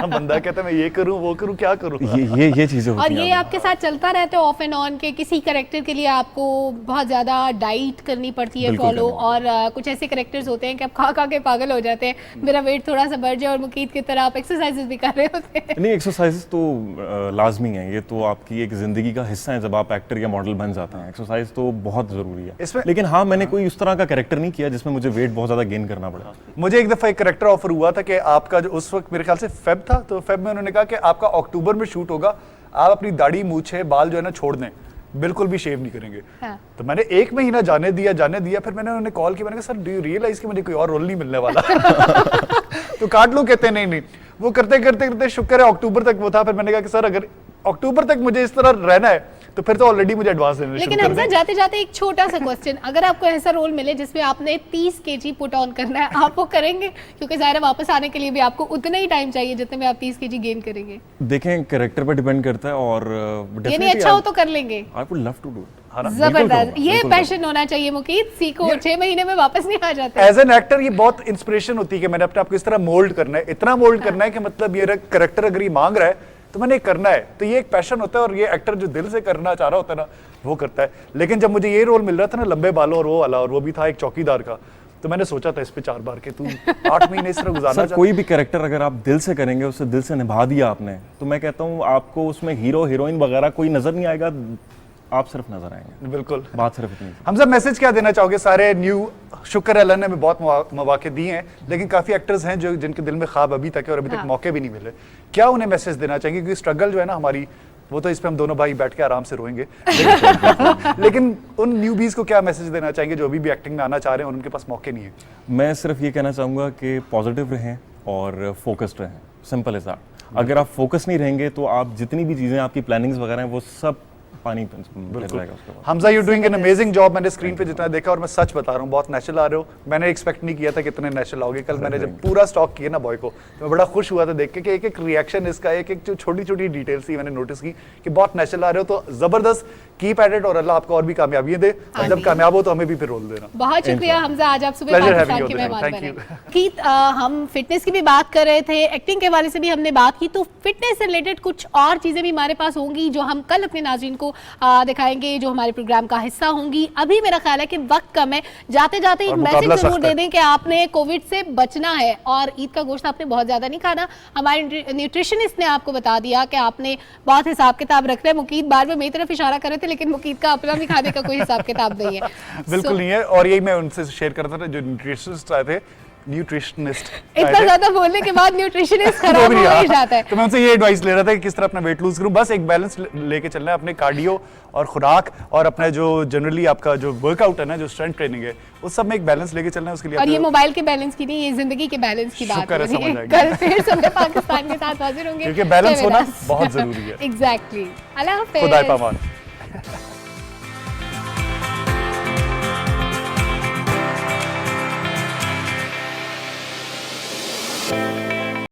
बंदा कहता है मैं ये करूं वो करूं क्या करूं। ये चीजें होती और हैं। ये आपके साथ चलता रहता है ऑफ एंड ऑन के किसी कैरेक्टर के लिए आपको बहुत ज्यादा डाइट करनी पड़ती है, फॉलो, और कुछ ऐसे कैरेक्टर्स होते हैं कि आप खा के पागल हो जाते हैं, मेरा वेट थोड़ा सा बढ़ जाए, और मुकीत की तरह आप एक्सरसाइजेस भी कर रहे होते हैं? नहीं, एक्सरसाइजेस तो लाजमी है, ये तो आपकी एक जिंदगी का हिस्सा है। जब आप एक्टर या मॉडल बन जाते हैं, एक्सरसाइज तो बहुत जरूरी है। लेकिन हाँ, मैंने कोई उस तरह का कैरेक्टर नहीं किया जिसमें मुझे वेट बहुत ज्यादा गेन करना पड़ा। मुझे एक दफा एक कैरेक्टर ऑफर हुआ था कि आपका जो उस वक्त मेरे ख्याल से फेब था, तो फेब में उन्होंने कहा कि आपका अक्टूबर में शूट होगा, आप अपनी दाढ़ी मूछे बाल जो है ना छोड़ दें, बिल्कुल भी शेव नहीं करेंगे। हाँ। तो मैंने 1 महीना जाने दिया, फिर मैंने उन्हें कॉल किया, मैंने कहा सर डू यू रियलाइज कि मुझे कोई और रोल नहीं मिलने वाला? तो काट लो, कहते नहीं। वो करते शुक्र है अक्टूबर तक वो था। फिर मैंने कहा कि सर अगर अक्टूबर तक मुझे इस तरह रहना है तो फिर तो ऑलरेडी मुझे एडवांस देने लेकिन शुरू कर हमजा दें। जाते जाते एक छोटा सा क्वेश्चन, अगर आपको ऐसा रोल मिले जिसमें आपने 30 kg पुट ऑन करना है, आप वो करेंगे? क्योंकि ज़ाहिर है वापस आने के लिए भी आपको उतना ही टाइम चाहिए जितने में आप 30 kg गेन करेंगे। देखें कैरेक्टर पर डिपेंड करता है और ये नहीं अच्छा हो तो कर लेंगे। I would love to do it. जबरदस्त, ये पैशन होना चाहिए मुकीत, सीखो 6 महीने में वापस नहीं आ जाते। एज एन एक्टर ये बहुत इंस्पिरेशन होती है कि मैंने अपने आप को इस तरह मोल्ड करना है, इतना मोल्ड करना है कि मतलब ये करेक्टर अगर ये मांग रहा है तो मैंने करना है। तो ये एक पैशन होता है और ये एक्टर जो दिल से करना चाह रहा होता है ना वो करता है। लेकिन जब मुझे ये रोल मिल रहा था ना लंबे बालों और वो वाला, और वो भी था एक चौकीदार का, तो मैंने सोचा था इस पे 4 बार के तू 8 महीने इस तरह गुजारना सर कोई भी कैरेक्टर अगर आप दिल से करेंगे, उससे दिल से निभा दिया आपने, तो मैं कहता हूँ आपको उसमें हीरो हीरोइन वगैरह कोई नजर नहीं आएगा, आप सिर्फ नजर आएंगे। बिल्कुल, बात सिर्फ इतनी। हमजा मैसेज क्या देना चाहोगे? सारे न्यू, शुक्र है अल्लाह ने हमें बहुत मौके दिए हैं, लेकिन काफी एक्टर्स हैं जो जिनके दिल में ख्वाब अभी तक है और अभी तक मौके भी नहीं मिले। क्या उन्हें मैसेज देना चाहेंगे? क्योंकि स्ट्रगल जो है ना हमारी, वो तो इस पे हम दोनों भाई बैठ के आराम से रोएंगे, लेकिन उन न्यूबीज को क्या मैसेज देना चाहेंगे जो अभी भी एक्टिंग में आना चाह रहे हैं और उनके पास मौके नहीं है? मैं सिर्फ ये कहना चाहूँगा कि पॉजिटिव रहें और फोकस्ड रहें, सिंपल एज दैट। अगर आप फोकस नहीं रहेंगे तो आप जितनी भी चीज़ें आपकी प्लानिंग्स वगैरह हैं वो सब पानी लग जाएगा उसके बाद। Hamza you doing an amazing job. मैंने स्क्रीन पे जितना देखा, और मैं सच बता रहा हूँ बहुत नेचुरल आ रहे हो। मैंने एक्सपेक्ट नहीं किया था कि इतने नेचुरल आओगे। कल मैंने जब पूरा स्टॉक किया ना बॉय को, तो मैं बड़ा खुश हुआ था देख के कि एक एक रिएक्शन इसका, एक एक जो छोटी छोटी डिटेल्स थी मैंने नोटिस की कि बहुत नेचुरल आ रहे हो। तो जबरदस्त, कीप एट इट और अल्लाह आपको और भी कामयाबियां दे। और जब कामयाब हो तो हमें भी फिर रोल देना। बहुत शुक्रिया हमजा, आज आप सुबह Pleasure पाकिस्तान having के you, मेहमान thank बने। you. कीत, हम फिटनेस की भी बात कर रहे थे, एक्टिंग के हवाले से भी हमने बात की, तो फिटनेस से रिलेटेड कुछ और चीजें भी हमारे पास होंगी जो हम कल अपने नाज़रीन को दिखाएंगे, जो हमारे प्रोग्राम का हिस्सा होंगी। अभी मेरा ख्याल है कि वक्त कम है, जाते जाते एक मैसेज जरूर दे दें कि आपने कोविड से बचना है और ईद का गोश्त आपने बहुत ज्यादा नहीं खाना। हमारे न्यूट्रिशनिस्ट ने आपको बता दिया कि आपने बहुत हिसाब किताब रखना है। मुकीत बार बार मेरी तरफ इशारा कर रहे थे, लेकिन मुकीत का अपना भी खाने का कोई हिसाब किताब नहीं है। बिल्कुल नहीं है, और यही मैं उनसे शेयर करता था जो न्यूट्रिशनिस्ट आए थे, न्यूट्रिशनिस्ट इतना ज्यादा बोलने के बाद न्यूट्रिशनिस्ट खराब हो ही जाता है। तो मैं उनसे ये एडवाइस ले रहा था कि किस तरह अपना वेट लूज करूं। बस एक बैलेंस लेके चलना है, अपने कार्डियो और खुराक और अपना जो जनरली आपका जो वर्कआउट है ना, जो स्ट्रेंथ ट्रेनिंग है, उस सब में एक बैलेंस लेके चलना है। उसके लिए और ये मोबाइल के बैलेंस की नहीं, ये जिंदगी के बैलेंस की बात शुक्र है, हो रही है। समझ आ कल फिर सुबह पाकिस्तान के साथ हाजिर होंगे, क्योंकि बैलेंस होना बहुत जरूरी है। एग्जैक्टली। अल्लाह हाफिज़। खुदा पामान।